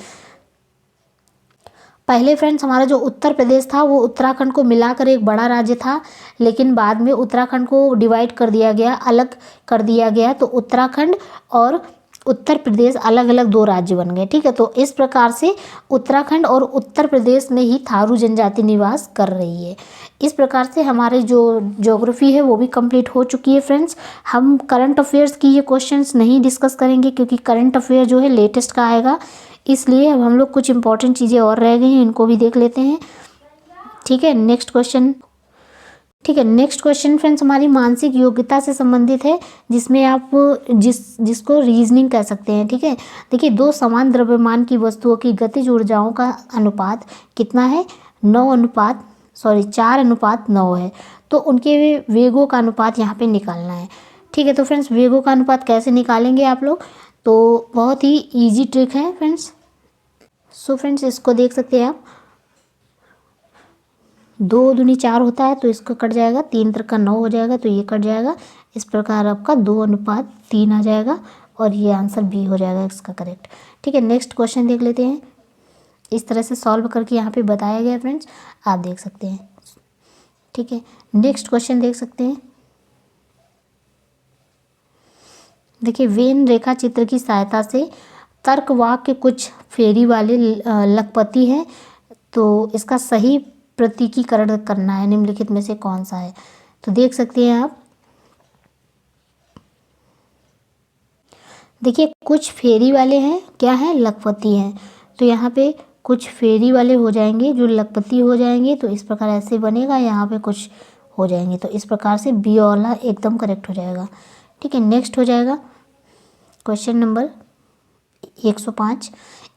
[SPEAKER 1] पहले फ्रेंड्स हमारा जो उत्तर प्रदेश था वो उत्तराखंड को मिलाकर एक बड़ा राज्य था, लेकिन बाद में उत्तराखंड को डिवाइड कर दिया गया, अलग कर दिया गया, तो उत्तराखंड और उत्तर प्रदेश अलग अलग 2 राज्य बन गए, ठीक है। तो इस प्रकार से उत्तराखंड और उत्तर प्रदेश में ही थारू जनजाति निवास कर रही है। इस प्रकार से हमारे जो ज्योग्राफी है वो भी कंप्लीट हो चुकी है फ्रेंड्स। हम करंट अफेयर्स की ये क्वेश्चंस नहीं डिस्कस करेंगे क्योंकि करंट अफेयर जो है लेटेस्ट का आएगा, इसलिए अब हम लोग कुछ इंपॉर्टेंट चीज़ें और रह गई हैं, इनको भी देख लेते हैं, ठीक है। नेक्स्ट क्वेश्चन, ठीक है। नेक्स्ट क्वेश्चन फ्रेंड्स हमारी मानसिक योग्यता से संबंधित है, जिसमें आप जिसको रीजनिंग कह सकते हैं, ठीक है। देखिए, 2 समान द्रव्यमान की वस्तुओं की गतिज ऊर्जाओं का अनुपात कितना है? 4:9 है। तो उनके वेगों का अनुपात यहाँ पे निकालना है, ठीक है, तो फ्रेंड्स वेगों का अनुपात कैसे निकालेंगे आप लोग, तो बहुत ही ईजी ट्रिक है फ्रेंड्स। सो फ्रेंड्स इसको देख सकते हैं आप, 2 दूनी 4 होता है तो इसको कट जाएगा, 3 त्रिका 9 हो जाएगा तो ये कट जाएगा। इस प्रकार आपका 2:3 आ जाएगा और ये आंसर बी हो जाएगा इसका करेक्ट। ठीक है, नेक्स्ट क्वेश्चन देख लेते हैं। इस तरह से सॉल्व करके यहाँ पे बताया गया फ्रेंड्स, आप देख सकते हैं। ठीक है, नेक्स्ट क्वेश्चन देख सकते हैं। देखिए, वेन रेखा चित्र की सहायता से तर्क वाक्य कुछ फेरी वाले लखपति हैं, तो इसका सही प्रतीकीकरण करना है, निम्नलिखित में से कौन सा है। तो देख सकते हैं आप, देखिए कुछ फेरी वाले हैं, क्या हैं, लखपति हैं। तो यहाँ पे कुछ फेरी वाले हो जाएंगे जो लखपति हो जाएंगे, तो इस प्रकार ऐसे बनेगा, यहाँ पे कुछ हो जाएंगे, तो इस प्रकार से बी वाला एकदम करेक्ट हो जाएगा। ठीक है, नेक्स्ट हो जाएगा क्वेश्चन नंबर 105।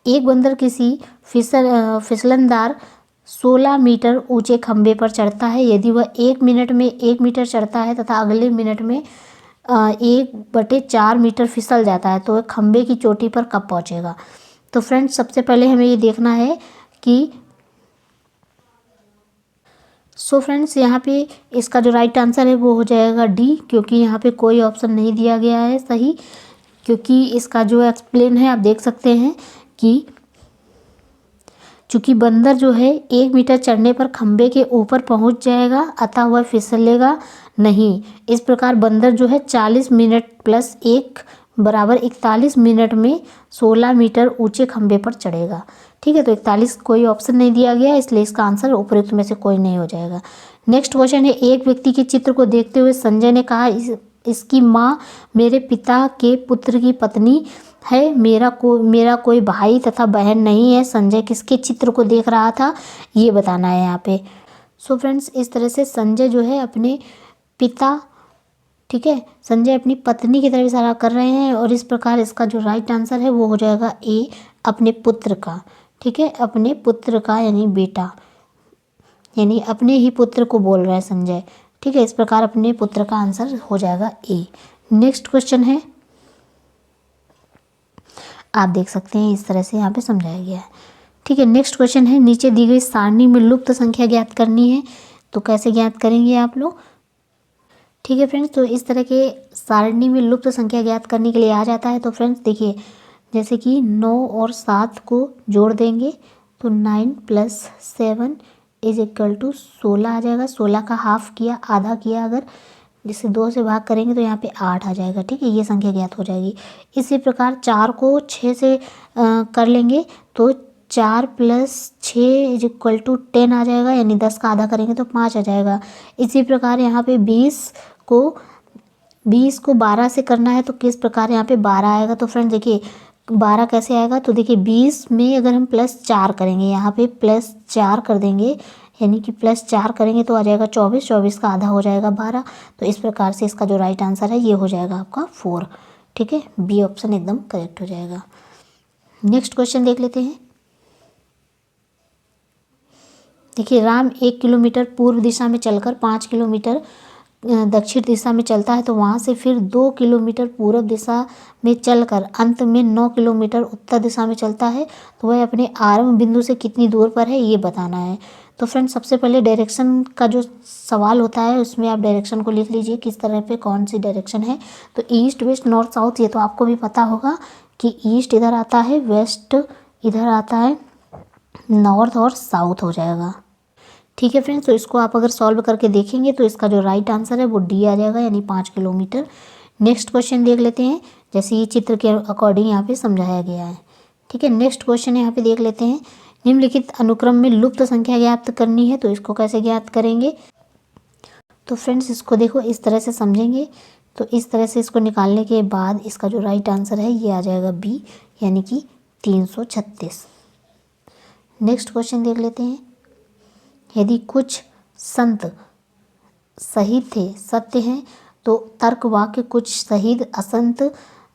[SPEAKER 1] एक बंदर किसी फिसलनदार 16 मीटर ऊंचे खंभे पर चढ़ता है। यदि वह 1 मिनट में 1 मीटर चढ़ता है तथा अगले मिनट में 1/4 मीटर फिसल जाता है, तो वह खंभे की चोटी पर कब पहुंचेगा। तो फ्रेंड्स सबसे पहले हमें ये देखना है कि फ्रेंड्स यहाँ पे इसका जो राइट आंसर है वो हो जाएगा डी, क्योंकि यहाँ पे कोई ऑप्शन नहीं दिया गया है सही, क्योंकि इसका जो एक्सप्लेन है आप देख सकते हैं कि चूँकि बंदर जो है 1 मीटर चढ़ने पर खंभे के ऊपर पहुंच जाएगा, अतः वह फिसलेगा नहीं। इस प्रकार बंदर जो है 40 मिनट प्लस 1 बराबर 41 मिनट में 16 मीटर ऊंचे खंभे पर चढ़ेगा। ठीक है, तो 41 कोई ऑप्शन नहीं दिया गया, इसलिए इसका आंसर उपयुक्त में से कोई नहीं हो जाएगा। नेक्स्ट क्वेश्चन है, एक व्यक्ति के चित्र को देखते हुए संजय ने कहा, इसकी माँ मेरे पिता के पुत्र की पत्नी है, मेरा कोई भाई तथा बहन नहीं है। संजय किसके चित्र को देख रहा था, ये बताना है यहाँ पे। सो फ्रेंड्स इस तरह से संजय जो है अपने पिता, ठीक है, संजय अपनी पत्नी की तरफ इशारा कर रहे हैं, और इस प्रकार इसका जो राइट आंसर है वो हो जाएगा ए, अपने पुत्र का। ठीक है, अपने पुत्र का यानी बेटा, यानी अपने ही पुत्र को बोल रहा है संजय। ठीक है, इस प्रकार अपने पुत्र का आंसर हो जाएगा ए। नेक्स्ट क्वेश्चन है, आप देख सकते हैं इस तरह से यहाँ पे समझाया गया है। ठीक है, नेक्स्ट क्वेश्चन है, नीचे दी गई सारणी में लुप्त संख्या ज्ञात करनी है, तो कैसे ज्ञात करेंगे आप लोग। ठीक है फ्रेंड्स, तो इस तरह के सारणी में लुप्त संख्या ज्ञात करने के लिए आ जाता है। तो फ्रेंड्स देखिए, जैसे कि 9 और 7 को जोड़ देंगे तो 9 + 7 = 16 आ जाएगा। 16 का हाफ किया, आधा किया, अगर जिसे 2 से भाग करेंगे तो यहाँ पे 8 आ जाएगा। ठीक है, ये संख्या ज्ञात हो जाएगी। इसी प्रकार 4 को 6 से कर लेंगे तो 4 + 6 = 10 आ जाएगा, यानी 10 का आधा करेंगे तो 5 आ जाएगा। इसी प्रकार यहाँ पे 20 को 12 से करना है तो किस प्रकार यहाँ पे 12 आएगा। तो फ्रेंड देखिए 12 कैसे आएगा, तो देखिए 20 में अगर हम +4 करेंगे, यहाँ पे +4 कर देंगे, यानी कि +4 करेंगे तो आ जाएगा 24, 24 का आधा हो जाएगा 12। तो इस प्रकार से इसका जो राइट आंसर है ये हो जाएगा आपका 4। ठीक है, बी ऑप्शन एकदम करेक्ट हो जाएगा। नेक्स्ट क्वेश्चन देख लेते हैं। देखिए, राम 1 किलोमीटर पूर्व दिशा में चलकर 5 किलोमीटर दक्षिण दिशा में चलता है, तो वहाँ से फिर 2 किलोमीटर पूर्व दिशा में चलकर अंत में 9 किलोमीटर उत्तर दिशा में चलता है, तो वह अपने आरंभ बिंदु से कितनी दूर पर है ये बताना है। तो फ्रेंड्स सबसे पहले डायरेक्शन का जो सवाल होता है उसमें आप डायरेक्शन को लिख लीजिए, किस तरह पे कौन सी डायरेक्शन है। तो ईस्ट, वेस्ट, नॉर्थ, साउथ, ये तो आपको भी पता होगा कि ईस्ट इधर आता है, वेस्ट इधर आता है, नॉर्थ और साउथ हो जाएगा। ठीक है फ्रेंड्स, तो इसको आप अगर सॉल्व करके देखेंगे तो इसका जो राइट आंसर है वो डी आ जाएगा, यानी 5 किलोमीटर। नेक्स्ट क्वेश्चन देख लेते हैं, जैसे ये चित्र के अकॉर्डिंग यहाँ पे समझाया गया है। ठीक है, नेक्स्ट क्वेश्चन यहाँ पे देख लेते हैं, निम्नलिखित अनुक्रम में लुप्त संख्या ज्ञात करनी है, तो इसको कैसे ज्ञात करेंगे। तो फ्रेंड्स इसको देखो, इस तरह से समझेंगे तो इस तरह से इसको निकालने के बाद इसका जो राइट आंसर है ये आ जाएगा बी, यानी कि 336। नेक्स्ट क्वेश्चन देख लेते हैं, यदि कुछ संत शहीद थे सत्य हैं, तो तर्क वाक्य कुछ शहीद असंत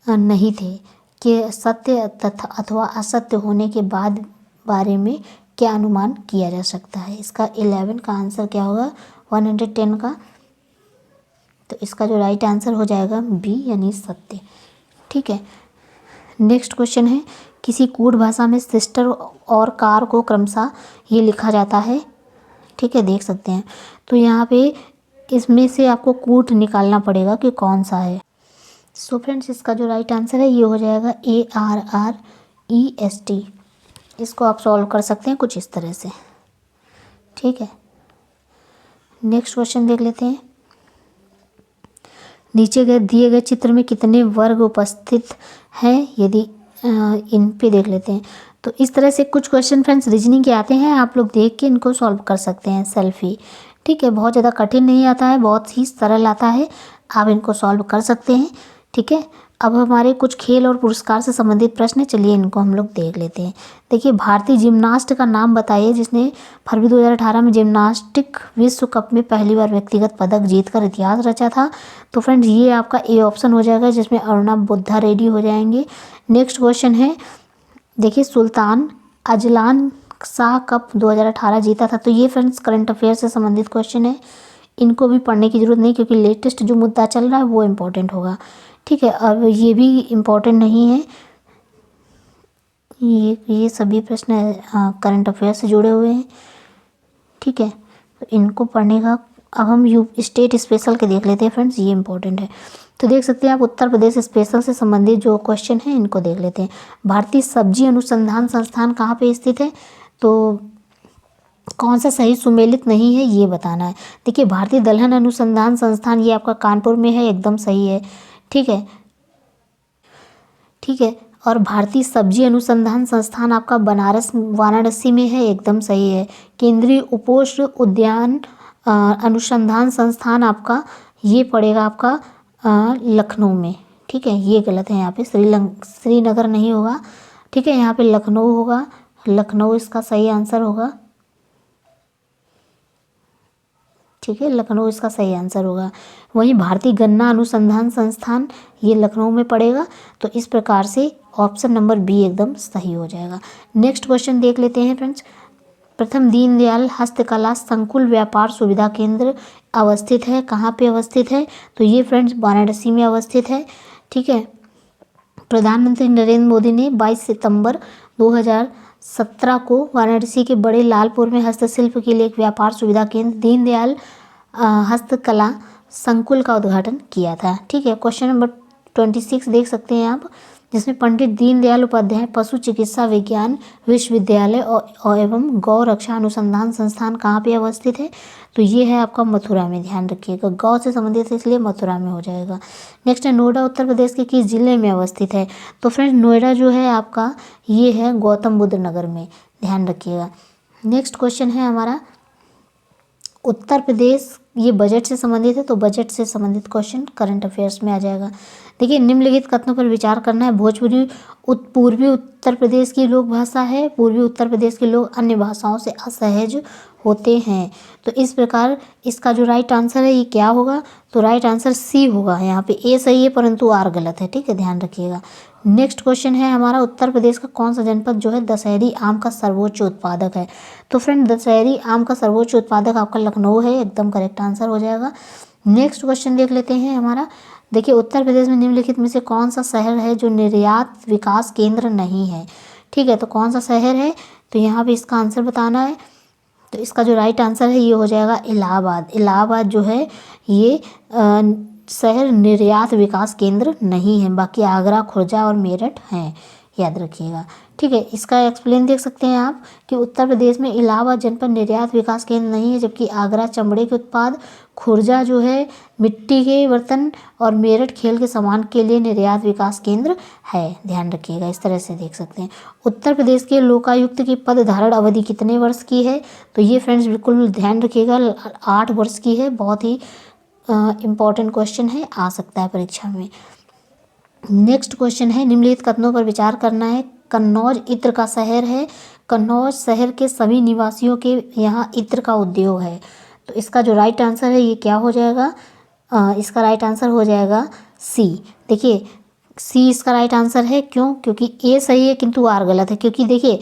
[SPEAKER 1] नहीं थे कि सत्य तथा अथवा असत्य होने के बाद बारे में क्या अनुमान किया जा सकता है। इसका 11 का आंसर क्या होगा, 110 का तो इसका जो राइट आंसर हो जाएगा बी यानी सत्य। ठीक है, नेक्स्ट क्वेश्चन है, किसी कूट भाषा में सिस्टर और कार को क्रमशः ये लिखा जाता है। ठीक है, देख सकते हैं। तो यहाँ पे इसमें से आपको कूट निकालना पड़ेगा कि कौन सा है। सो फ्रेंड्स, इसका जो राइट आंसर है ये हो जाएगा ARREST। इसको आप सॉल्व कर सकते हैं कुछ इस तरह से। ठीक है, नेक्स्ट क्वेश्चन देख लेते हैं। नीचे दिए गए चित्र में कितने वर्ग उपस्थित हैं, यदि इन पे देख लेते हैं। तो इस तरह से कुछ क्वेश्चन फ्रेंड्स रीजनिंग के आते हैं, आप लोग देख के इनको सॉल्व कर सकते हैं सेल्फ ही। ठीक है, बहुत ज़्यादा कठिन नहीं आता है, बहुत ही सरल आता है, आप इनको सॉल्व कर सकते हैं। ठीक है, अब हमारे कुछ खेल और पुरस्कार से संबंधित प्रश्न, चलिए इनको हम लोग देख लेते हैं। देखिए, भारतीय जिम्नास्ट का नाम बताइए जिसने फरवरी 2018 में जिम्नास्टिक विश्व कप में पहली बार व्यक्तिगत पदक जीतकर इतिहास रचा था। तो फ्रेंड्स, ये आपका ए ऑप्शन हो जाएगा, जिसमें अरुणा बुद्धा रेड्डी हो जाएंगे। नेक्स्ट क्वेश्चन है, देखिए, सुल्तान अजलान शाह कप 2018 जीता था। तो ये फ्रेंड्स करंट अफेयर से संबंधित क्वेश्चन है, इनको भी पढ़ने की जरूरत नहीं, क्योंकि लेटेस्ट जो मुद्दा चल रहा है वो इम्पोर्टेंट होगा। ठीक है, अब ये भी इम्पोर्टेंट नहीं है, ये सभी प्रश्न करंट अफेयर से जुड़े हुए हैं। ठीक है, तो इनको पढ़ने का, अब हम स्टेट स्पेशल के देख लेते हैं फ्रेंड्स, ये इंपॉर्टेंट है। तो देख सकते हैं आप, उत्तर प्रदेश स्पेशल से संबंधित जो क्वेश्चन है इनको देख लेते हैं। भारतीय सब्जी अनुसंधान संस्थान कहाँ पे स्थित है, तो कौन सा सही सुमेलित नहीं है ये बताना है। देखिए, भारतीय दलहन अनुसंधान संस्थान ये आपका कानपुर में है, एकदम सही है। ठीक है, ठीक है, और भारतीय सब्जी अनुसंधान संस्थान आपका वाराणसी में है, एकदम सही है। केंद्रीय उपोष्ण उद्यान अनुसंधान संस्थान आपका ये पड़ेगा आपका लखनऊ में। ठीक है, ये गलत है, यहाँ पे श्रीनगर नहीं होगा। ठीक है, यहाँ पे लखनऊ होगा, लखनऊ इसका सही आंसर होगा। ठीक है, लखनऊ इसका सही आंसर होगा। वहीं भारतीय गन्ना अनुसंधान संस्थान ये लखनऊ में पड़ेगा। तो इस प्रकार से ऑप्शन नंबर बी एकदम सही हो जाएगा। नेक्स्ट क्वेश्चन देख लेते हैं फ्रेंड्स। प्रथम दीनदयाल हस्तकला संकुल व्यापार सुविधा केंद्र अवस्थित है, कहाँ पे अवस्थित है, तो ये फ्रेंड्स वाराणसी में अवस्थित है। ठीक है, प्रधानमंत्री नरेंद्र मोदी ने 22 सितंबर 2017 को वाराणसी के बड़े लालपुर में हस्तशिल्प के लिए एक व्यापार सुविधा केंद्र दीनदयाल हस्तकला संकुल का उद्घाटन किया था। ठीक है, क्वेश्चन नंबर 26 देख सकते हैं आप, जिसमें पंडित दीनदयाल उपाध्याय पशु चिकित्सा विज्ञान विश्वविद्यालय और एवं गौ रक्षा अनुसंधान संस्थान कहाँ पे अवस्थित है, तो ये है आपका मथुरा में। ध्यान रखिएगा, गौ से संबंधित है इसलिए मथुरा में हो जाएगा। नेक्स्ट है, नोएडा उत्तर प्रदेश के किस जिले में अवस्थित है, तो फ्रेंड्स नोएडा जो है आपका ये है गौतम बुद्ध नगर में, ध्यान रखिएगा। नेक्स्ट क्वेश्चन है हमारा, उत्तर प्रदेश ये बजट से संबंधित है, तो बजट से संबंधित क्वेश्चन करंट अफेयर्स में आ जाएगा। देखिए, निम्नलिखित कथनों पर विचार करना है। भोजपुरी पूर्वी उत्तर प्रदेश की लोक भाषा है, पूर्वी उत्तर प्रदेश के लोग अन्य भाषाओं से असहज होते हैं। तो इस प्रकार इसका जो राइट आंसर है ये क्या होगा, तो राइट आंसर सी होगा। यहाँ पे ए सही है परंतु आर गलत है। ठीक है, ध्यान रखिएगा। नेक्स्ट क्वेश्चन है हमारा, उत्तर प्रदेश का कौन सा जनपद जो है दशहरी आम का सर्वोच्च उत्पादक है, तो फ्रेंड दशहरी आम का सर्वोच्च उत्पादक आपका लखनऊ है, एकदम करेक्ट आंसर हो जाएगा। नेक्स्ट क्वेश्चन देख लेते हैं हमारा। देखिए, उत्तर प्रदेश में निम्नलिखित में से कौन सा शहर है जो निर्यात विकास केंद्र नहीं है। ठीक है, तो कौन सा शहर है, तो यहाँ पे इसका आंसर बताना है। तो इसका जो राइट आंसर है ये हो जाएगा इलाहाबाद। इलाहाबाद जो है ये शहर निर्यात विकास केंद्र नहीं है, बाकी आगरा, खुर्जा और मेरठ हैं, याद रखिएगा। ठीक है, इसका एक्सप्लेन देख सकते हैं आप कि उत्तर प्रदेश में इलाहाबाद जनपद निर्यात विकास केंद्र नहीं है, जबकि आगरा चमड़े के उत्पाद, खुर्जा जो है मिट्टी के बर्तन और मेरठ खेल के सामान के लिए निर्यात विकास केंद्र है, ध्यान रखिएगा। इस तरह से देख सकते हैं। उत्तर प्रदेश के लोकायुक्त की पद धारण अवधि कितने वर्ष की है, तो ये फ्रेंड्स बिल्कुल ध्यान रखिएगा 8 वर्ष की है। बहुत ही इम्पॉर्टेंट क्वेश्चन है, आ सकता है परीक्षा में। नेक्स्ट क्वेश्चन है, निम्नलिखित कथनों पर विचार करना है। कन्नौज इत्र का शहर है, कन्नौज शहर के सभी निवासियों के यहाँ इत्र का उद्योग है। तो इसका जो राइट आंसर है ये क्या हो जाएगा, इसका राइट आंसर हो जाएगा सी। देखिए, सी इसका राइट आंसर है, क्यों, क्योंकि ए सही है किंतु आर गलत है। क्योंकि देखिए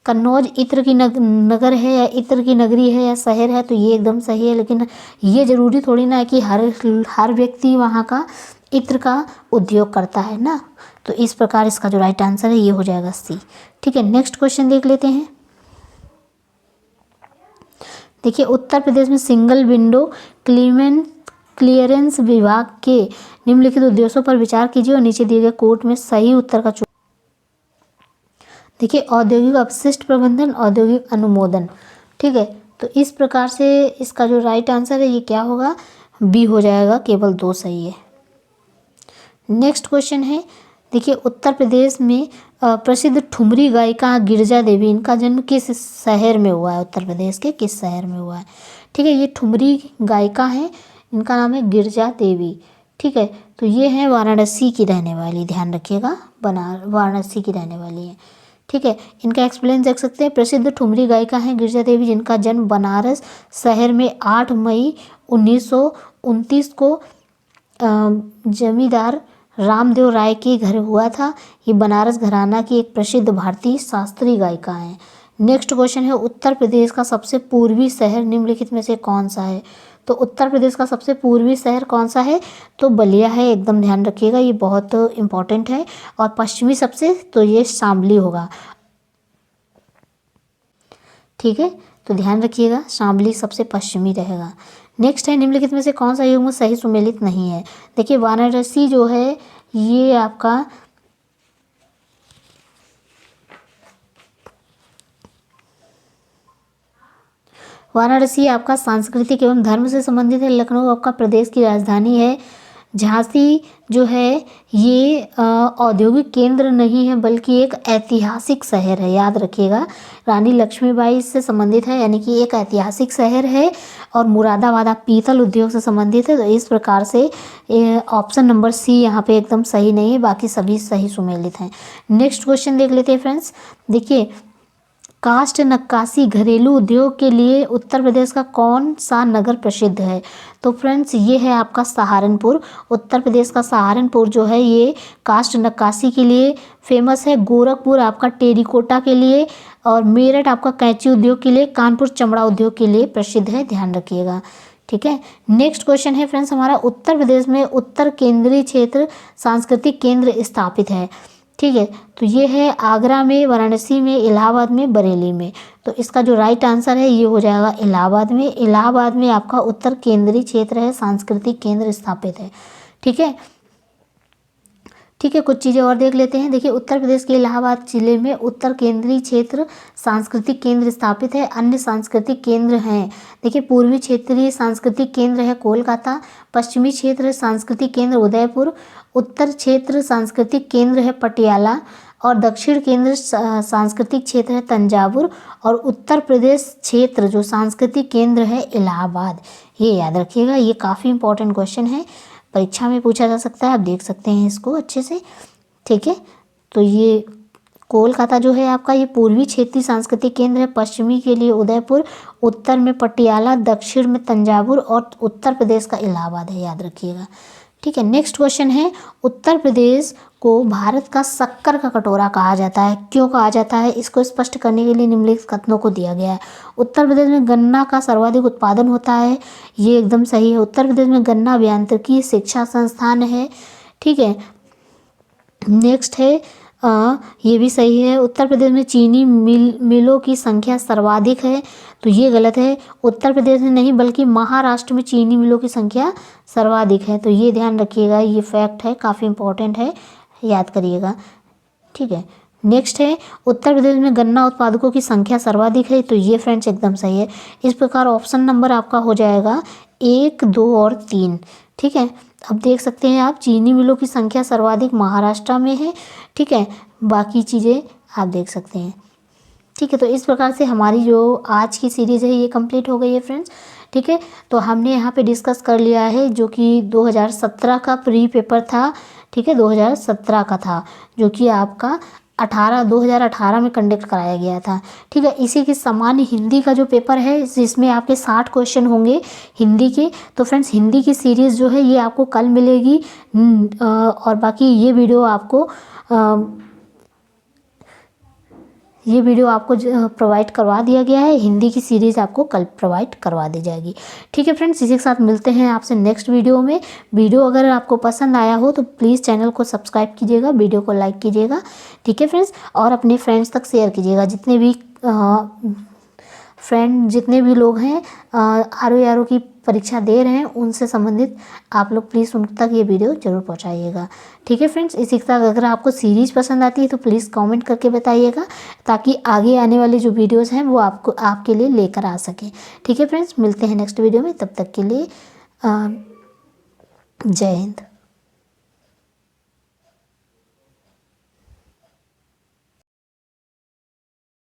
[SPEAKER 1] कन्नौज इत्र की नगर है या इत्र की नगरी है या शहर है, तो ये एकदम सही है। लेकिन ये ज़रूरी थोड़ी ना है कि हर व्यक्ति वहाँ का इत्र का उद्योग करता है ना। तो इस प्रकार इसका जो राइट आंसर है ये हो जाएगा सी। ठीक है, नेक्स्ट क्वेश्चन देख लेते हैं। देखिए, उत्तर प्रदेश में सिंगल विंडो क्लियरेंस विभाग के निम्नलिखित उद्देश्यों पर विचार कीजिए और नीचे दिए गए कोट में सही उत्तर का चुनाव। देखिए, औद्योगिक अपशिष्ट प्रबंधन, औद्योगिक अनुमोदन। ठीक है, तो इस प्रकार से इसका जो राइट आंसर है ये क्या होगा, बी हो जाएगा, केवल 2 सही है। नेक्स्ट क्वेश्चन है, देखिए, उत्तर प्रदेश में प्रसिद्ध ठुमरी गायिका गिरजा देवी, इनका जन्म किस शहर में हुआ है, उत्तर प्रदेश के किस शहर में हुआ है। ठीक है, ये ठुमरी गायिका हैं, इनका नाम है गिरजा देवी। ठीक है, तो ये है वाराणसी की रहने वाली, ध्यान रखिएगा, वाराणसी की रहने वाली है। ठीक है, इनका एक्सप्लेन देख सकते हैं। प्रसिद्ध ठुमरी गायिका हैं गिरजा देवी, जिनका जन्म बनारस शहर में 8 मई 1929 को जमींदार रामदेव राय के घर हुआ था। ये बनारस घराना की एक प्रसिद्ध भारतीय शास्त्रीय गायिका हैं। नेक्स्ट क्वेश्चन है, उत्तर प्रदेश का सबसे पूर्वी शहर निम्नलिखित में से कौन सा है। तो उत्तर प्रदेश का सबसे पूर्वी शहर कौन सा है, तो बलिया है, एकदम ध्यान रखिएगा, ये बहुत इंपॉर्टेंट है। और पश्चिमी सबसे, तो ये शामली होगा। ठीक है, तो ध्यान रखिएगा, शामली सबसे पश्चिमी रहेगा। नेक्स्ट है, निम्नलिखित में से कौन सा युग्म सही सुमेलित नहीं है। देखिए, वाराणसी जो है ये आपका वाराणसी आपका सांस्कृतिक एवं धर्म से संबंधित है। लखनऊ आपका प्रदेश की राजधानी है। झांसी जो है ये औद्योगिक केंद्र नहीं है बल्कि एक ऐतिहासिक शहर है, याद रखिएगा, रानी लक्ष्मीबाई से संबंधित है, यानी कि एक ऐतिहासिक शहर है। और मुरादाबाद पीतल उद्योग से संबंधित है। तो इस प्रकार से ऑप्शन नंबर सी यहाँ पे एकदम सही नहीं है, बाकी सभी सही सुमेलित हैं। नेक्स्ट क्वेश्चन देख लेते हैं फ्रेंड्स। देखिए, काष्ठ नक्काशी घरेलू उद्योग के लिए उत्तर प्रदेश का कौन सा नगर प्रसिद्ध है। तो फ्रेंड्स, ये है आपका सहारनपुर। उत्तर प्रदेश का सहारनपुर जो है ये काष्ठ नक्काशी के लिए फेमस है। गोरखपुर आपका टेरिकोटा के लिए, और मेरठ आपका कैंची उद्योग के लिए, कानपुर चमड़ा उद्योग के लिए प्रसिद्ध है, ध्यान रखिएगा। ठीक है, नेक्स्ट क्वेश्चन है फ्रेंड्स हमारा, उत्तर प्रदेश में उत्तर केंद्रीय क्षेत्र सांस्कृतिक केंद्र स्थापित है। ठीक है, तो ये है आगरा में, वाराणसी में, इलाहाबाद में, बरेली में। तो इसका जो राइट आंसर है ये हो जाएगा इलाहाबाद में। इलाहाबाद में आपका उत्तर केंद्रीय क्षेत्र है, सांस्कृतिक केंद्र स्थापित है। ठीक है, ठीक है, कुछ चीज़ें और देख लेते हैं। देखिए, उत्तर प्रदेश के इलाहाबाद जिले में उत्तर केंद्रीय क्षेत्र सांस्कृतिक केंद्र स्थापित है। अन्य सांस्कृतिक केंद्र हैं, देखिए, पूर्वी क्षेत्रीय सांस्कृतिक केंद्र है कोलकाता, पश्चिमी क्षेत्र सांस्कृतिक केंद्र उदयपुर, उत्तर क्षेत्र सांस्कृतिक केंद्र है पटियाला, और दक्षिण केंद्र सांस्कृतिक क्षेत्र है तंजावुर, और उत्तर प्रदेश क्षेत्र जो सांस्कृतिक केंद्र है इलाहाबाद। ये याद रखिएगा, ये काफ़ी इंपॉर्टेंट क्वेश्चन है, परीक्षा में पूछा जा सकता है, आप देख सकते हैं इसको अच्छे से। ठीक है, तो ये कोलकाता जो है आपका ये पूर्वी क्षेत्रीय सांस्कृतिक केंद्र है, पश्चिमी के लिए उदयपुर, उत्तर में पटियाला, दक्षिण में तंजावुर, और उत्तर प्रदेश का इलाहाबाद है, याद रखिएगा। ठीक है, नेक्स्ट क्वेश्चन है, उत्तर प्रदेश को भारत का शक्कर का कटोरा कहा जाता है, क्यों कहा जाता है, इसको स्पष्ट करने के लिए निम्नलिखित कथनों को दिया गया है। उत्तर प्रदेश में गन्ना का सर्वाधिक उत्पादन होता है, ये एकदम सही है। उत्तर प्रदेश में गन्ना अभियांत्रिकी शिक्षा संस्थान है। ठीक है, नेक्स्ट है ये भी सही है। उत्तर प्रदेश में चीनी मिलों की संख्या सर्वाधिक है, तो ये गलत है। उत्तर प्रदेश में नहीं बल्कि महाराष्ट्र में चीनी मिलों की संख्या सर्वाधिक है, तो ये ध्यान रखिएगा, ये फैक्ट है, काफ़ी इंपॉर्टेंट है, याद करिएगा। ठीक है, नेक्स्ट है, उत्तर प्रदेश में गन्ना उत्पादकों की संख्या सर्वाधिक है, तो ये फ्रेंड्स एकदम सही है। इस प्रकार ऑप्शन नंबर आपका हो जाएगा 1, 2 और 3। ठीक है, अब देख सकते हैं आप, चीनी मिलों की संख्या सर्वाधिक महाराष्ट्र में है। ठीक है, बाकी चीज़ें आप देख सकते हैं। ठीक है, तो इस प्रकार से हमारी जो आज की सीरीज़ है ये कंप्लीट हो गई है फ्रेंड्स। ठीक है, तो हमने यहाँ पे डिस्कस कर लिया है जो कि 2017 का प्री पेपर था। ठीक है, 2017 का था, जो कि आपका 2018 में कंडक्ट कराया गया था। ठीक है, इसी के सामान्य हिंदी का जो पेपर है जिसमें आपके 60 क्वेश्चन होंगे हिंदी के। तो फ्रेंड्स, हिंदी की सीरीज़ जो है ये आपको कल मिलेगी, और बाकी ये वीडियो आपको ये वीडियो आपको प्रोवाइड करवा दिया गया है। हिंदी की सीरीज़ आपको कल प्रोवाइड करवा दी जाएगी। ठीक है फ्रेंड्स, इसी के साथ मिलते हैं आपसे नेक्स्ट वीडियो में। वीडियो अगर आपको पसंद आया हो तो प्लीज़ चैनल को सब्सक्राइब कीजिएगा, वीडियो को लाइक कीजिएगा। ठीक है फ्रेंड्स, और अपने फ्रेंड्स तक शेयर कीजिएगा। जितने भी लोग हैं RO की परीक्षा दे रहे हैं, उनसे संबंधित आप लोग प्लीज़ उन तक ये वीडियो ज़रूर पहुंचाइएगा। ठीक है फ्रेंड्स, इसी के साथ अगर आपको सीरीज़ पसंद आती है तो प्लीज़ कमेंट करके बताइएगा, ताकि आगे आने वाली जो वीडियोस हैं वो आपके लिए लेकर आ सकें। ठीक है फ्रेंड्स, मिलते हैं नेक्स्ट वीडियो में, तब तक के लिए जय हिंद।